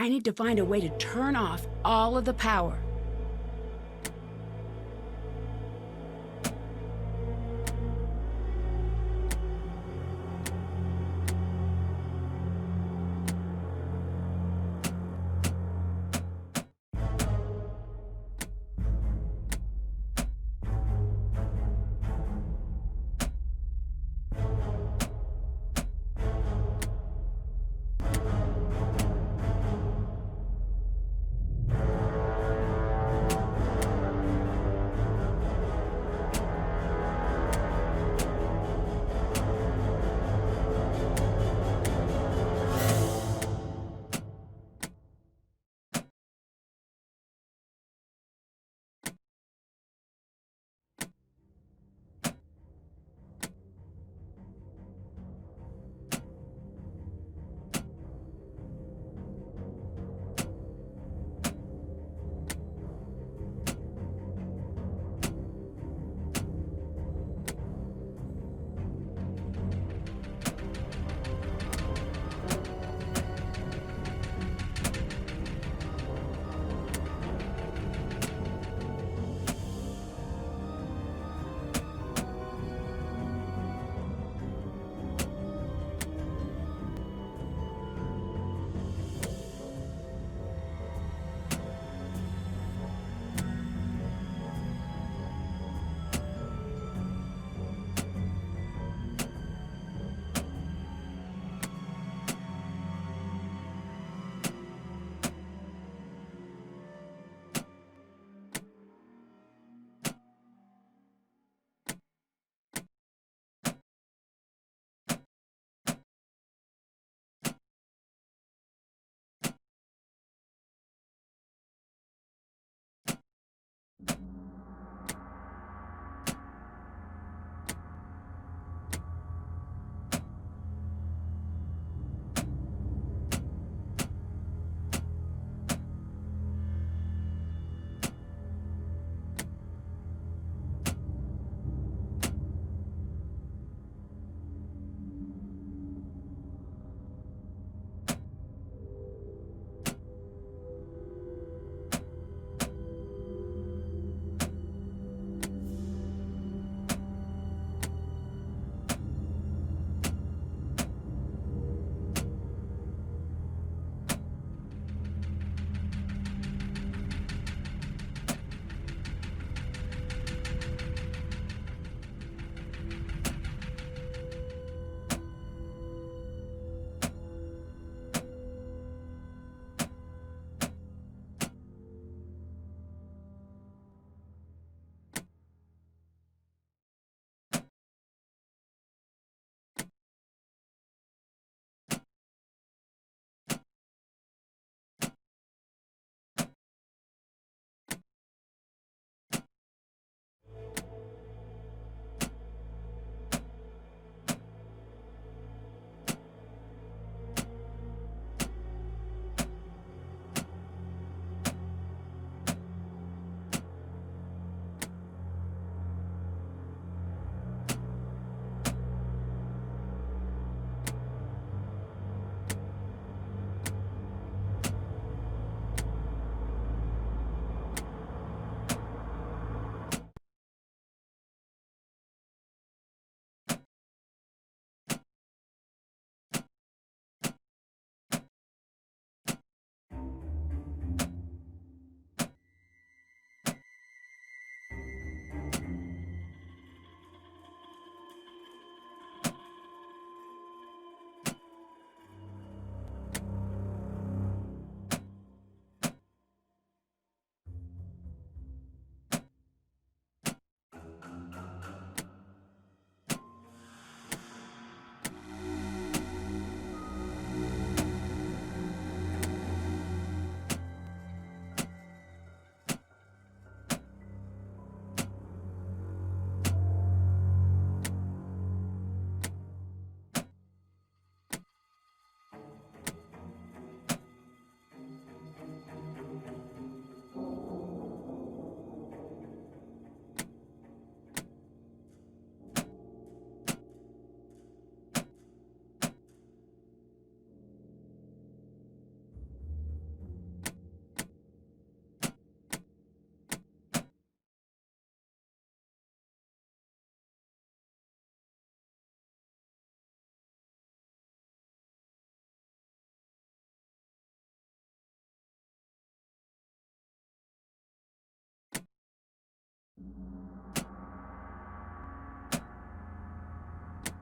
I need to find a way to turn off all of the power.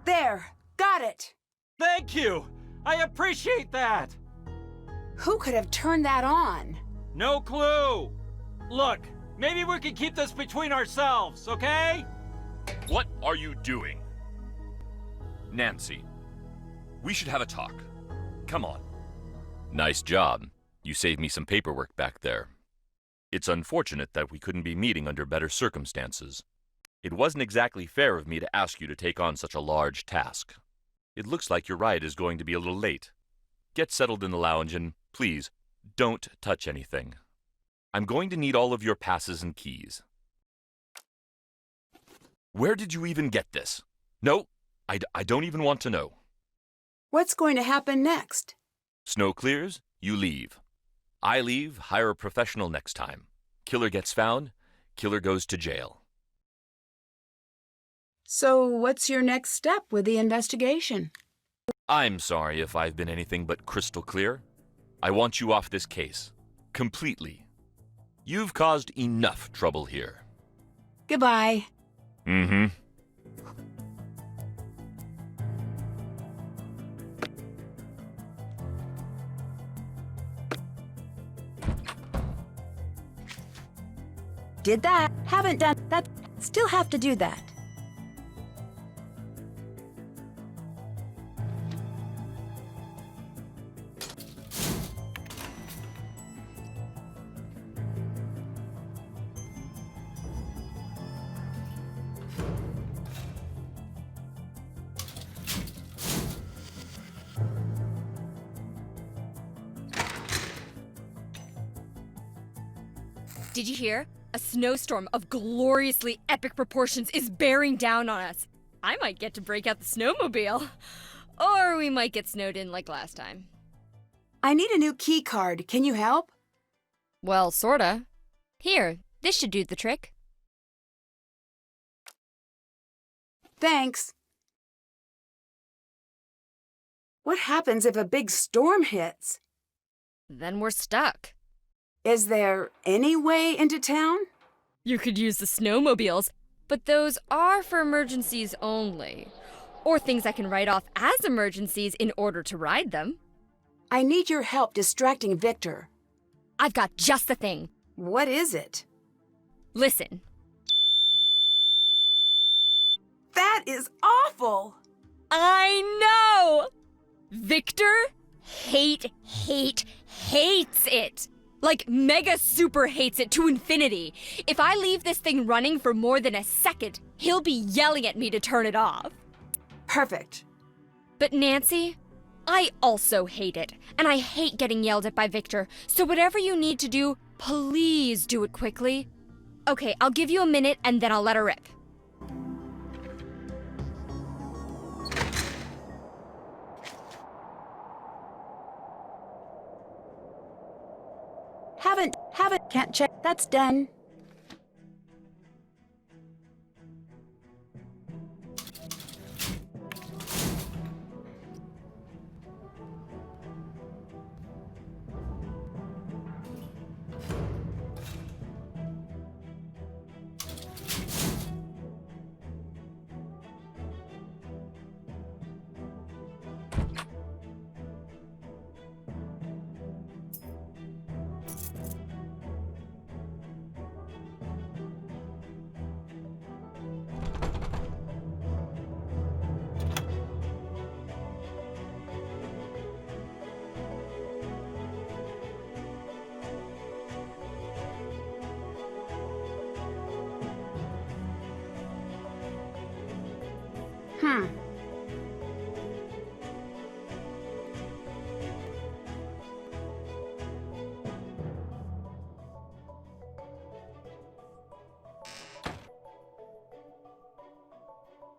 There, got it. Thank you! I appreciate that! Who could have turned that on? No clue! Look, maybe we can keep this between ourselves, okay? What are you doing? Nancy, we should have a talk. Come on. Nice job. You saved me some paperwork back there. It's unfortunate that we couldn't be meeting under better circumstances. It wasn't exactly fair of me to ask you to take on such a large task. It looks like your ride is going to be a little late. Get settled in the lounge and, please, don't touch anything. I'm going to need all of your passes and keys. Where did you even get this? No, I don't even want to know. What's going to happen next? Snow clears, you leave. I leave, hire a professional next time. Killer gets found, killer goes to jail. So what's your next step with the investigation? I'm sorry if I've been anything but crystal clear. I want you off this case. Completely. You've caused enough trouble here. Goodbye. Mm-hmm. Did that. Haven't done that. Still have to do that. Did you hear? A snowstorm of gloriously epic proportions is bearing down on us. I might get to break out the snowmobile. Or we might get snowed in like last time. I need a new key card. Can you help? Well, sorta. Here, this should do the trick. Thanks. What happens if a big storm hits? Then we're stuck. Is there any way into town? You could use the snowmobiles, but those are for emergencies only. Or things I can write off as emergencies in order to ride them. I need your help distracting Victor. I've got just the thing. What is it? Listen. That is awful! I know! Victor hates it. Like, mega super hates it to infinity. If I leave this thing running for more than a second, he'll be yelling at me to turn it off. Perfect. But Nancy, I also hate it. And I hate getting yelled at by Victor. So whatever you need to do, please do it quickly. Okay, I'll give you a minute and then I'll let her rip. Haven't, can't check. That's done.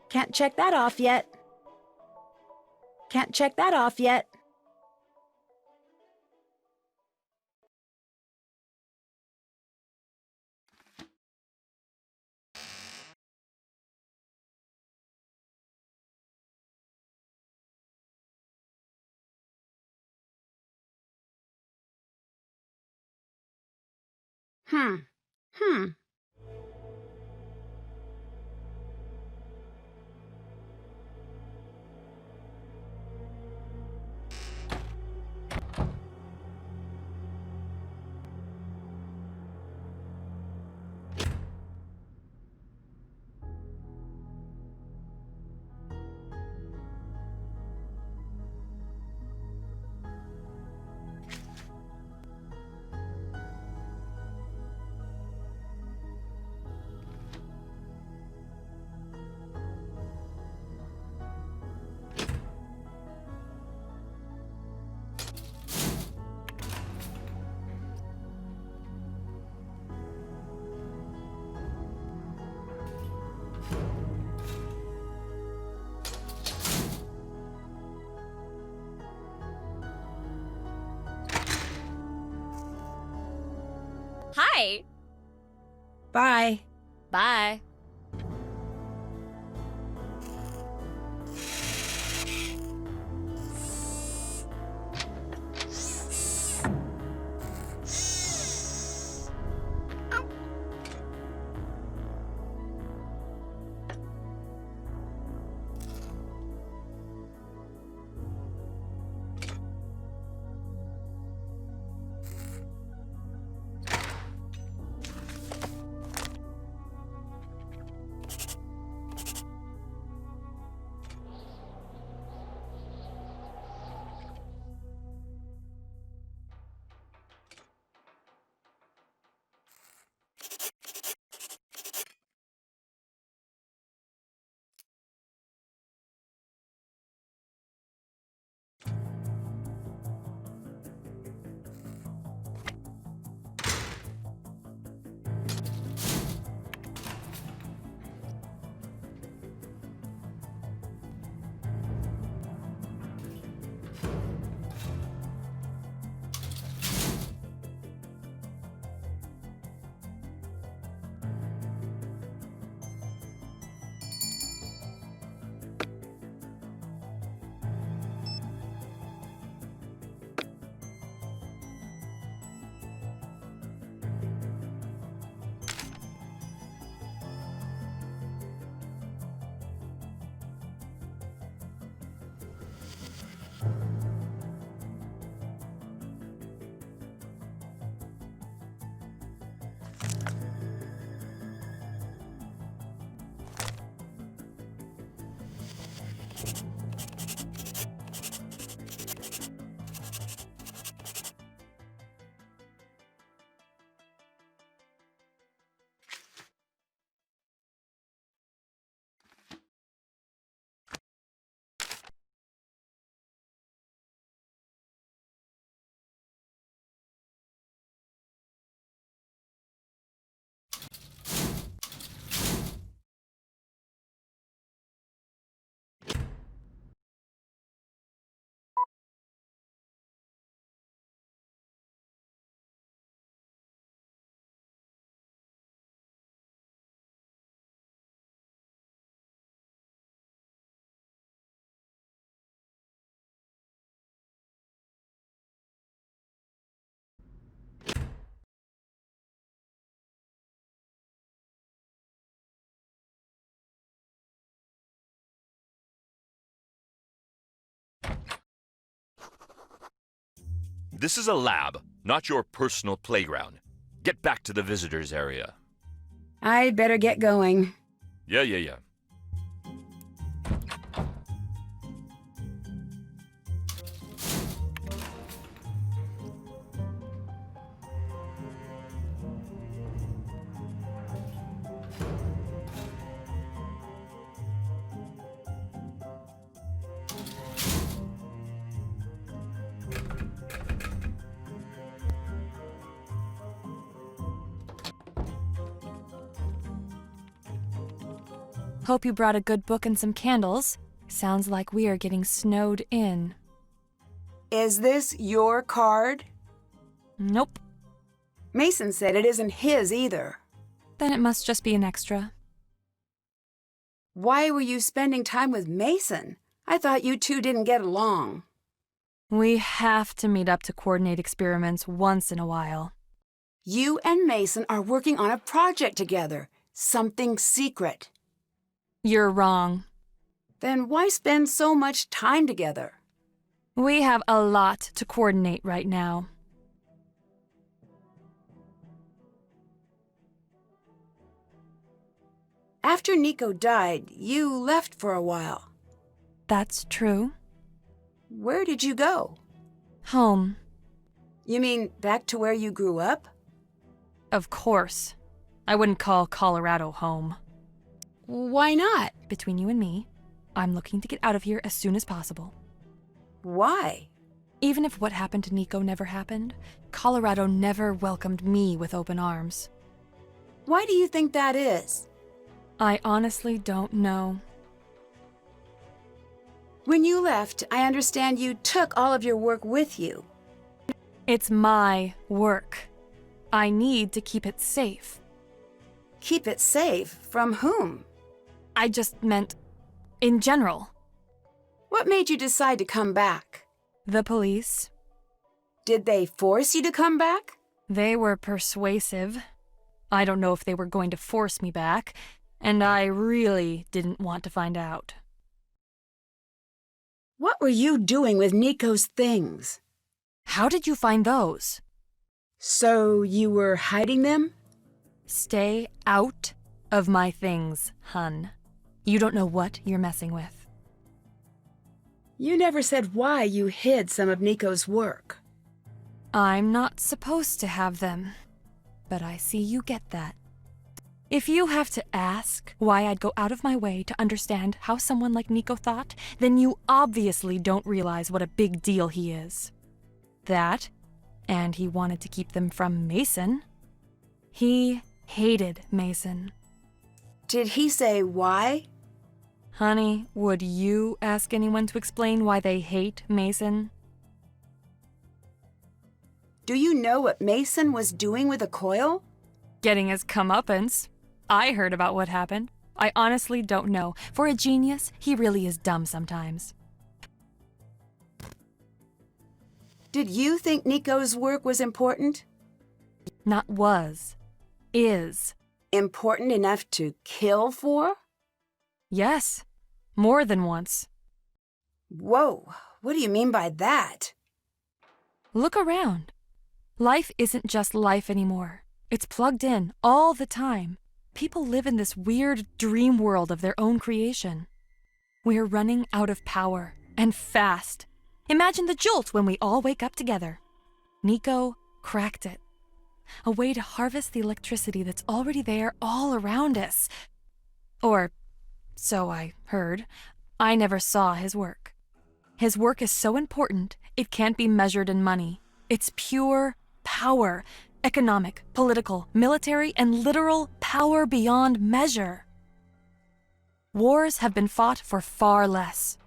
Can't check that off yet. Can't check that off yet. Hi! Bye. Bye. This is a lab, not your personal playground. Get back to the visitors area. I'd better get going. Yeah. Hope you brought a good book and some candles. Sounds like we are getting snowed in. Is this your card? Nope. Mason said it isn't his either. Then it must just be an extra. Why were you spending time with Mason? I thought you two didn't get along. We have to meet up to coordinate experiments once in a while. You and Mason are working on a project together. Something secret. You're wrong. Then why spend so much time together? We have a lot to coordinate right now. After Nico died, you left for a while. That's true. Where did you go? Home. You mean back to where you grew up? Of course. I wouldn't call Colorado home. Why not? Between you and me, I'm looking to get out of here as soon as possible. Why? Even if what happened to Nico never happened, Colorado never welcomed me with open arms. Why do you think that is? I honestly don't know. When you left, I understand you took all of your work with you. It's my work. I need to keep it safe. Keep it safe? From whom? I just meant in general. What made you decide to come back? The police. Did they force you to come back? They were persuasive. I don't know if they were going to force me back, and I really didn't want to find out. What were you doing with Nico's things? How did you find those? So you were hiding them? Stay out of my things, hun. You don't know what you're messing with. You never said why you hid some of Nico's work. I'm not supposed to have them, but I see you get that. If you have to ask why I'd go out of my way to understand how someone like Nico thought, then you obviously don't realize what a big deal he is. That, and he wanted to keep them from Mason. He hated Mason. Did he say why? Honey, would you ask anyone to explain why they hate Mason? Do you know what Mason was doing with the coil? Getting his comeuppance. I heard about what happened. I honestly don't know. For a genius, he really is dumb sometimes. Did you think Nico's work was important? Not was. Is. Important enough to kill for? Yes. More than once. Whoa, what do you mean by that? Look around. Life isn't just life anymore. It's plugged in all the time. People live in this weird dream world of their own creation. We're running out of power, and fast. Imagine the jolt when we all wake up together. Nico cracked it. A way to harvest the electricity that's already there all around us. Or, so I heard. I never saw his work. His work is so important, it can't be measured in money. It's pure power. Economic, political, military, and literal power beyond measure. Wars have been fought for far less.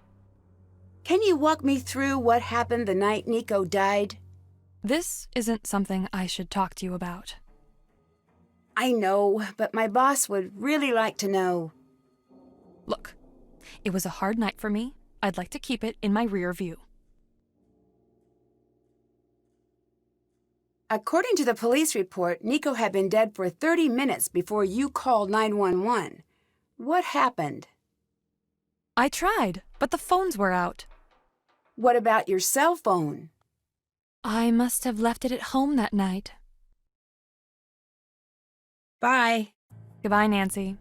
Can you walk me through what happened the night Nico died? This isn't something I should talk to you about. I know, but my boss would really like to know. Look, it was a hard night for me. I'd like to keep it in my rear view. According to the police report, Nico had been dead for 30 minutes before you called 911. What happened? I tried, but the phones were out. What about your cell phone? I must have left it at home that night. Bye. Goodbye, Nancy.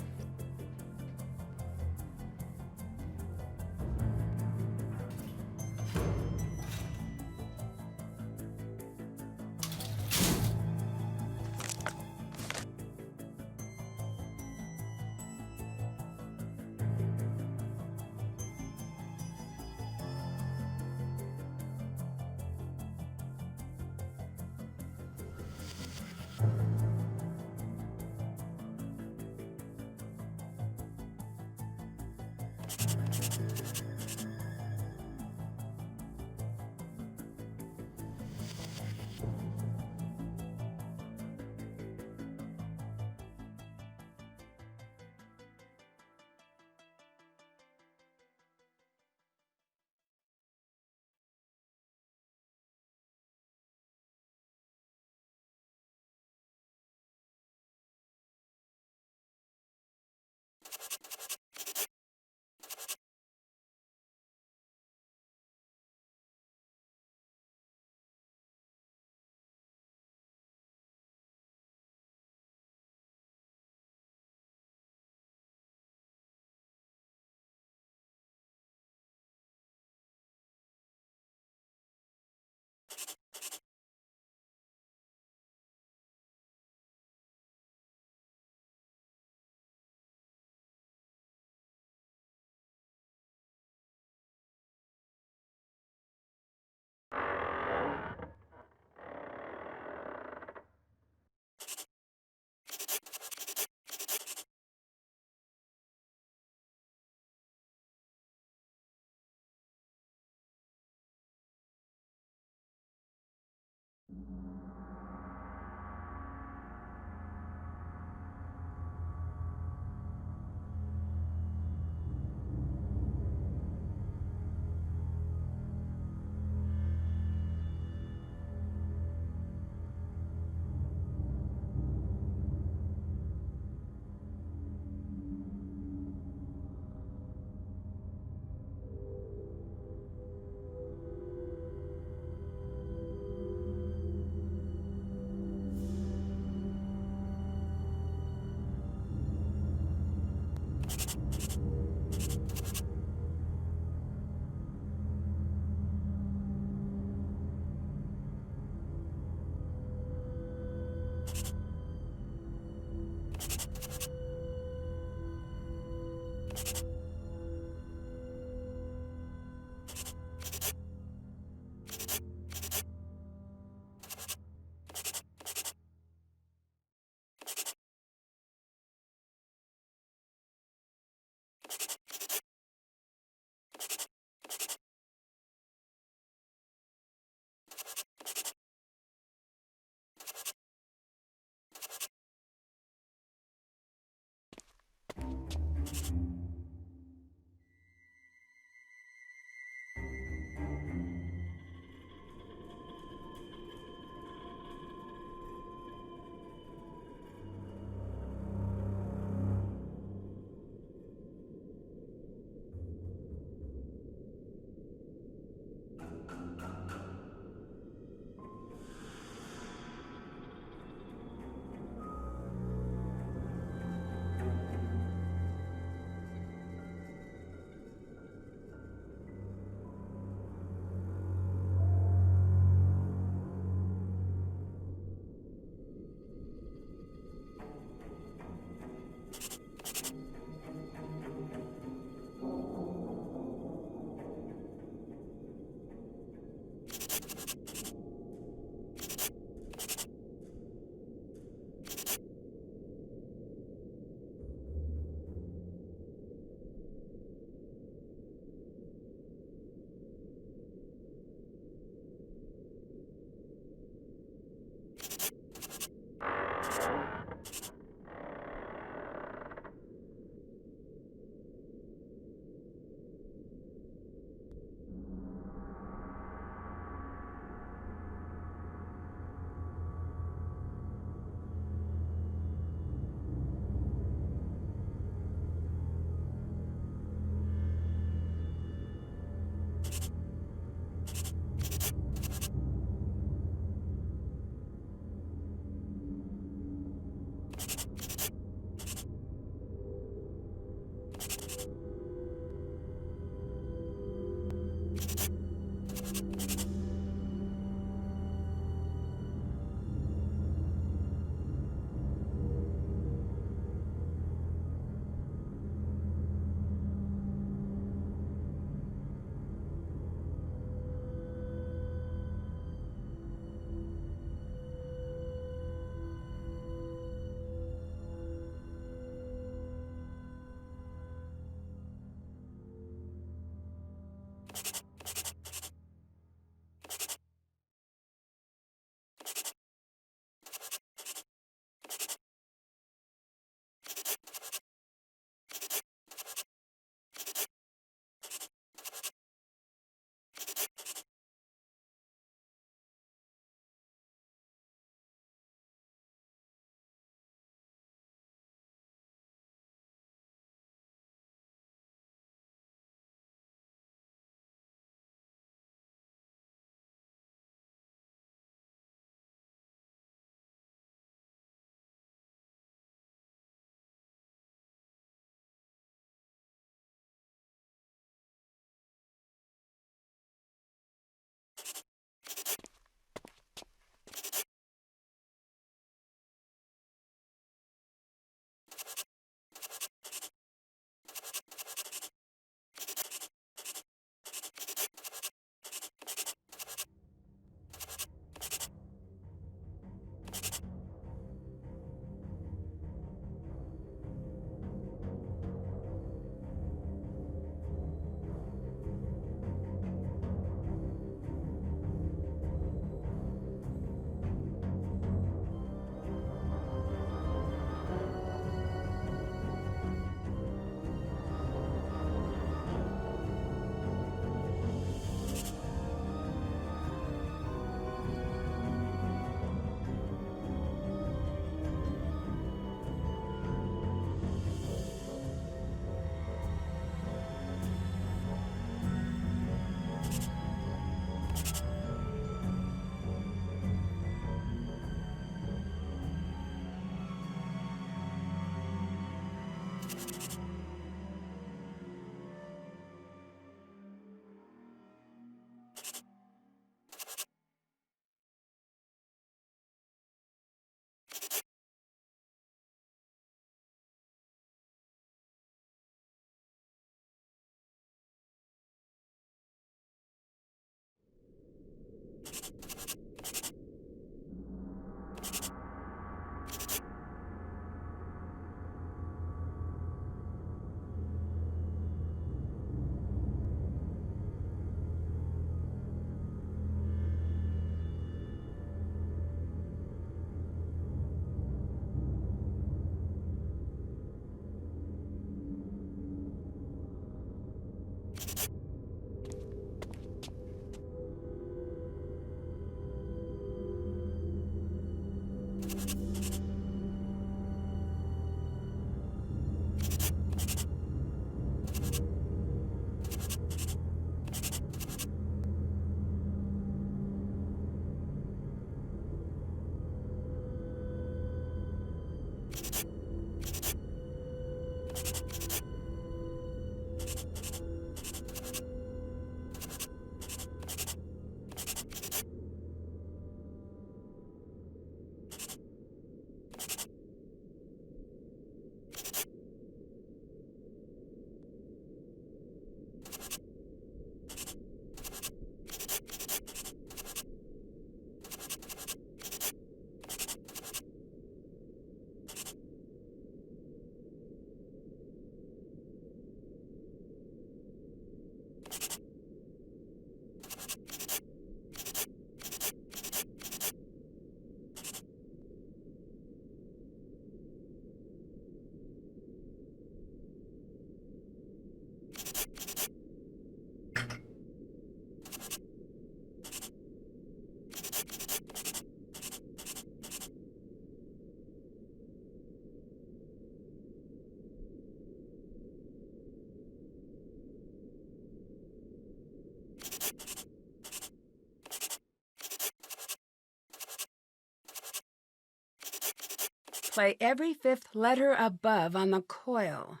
play every fifth letter above on the coil.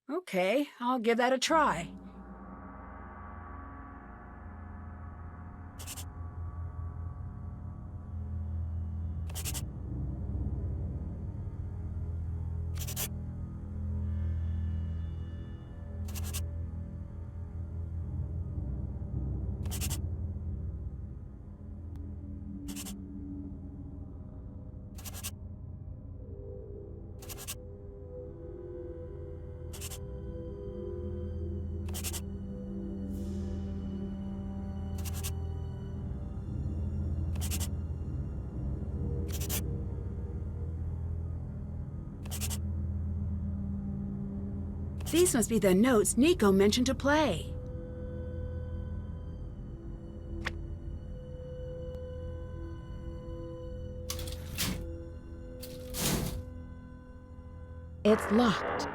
Okay, I'll give that a try. These must be the notes Nico mentioned to play. It's locked.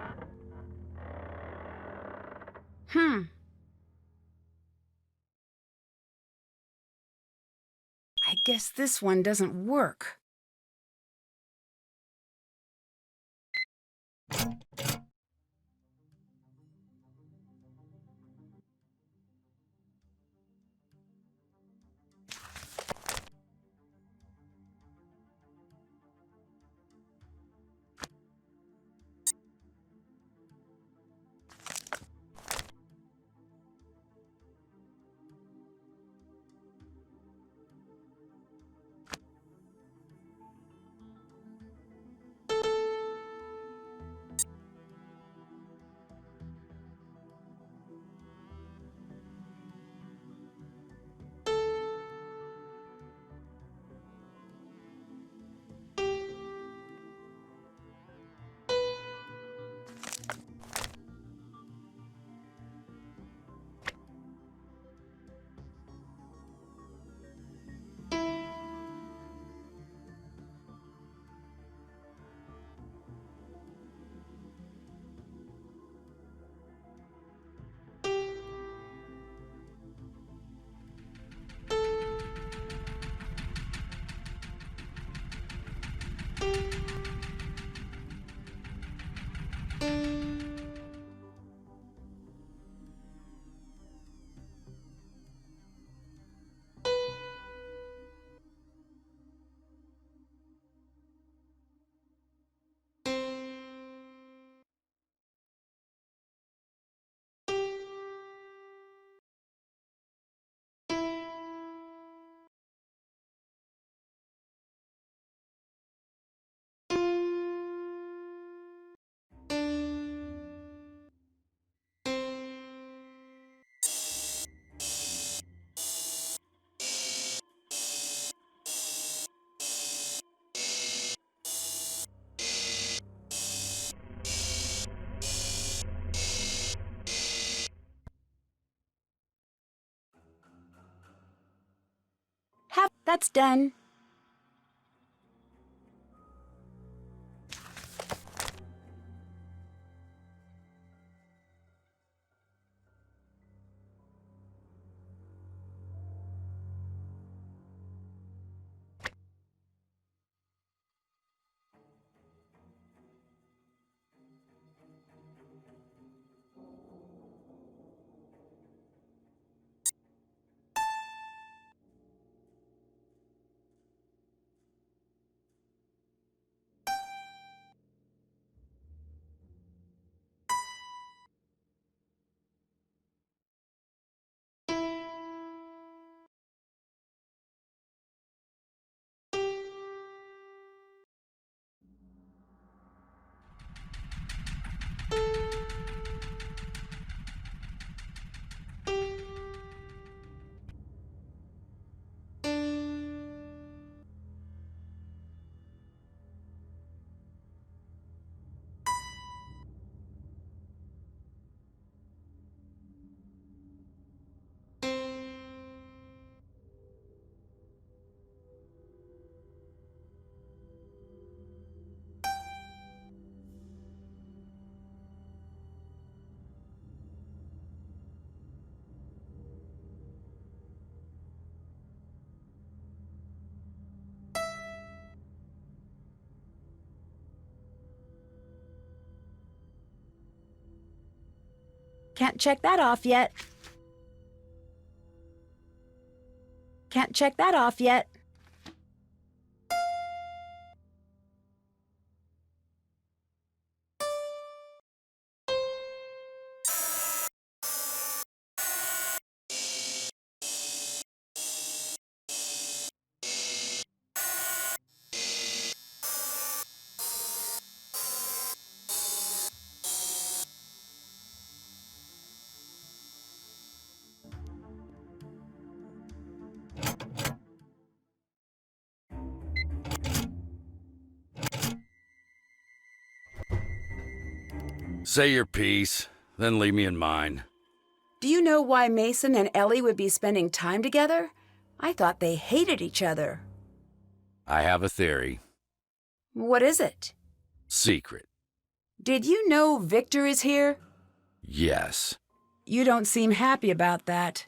I guess this one doesn't work. That's done. Can't check that off yet. Can't check that off yet. Say your piece, then leave me in mine. Do you know why Mason and Ellie would be spending time together? I thought they hated each other. I have a theory. What is it? Secret. Did you know Victor is here? Yes. You don't seem happy about that.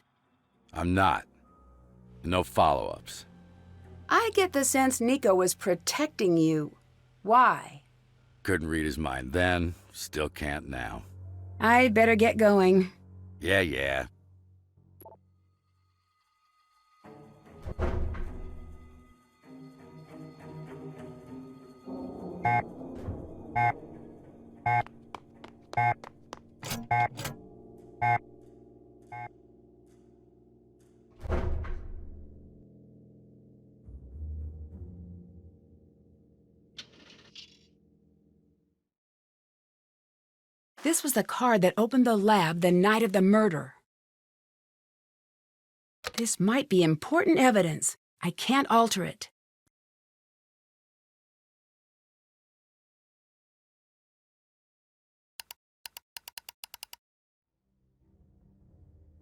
I'm not. No follow-ups. I get the sense Nico was protecting you. Why? Couldn't read his mind then, still can't now. I'd better get going. Yeah. This was the card that opened the lab the night of the murder. This might be important evidence. I can't alter it.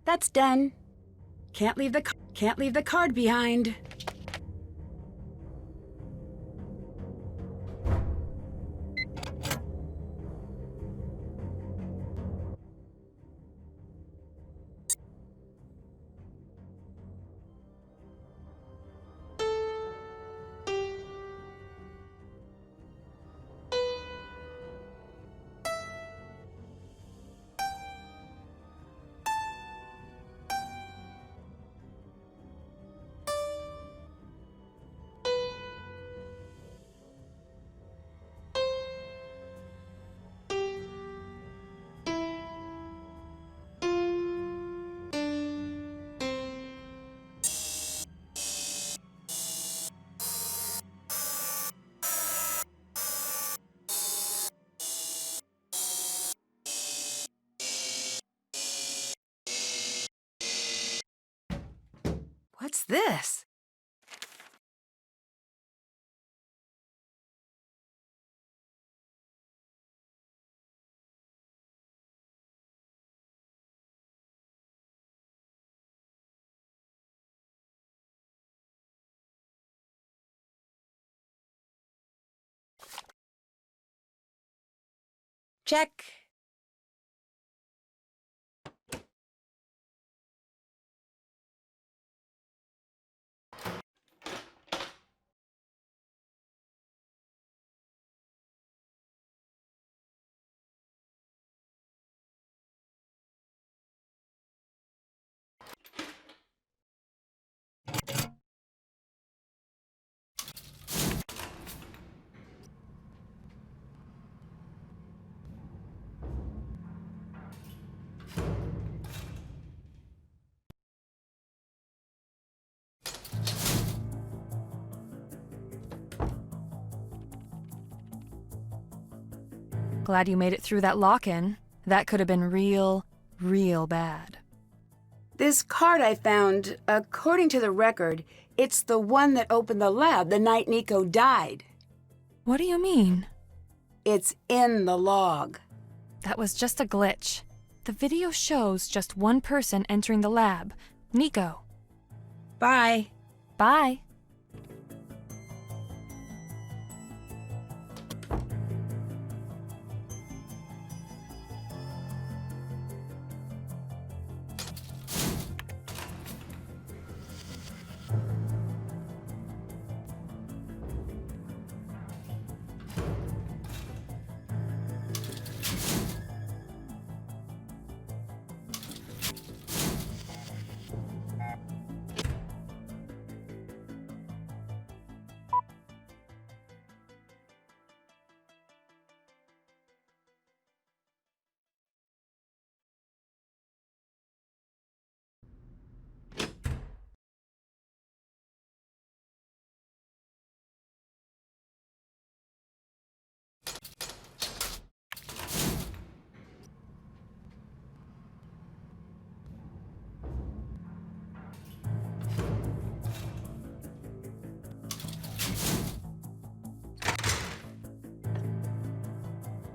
That's done. Can't leave the card behind. What's this? Check. Glad you made it through that lock-in. That could have been real bad. This card I found, according to the record, it's the one that opened the lab the night Nico died. What do you mean? It's in the log. That was just a glitch. The video shows just one person entering the lab, Nico. Bye. Bye.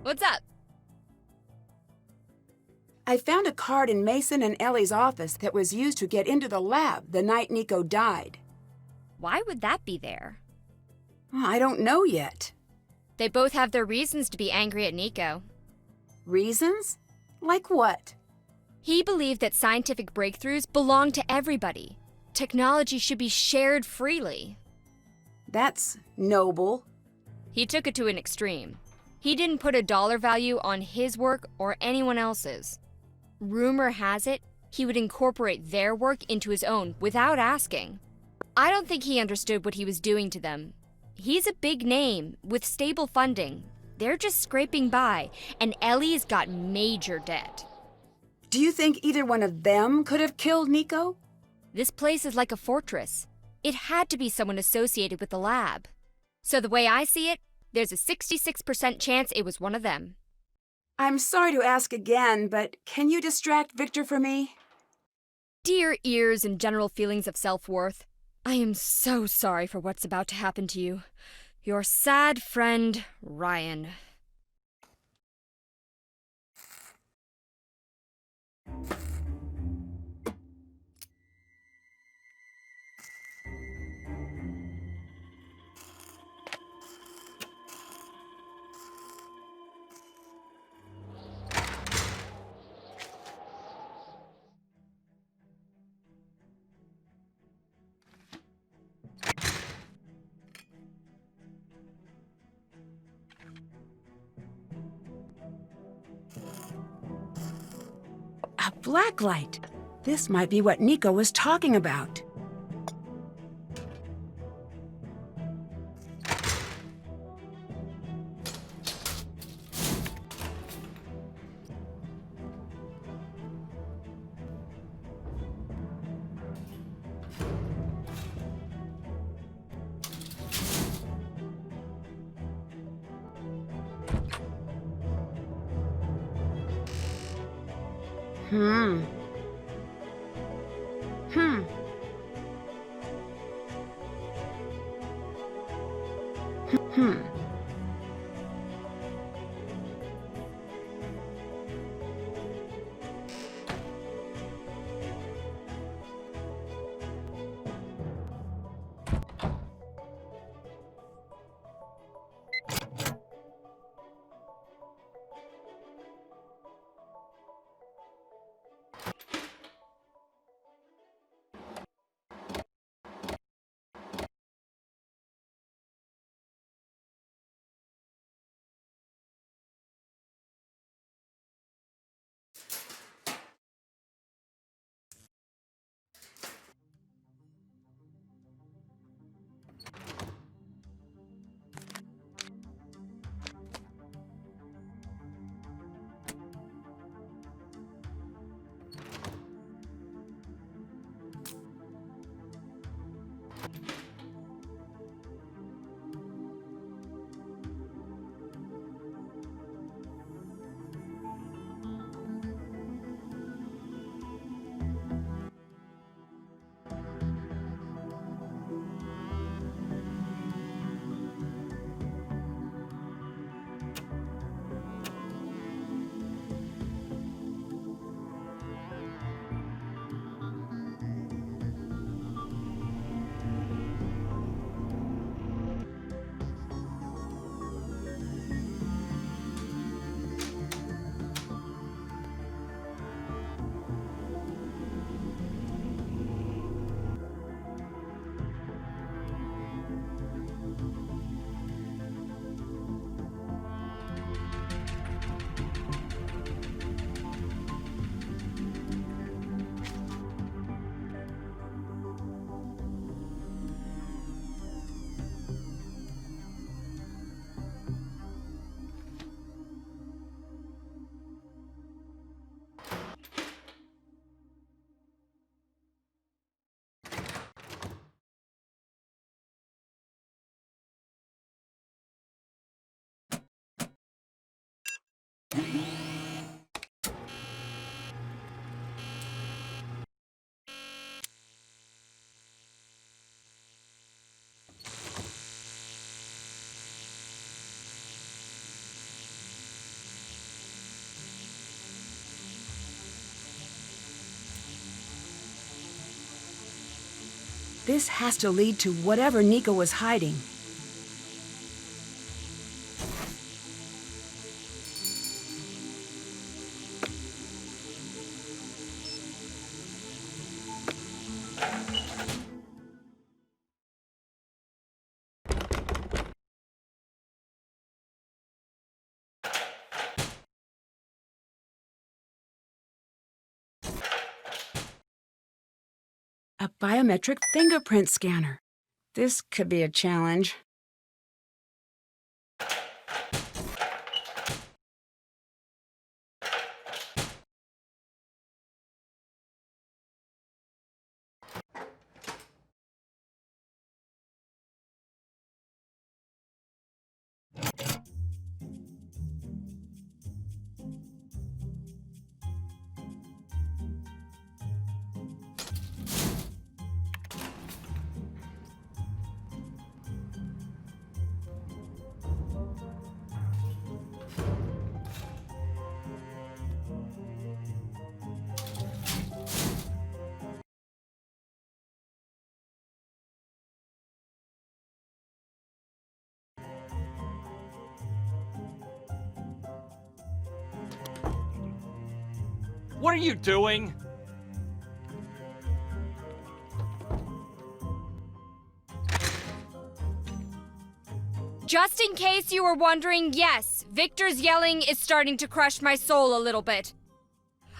What's up? I found a card in Mason and Ellie's office that was used to get into the lab the night Nico died. Why would that be there? I don't know yet. They both have their reasons to be angry at Nico. Reasons? Like what? He believed that scientific breakthroughs belong to everybody. Technology should be shared freely. That's noble. He took it to an extreme. He didn't put a dollar value on his work or anyone else's. Rumor has it, he would incorporate their work into his own without asking. I don't think he understood what he was doing to them. He's a big name with stable funding. They're just scraping by, and Ellie's got major debt. Do you think either one of them could have killed Nico? This place is like a fortress. It had to be someone associated with the lab. So the way I see it, there's a 66% chance it was one of them. I'm sorry to ask again, but can you distract Victor for me? Dear ears and general feelings of self-worth, I am so sorry for what's about to happen to you. Your sad friend, Ryan. A blacklight. This might be what Nico was talking about. Hmm. This has to lead to whatever Nico was hiding. A biometric fingerprint scanner. This could be a challenge. What are you doing? Just in case you were wondering, yes, Victor's yelling is starting to crush my soul a little bit.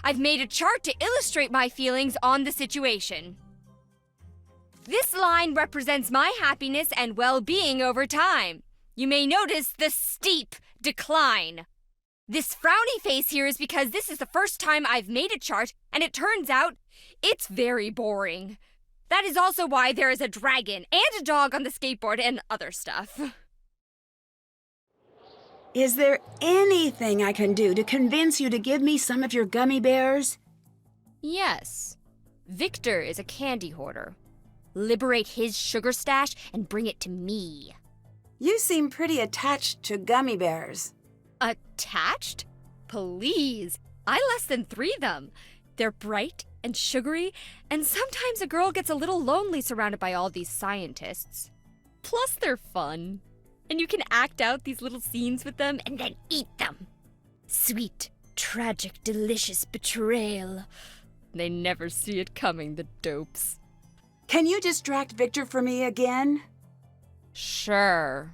I've made a chart to illustrate my feelings on the situation. This line represents my happiness and well-being over time. You may notice the steep decline. This frowny face here is because this is the first time I've made a chart, and it turns out it's very boring. That is also why there is a dragon and a dog on the skateboard and other stuff. Is there anything I can do to convince you to give me some of your gummy bears? Yes. Victor is a candy hoarder. Liberate his sugar stash and bring it to me. You seem pretty attached to gummy bears. Attached? Please. I less than 3 them. They're bright and sugary, and sometimes a girl gets a little lonely surrounded by all these scientists. Plus, they're fun. And you can act out these little scenes with them and then eat them. Sweet, tragic, delicious betrayal. They never see it coming, the dopes. Can you distract Victor for me again? Sure.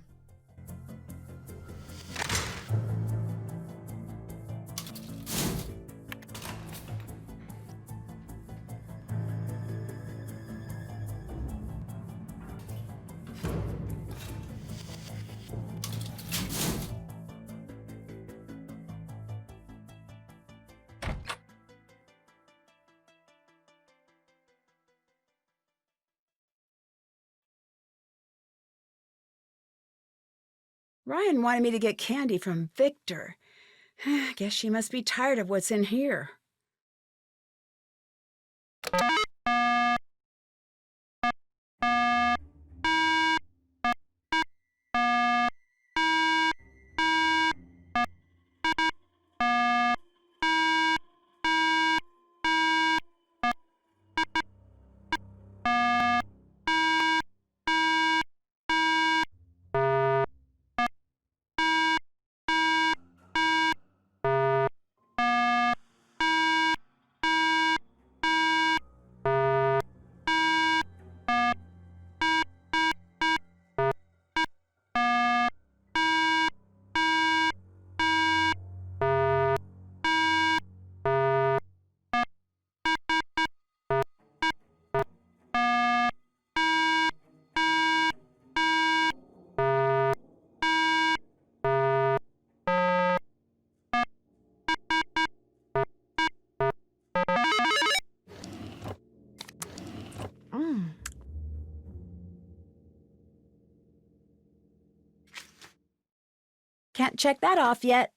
Ryan wanted me to get candy from Victor. Guess she must be tired of what's in here. Can't check that off yet.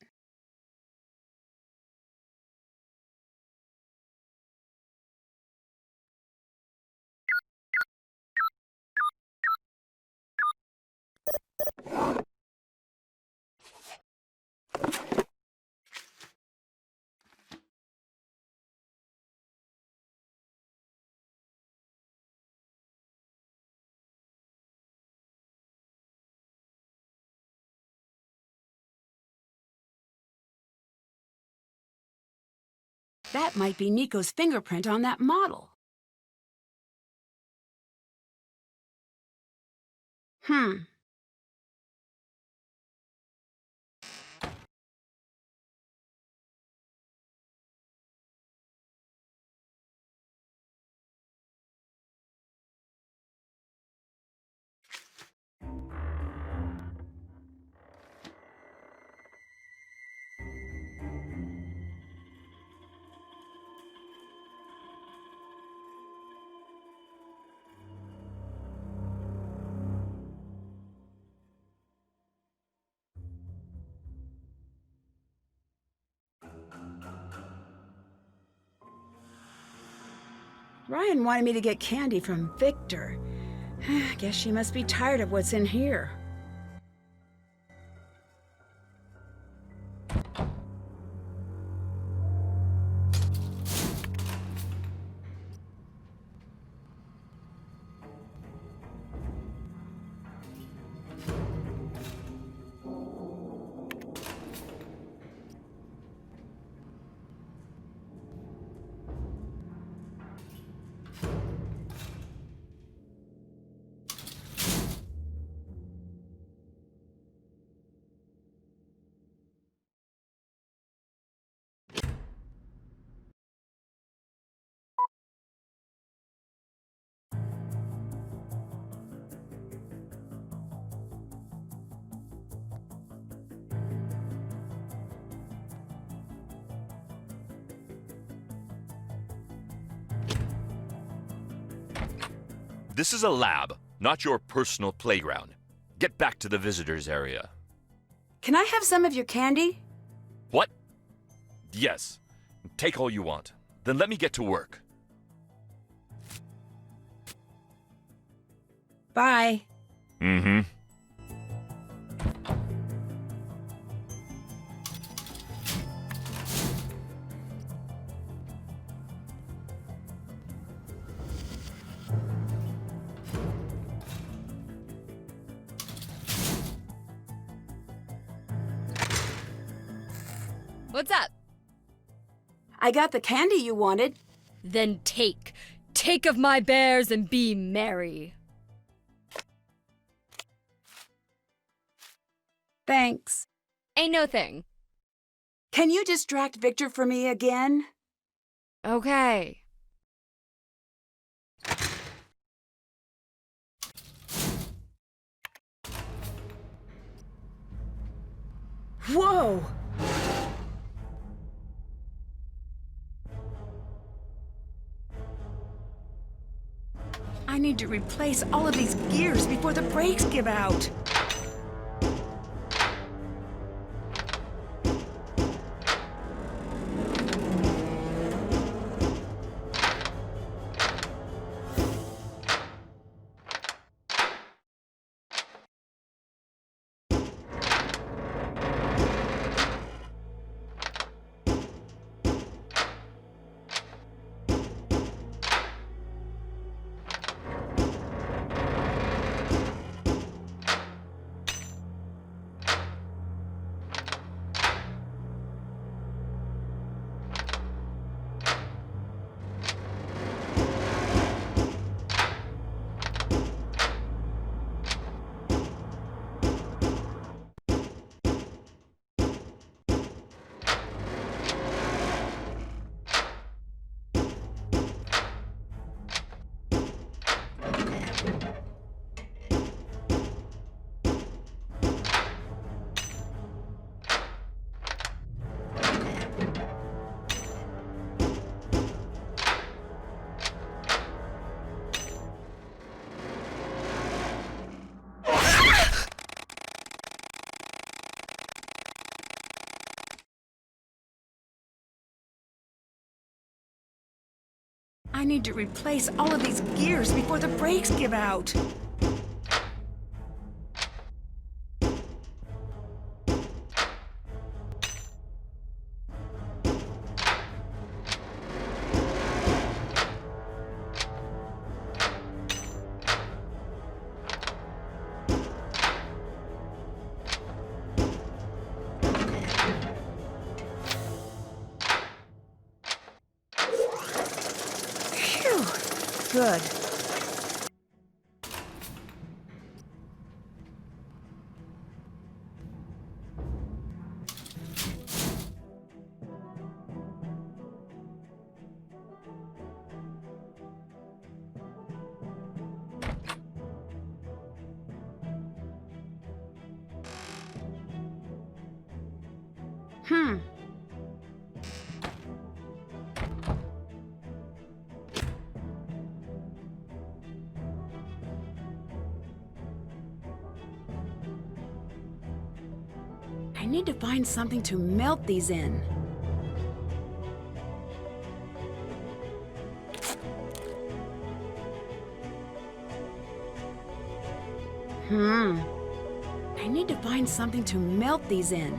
That might be Nico's fingerprint on that model. Ryan wanted me to get candy from Victor. Guess she must be tired of what's in here. This is a lab, not your personal playground. Get back to the visitors area. Can I have some of your candy? What? Yes. Take all you want. Then let me get to work. Bye. Mm-hmm. What's up? I got the candy you wanted. Then take. Take of my bears and be merry. Thanks. Ain't no thing. Can you distract Victor for me again? Okay. Whoa! I need to replace all of these gears before the brakes give out. I need to replace all of these gears before the brakes give out. Good. I need to find something to melt these in. I need to find something to melt these in.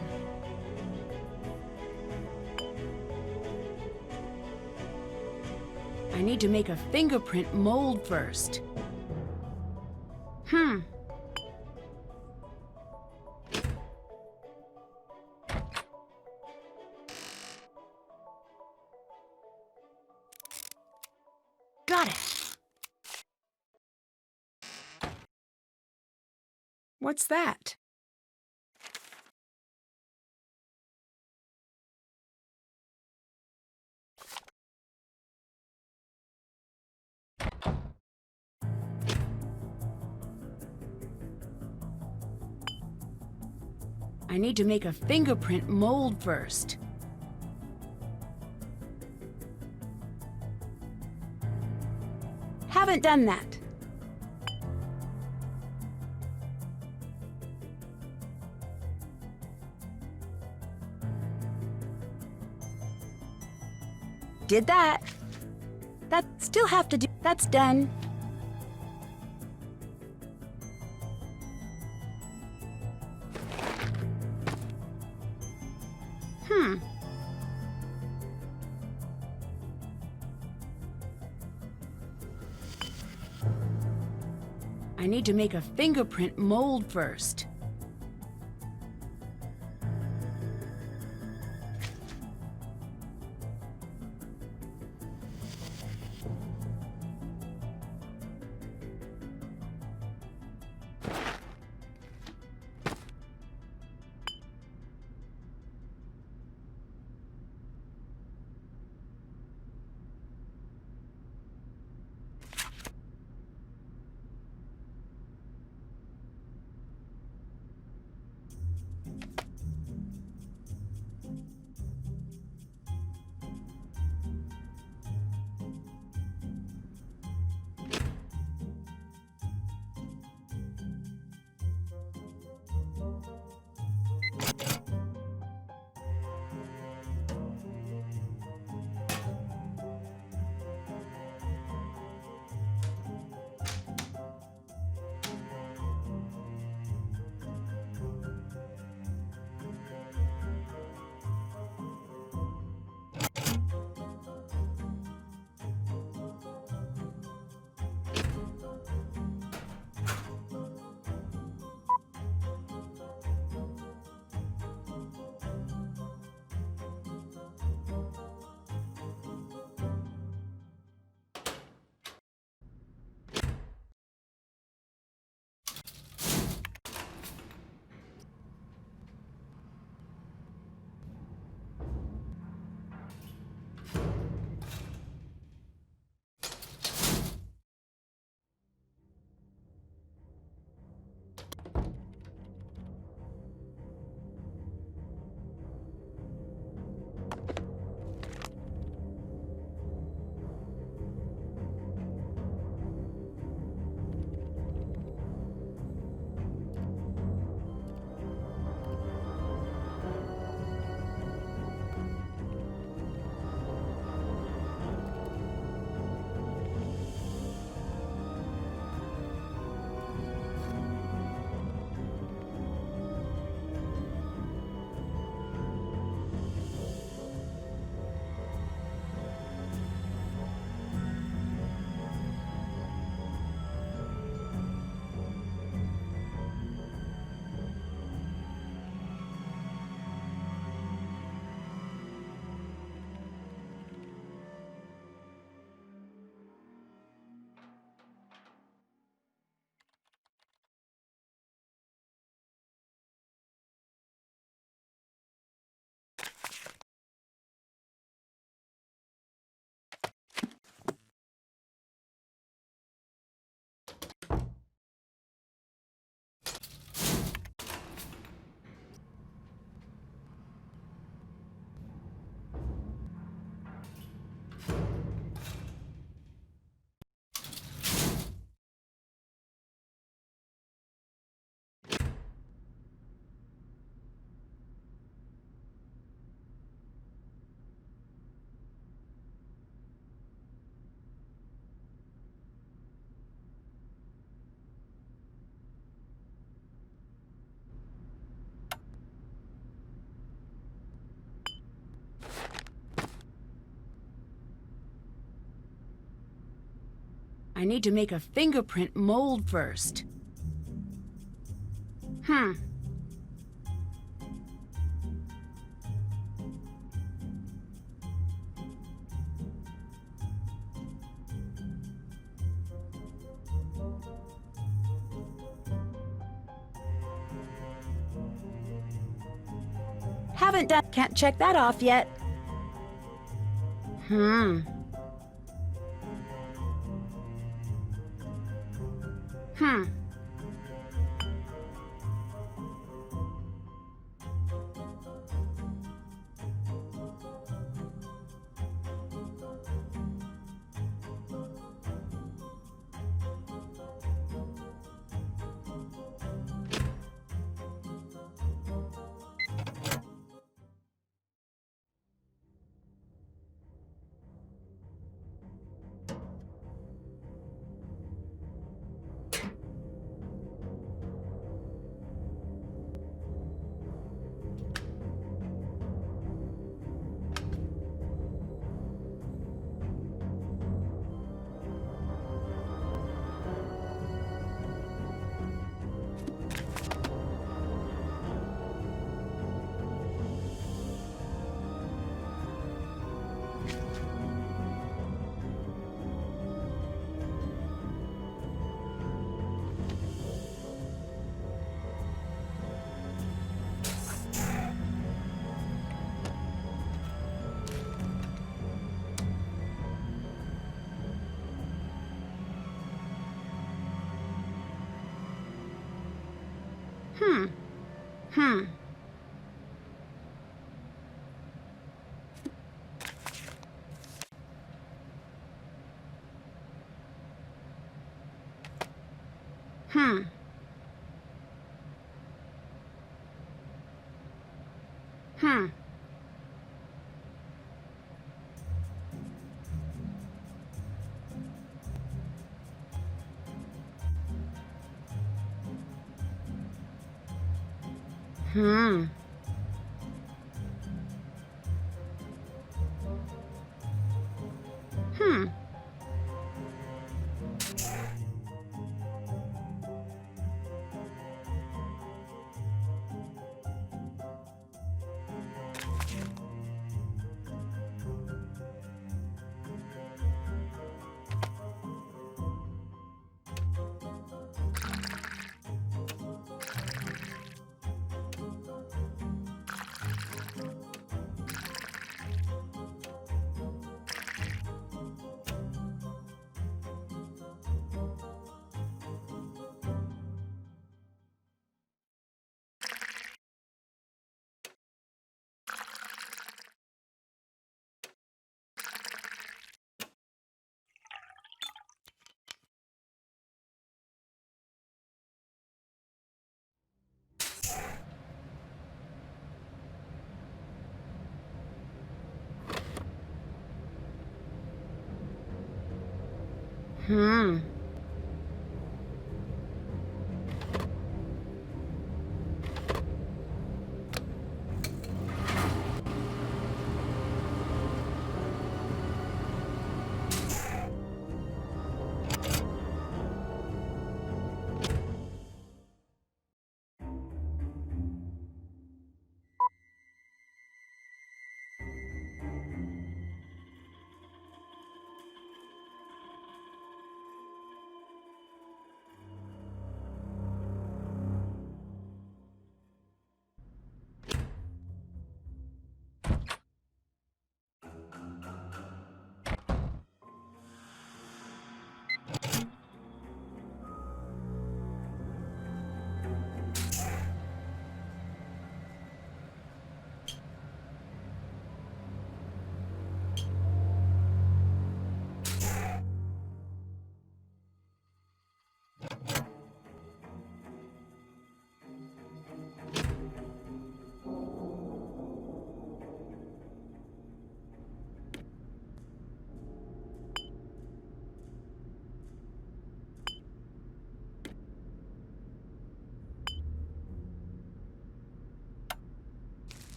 I need to make a fingerprint mold first. Got it. What's that? I need to make a fingerprint mold first. Haven't done that. Did that. That still have to do. That's done. I need to make a fingerprint mold first. I need to make a fingerprint mold first. Haven't done. Can't check that off yet. Hmm.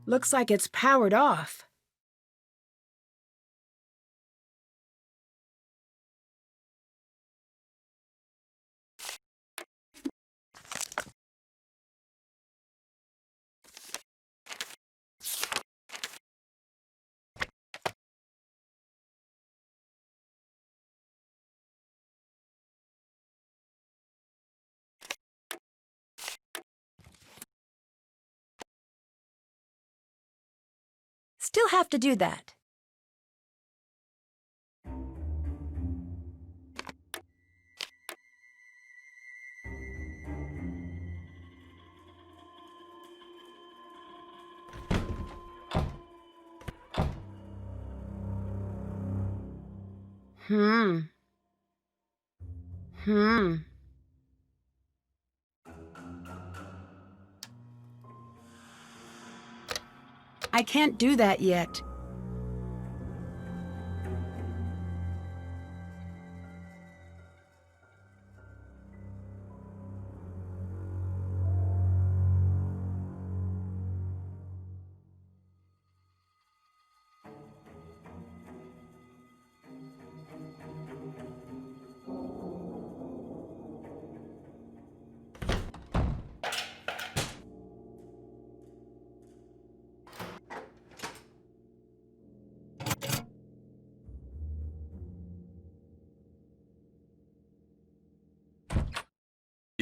Looks like it's powered off. Still have to do that. I can't do that yet.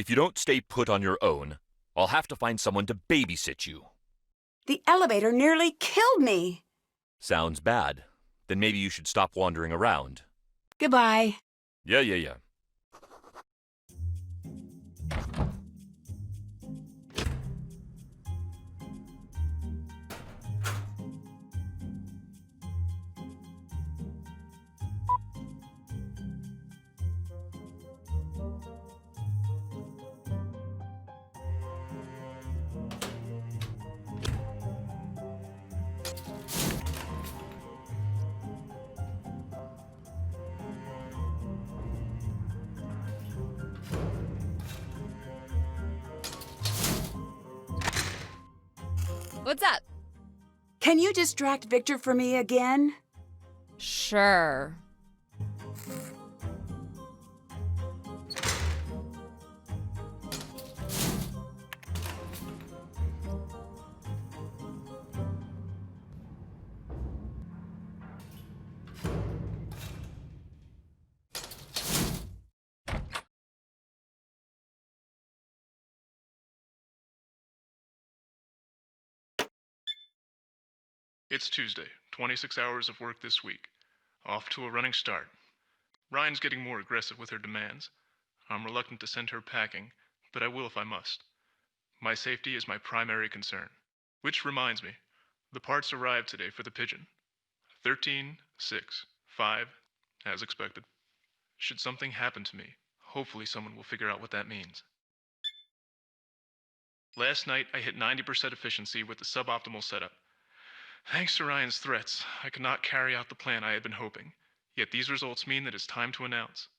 If you don't stay put on your own, I'll have to find someone to babysit you. The elevator nearly killed me. Sounds bad. Then maybe you should stop wandering around. Goodbye. Yeah. What's up? Can you distract Victor for me again? Sure. It's Tuesday, 26 hours of work this week. Off to a running start. Ryan's getting more aggressive with her demands. I'm reluctant to send her packing, but I will if I must. My safety is my primary concern. Which reminds me, the parts arrived today for the pigeon. 13, 6, 5, as expected. Should something happen to me, hopefully someone will figure out what that means. Last night, I hit 90% efficiency with the suboptimal setup. Thanks to Ryan's threats, I could not carry out the plan I had been hoping. Yet these results mean that it's time to announce.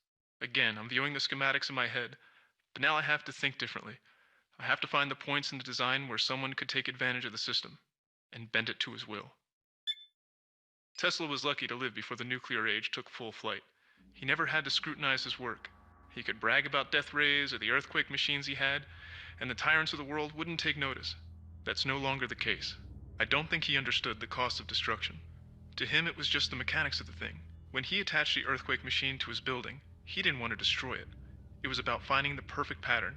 Again, I'm viewing the schematics in my head, but now I have to think differently. I have to find the points in the design where someone could take advantage of the system and bend it to his will. Tesla was lucky to live before the nuclear age took full flight. He never had to scrutinize his work. He could brag about death rays or the earthquake machines he had, and the tyrants of the world wouldn't take notice. That's no longer the case. I don't think he understood the cost of destruction. To him, it was just the mechanics of the thing. When he attached the earthquake machine to his building, he didn't want to destroy it. It was about finding the perfect pattern.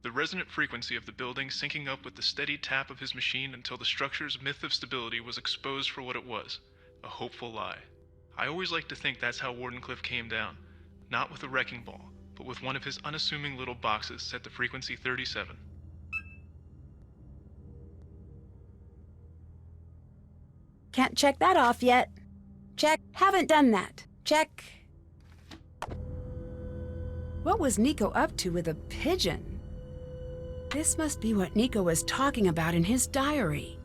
The resonant frequency of the building syncing up with the steady tap of his machine until the structure's myth of stability was exposed for what it was, a hopeful lie. I always like to think that's how Wardenclyffe came down, not with a wrecking ball, but with one of his unassuming little boxes set to frequency 37. Can't check that off yet. Check. Haven't done that. Check. What was Nico up to with a pigeon? This must be what Nico was talking about in his diary.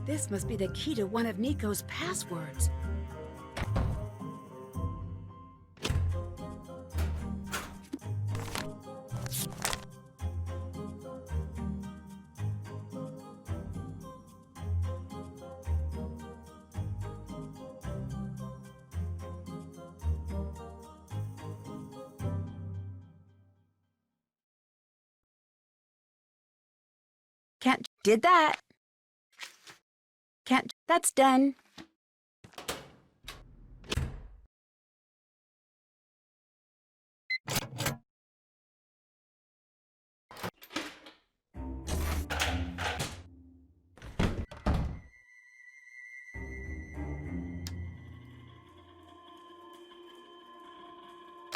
This must be the key to one of Nico's passwords. Can't. Did that. Can't. That's done.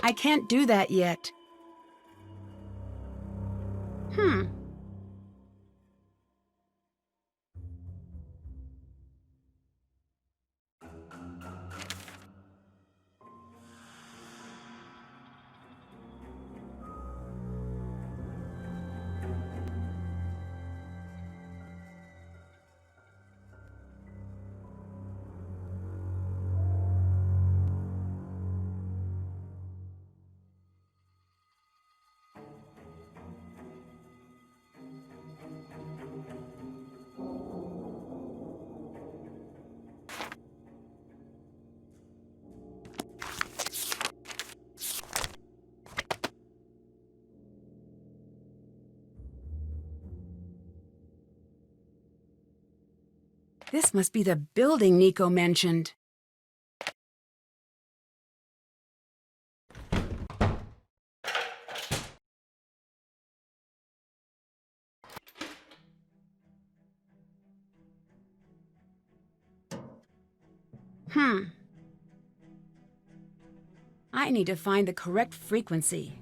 I can't do that yet. This must be the building Nico mentioned. I need to find the correct frequency.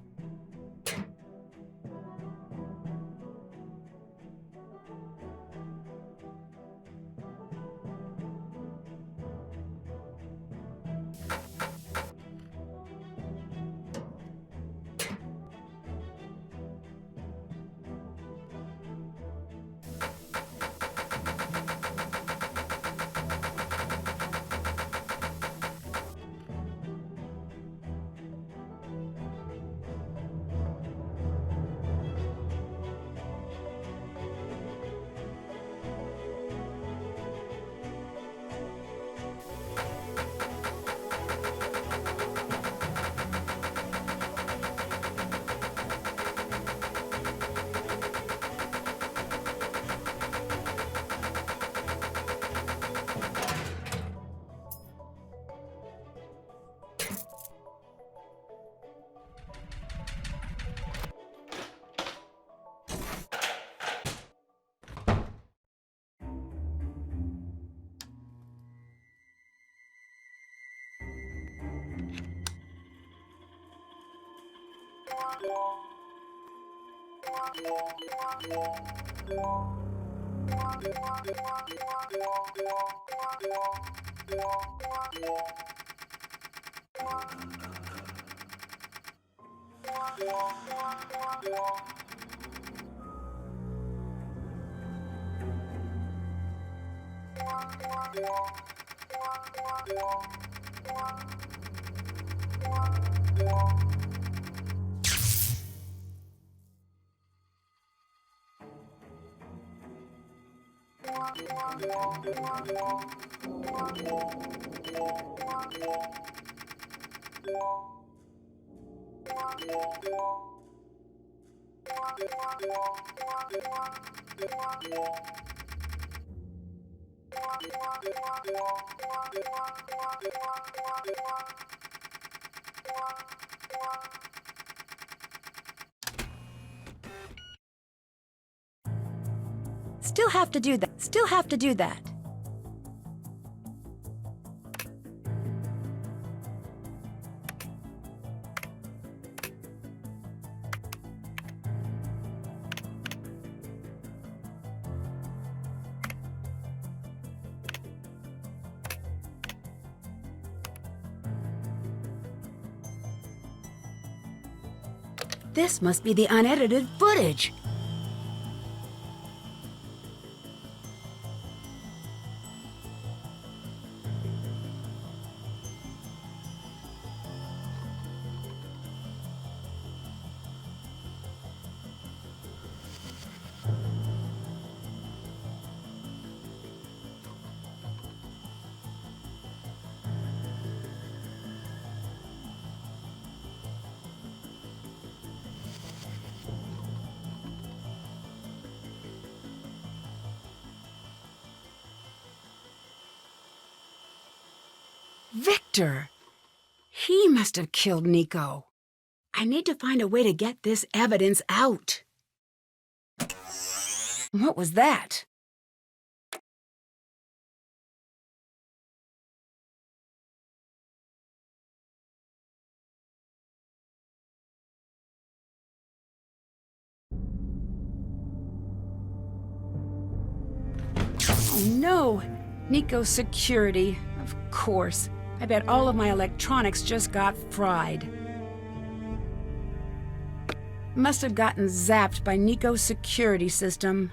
Still have to do that. Still have to do that. This must be the unedited footage. Victor! He must have killed Nico. I need to find a way to get this evidence out. What was that? Oh no! Nico's security. Of course. I bet all of my electronics just got fried. Must have gotten zapped by Nico's security system.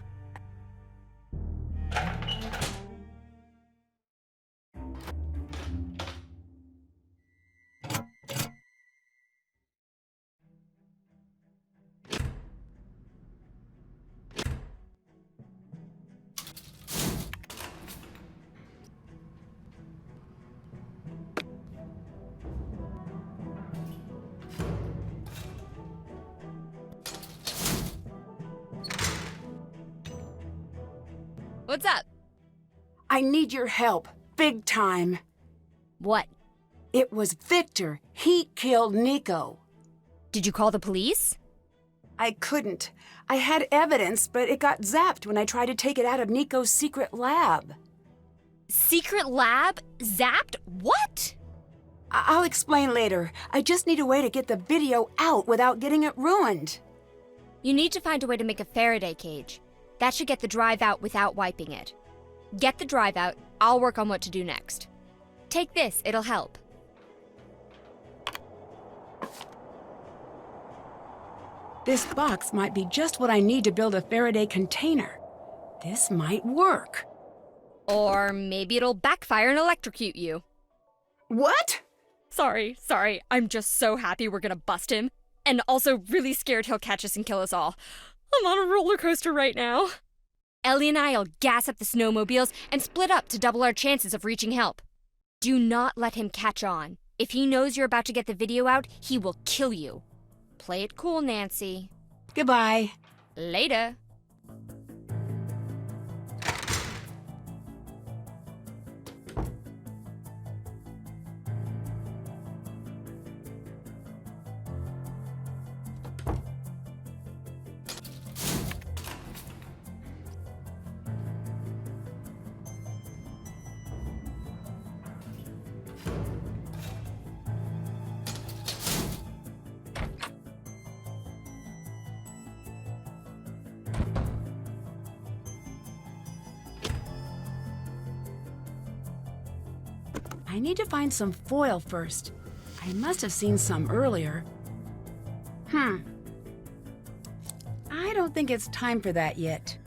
What's up? I need your help. Big time. What? It was Victor. He killed Nico. Did you call the police? I couldn't. I had evidence, but it got zapped when I tried to take it out of Nico's secret lab. Secret lab? Zapped? What? I'll explain later. I just need a way to get the video out without getting it ruined. You need to find a way to make a Faraday cage. That should get the drive out without wiping it. Get the drive out, I'll work on what to do next. Take this, it'll help. This box might be just what I need to build a Faraday container. This might work. Or maybe it'll backfire and electrocute you. What? Sorry. I'm just so happy we're gonna bust him. And also really scared he'll catch us and kill us all. I'm on a roller coaster right now. Ellie and I'll gas up the snowmobiles and split up to double our chances of reaching help. Do not let him catch on. If he knows you're about to get the video out, he will kill you. Play it cool, Nancy. Goodbye. Later. I need to find some foil first. I must have seen some earlier. I don't think it's time for that yet.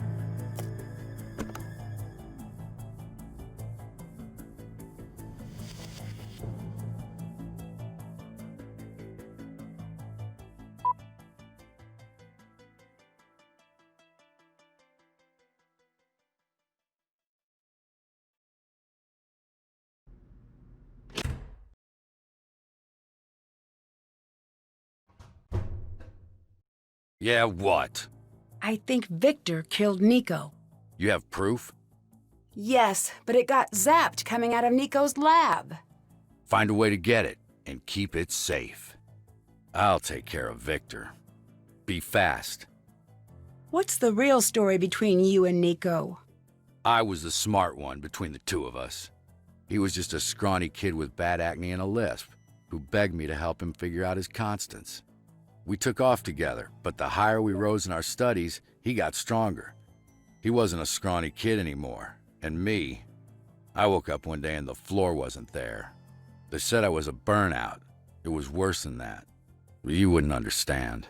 Yeah, what? I think Victor killed Nico. You have proof? Yes, but it got zapped coming out of Nico's lab. Find a way to get it, and keep it safe. I'll take care of Victor. Be fast. What's the real story between you and Nico? I was the smart one between the two of us. He was just a scrawny kid with bad acne and a lisp, who begged me to help him figure out his constants. We took off together, but the higher we rose in our studies, he got stronger. He wasn't a scrawny kid anymore. And me, I woke up one day and the floor wasn't there. They said I was a burnout. It was worse than that. You wouldn't understand.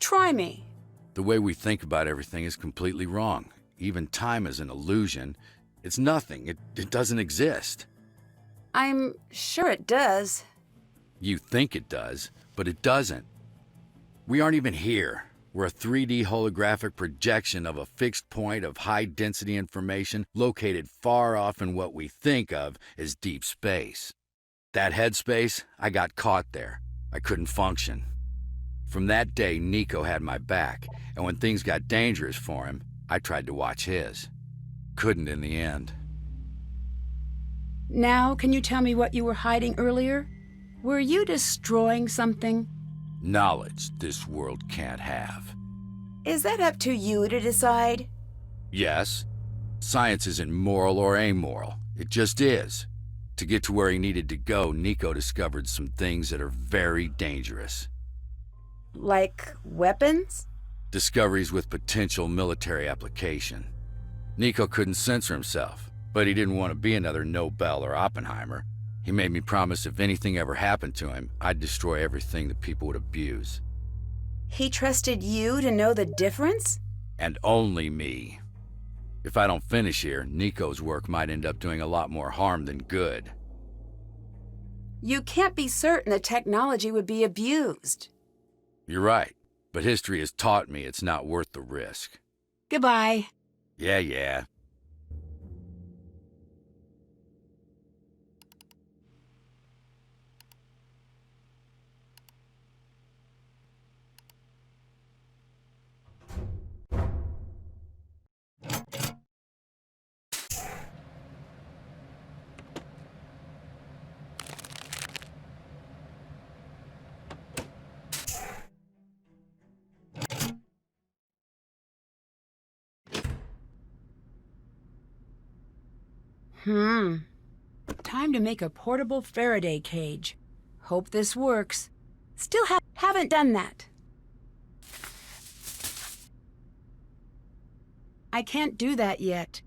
Try me. The way we think about everything is completely wrong. Even time is an illusion. It's nothing. It doesn't exist. I'm sure it does. You think it does, but it doesn't. We aren't even here. We're a 3D holographic projection of a fixed point of high-density information located far off in what we think of as deep space. That headspace, I got caught there. I couldn't function. From that day, Nico had my back, and when things got dangerous for him, I tried to watch his. Couldn't in the end. Now, can you tell me what you were hiding earlier? Were you destroying something? Knowledge this world can't have. Is that up to you to decide? Yes. Science isn't moral or amoral. It just is. To get to where he needed to go, Nico discovered some things that are very dangerous. Like weapons? Discoveries with potential military application. Nico couldn't censor himself, but he didn't want to be another Nobel or Oppenheimer. He made me promise if anything ever happened to him, I'd destroy everything that people would abuse. He trusted you to know the difference? And only me. If I don't finish here, Nico's work might end up doing a lot more harm than good. You can't be certain the technology would be abused. You're right, but history has taught me it's not worth the risk. Goodbye. Yeah. Time to make a portable Faraday cage. Hope this works. Still haven't done that. I can't do that yet.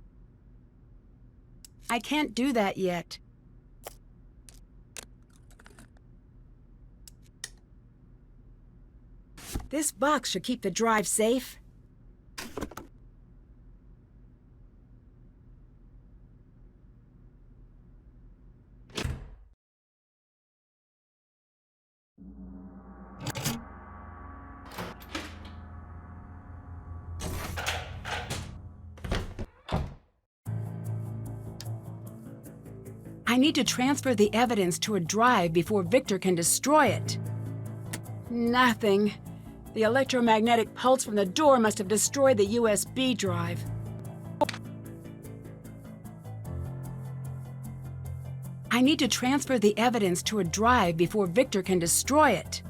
This box should keep the drive safe. I need to transfer the evidence to a drive before Victor can destroy it. Nothing. The electromagnetic pulse from the door must have destroyed the USB drive. I need to transfer the evidence to a drive before Victor can destroy it.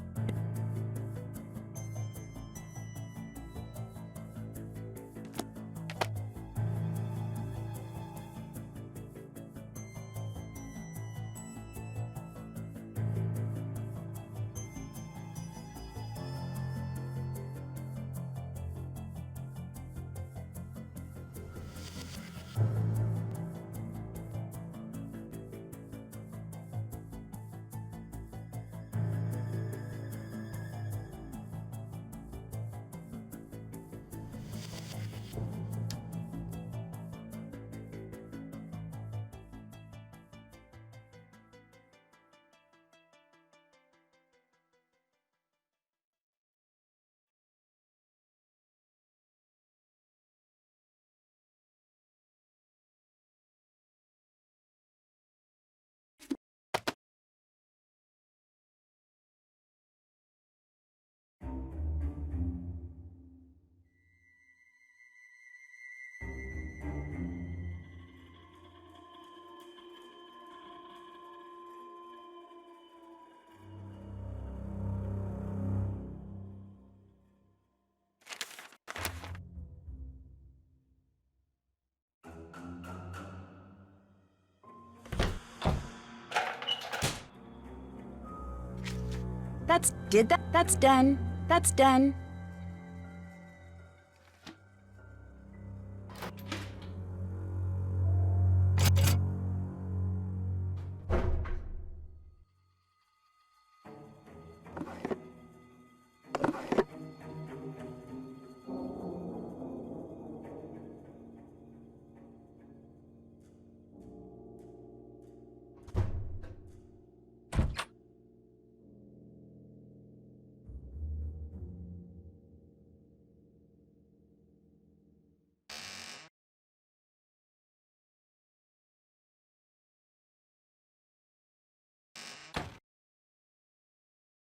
That's done. That's done.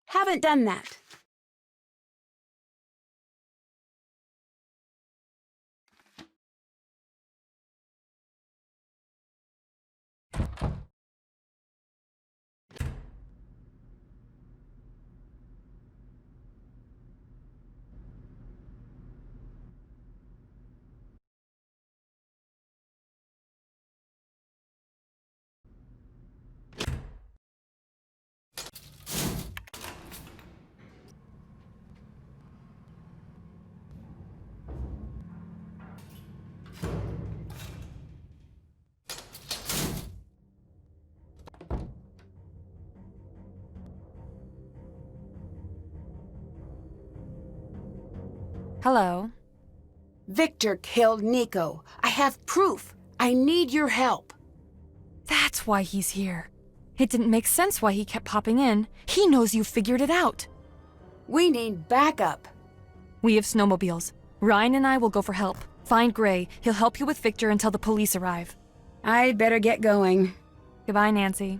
Haven't done that. Hello. Victor killed Nico. I have proof. I need your help. That's why he's here. It didn't make sense why he kept popping in. He knows you figured it out. We need backup. We have snowmobiles. Ryan and I will go for help. Find Gray. He'll help you with Victor until the police arrive. I'd better get going. Goodbye, Nancy.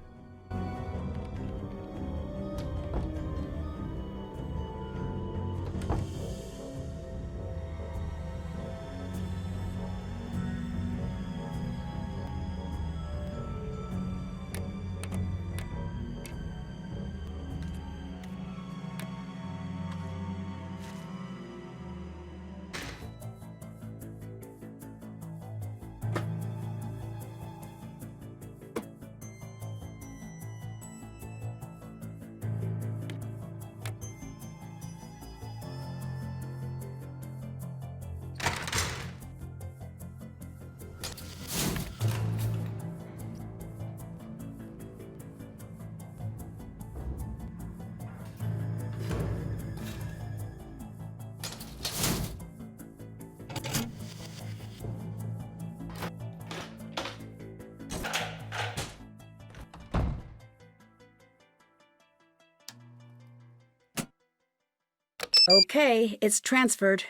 Okay, it's transferred.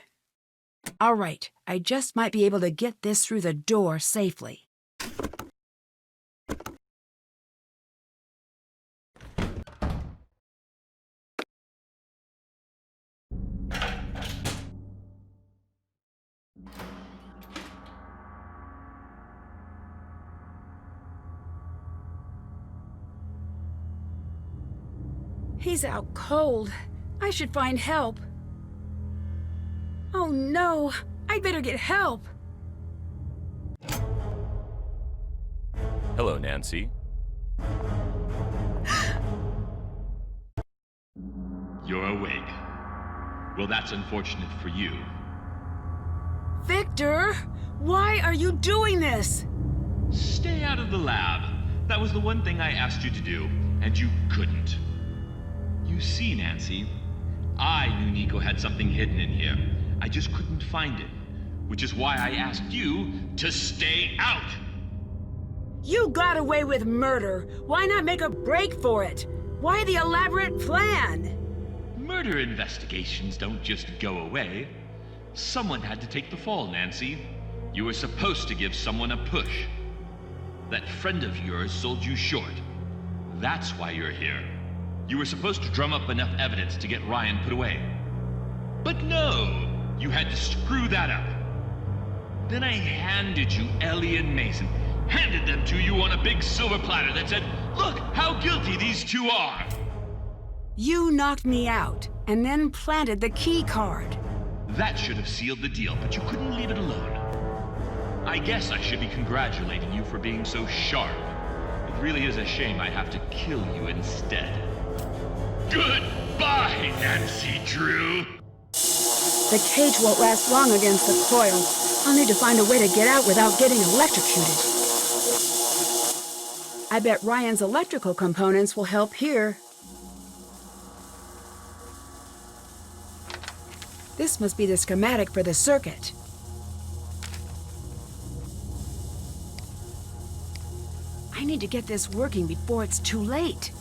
All right, I just might be able to get this through the door safely. He's out cold. I should find help. Oh no, I'd better get help. Hello, Nancy. You're awake. Well, that's unfortunate for you. Victor, why are you doing this? Stay out of the lab. That was the one thing I asked you to do, and you couldn't. You see, Nancy, I knew Nico had something hidden in here. I just couldn't find it, which is why I asked you to stay out. You got away with murder. Why not make a break for it? Why the elaborate plan? Murder investigations don't just go away. Someone had to take the fall, Nancy. You were supposed to give someone a push. That friend of yours sold you short. That's why you're here. You were supposed to drum up enough evidence to get Ryan put away. But no, you had to screw that up. Then I handed you Ellie and Mason. Handed them to you on a big silver platter that said, look how guilty these two are. You knocked me out, and then planted the key card. That should have sealed the deal, but you couldn't leave it alone. I guess I should be congratulating you for being so sharp. It really is a shame I have to kill you instead. Goodbye, Nancy Drew! The cage won't last long against the coil. I'll need to find a way to get out without getting electrocuted. I bet Ryan's electrical components will help here. This must be the schematic for the circuit. I need to get this working before it's too late.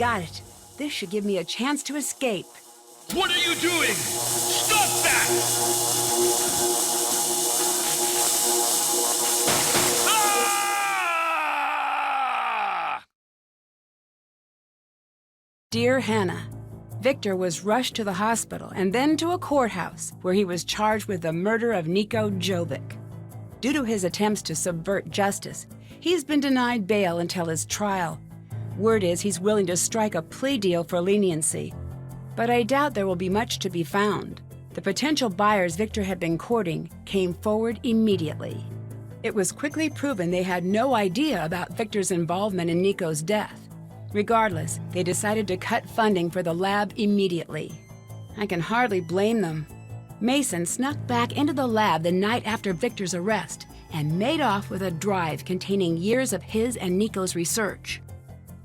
got it. This should give me a chance to escape. What are you doing? Stop that! Ah! Dear Hannah, Victor was rushed to the hospital and then to a courthouse where he was charged with the murder of Niko Jovic. Due to his attempts to subvert justice, he's been denied bail until his trial. Word is he's willing to strike a plea deal for leniency. But I doubt there will be much to be found. The potential buyers Victor had been courting came forward immediately. It was quickly proven they had no idea about Victor's involvement in Niko's death. Regardless, they decided to cut funding for the lab immediately. I can hardly blame them. Mason snuck back into the lab the night after Victor's arrest and made off with a drive containing years of his and Niko's research.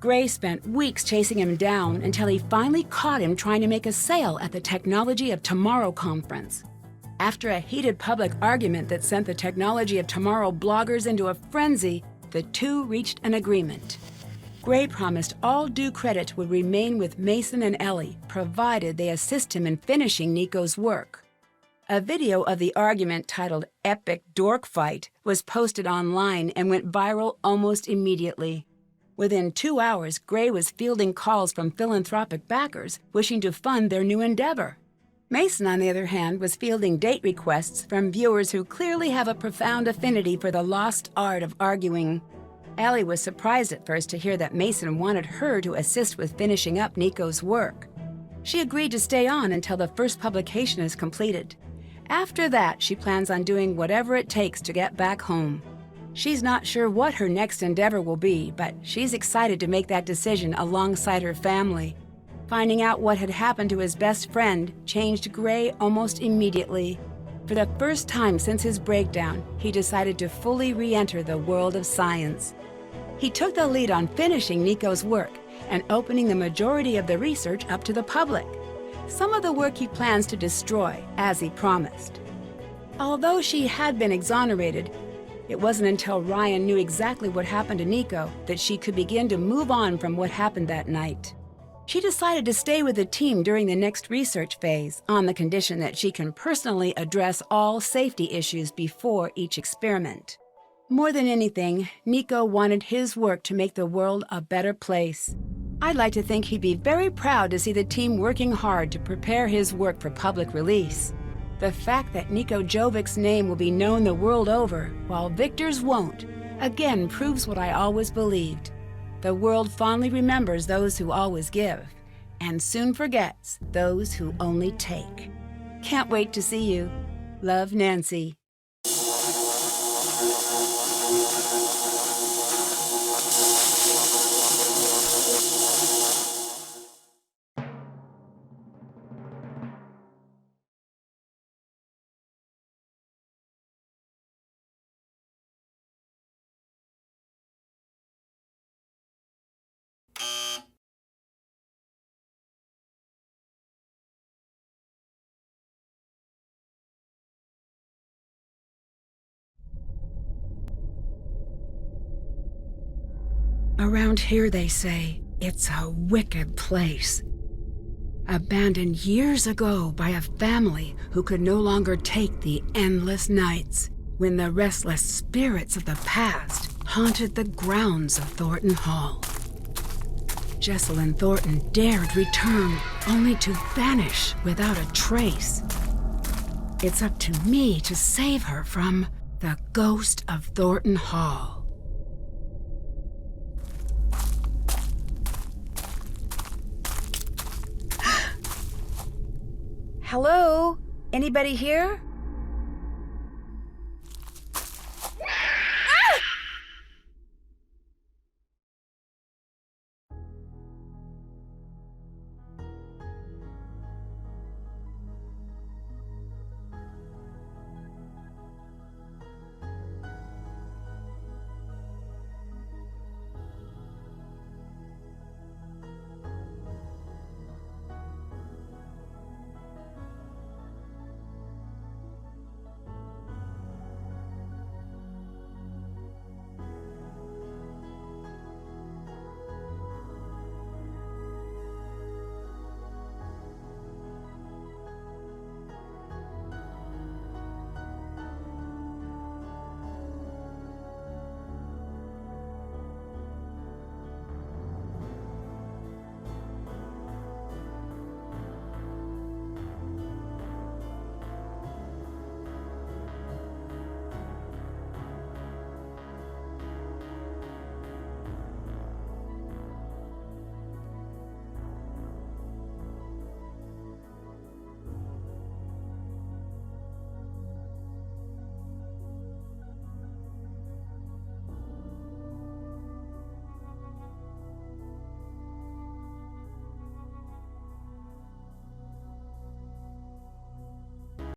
Gray spent weeks chasing him down until he finally caught him trying to make a sale at the Technology of Tomorrow conference. After a heated public argument that sent the Technology of Tomorrow bloggers into a frenzy, the two reached an agreement. Gray promised all due credit would remain with Mason and Ellie, provided they assist him in finishing Niko's work. A video of the argument titled Epic Dork Fight was posted online and went viral almost immediately. Within 2 hours, Gray was fielding calls from philanthropic backers wishing to fund their new endeavor. Mason, on the other hand, was fielding date requests from viewers who clearly have a profound affinity for the lost art of arguing. Ellie was surprised at first to hear that Mason wanted her to assist with finishing up Niko's work. She agreed to stay on until the first publication is completed. After that, she plans on doing whatever it takes to get back home. She's not sure what her next endeavor will be, but she's excited to make that decision alongside her family. Finding out what had happened to his best friend changed Gray almost immediately. For the first time since his breakdown, he decided to fully re-enter the world of science. He took the lead on finishing Niko's work and opening the majority of the research up to the public. Some of the work he plans to destroy, as he promised. Although she had been exonerated, it wasn't until Ryan knew exactly what happened to Niko that she could begin to move on from what happened that night. She decided to stay with the team during the next research phase on the condition that she can personally address all safety issues before each experiment. More than anything, Niko wanted his work to make the world a better place. I'd like to think he'd be very proud to see the team working hard to prepare his work for public release. The fact that Niko Jovic's name will be known the world over, while Victor's won't, again proves what I always believed. The world fondly remembers those who always give, and soon forgets those who only take. Can't wait to see you. Love, Nancy. Around here, they say, it's a wicked place. Abandoned years ago by a family who could no longer take the endless nights when the restless spirits of the past haunted the grounds of Thornton Hall. Jessalyn Thornton dared return, only to vanish without a trace. It's up to me to save her from the ghost of Thornton Hall. Hello? Anybody here?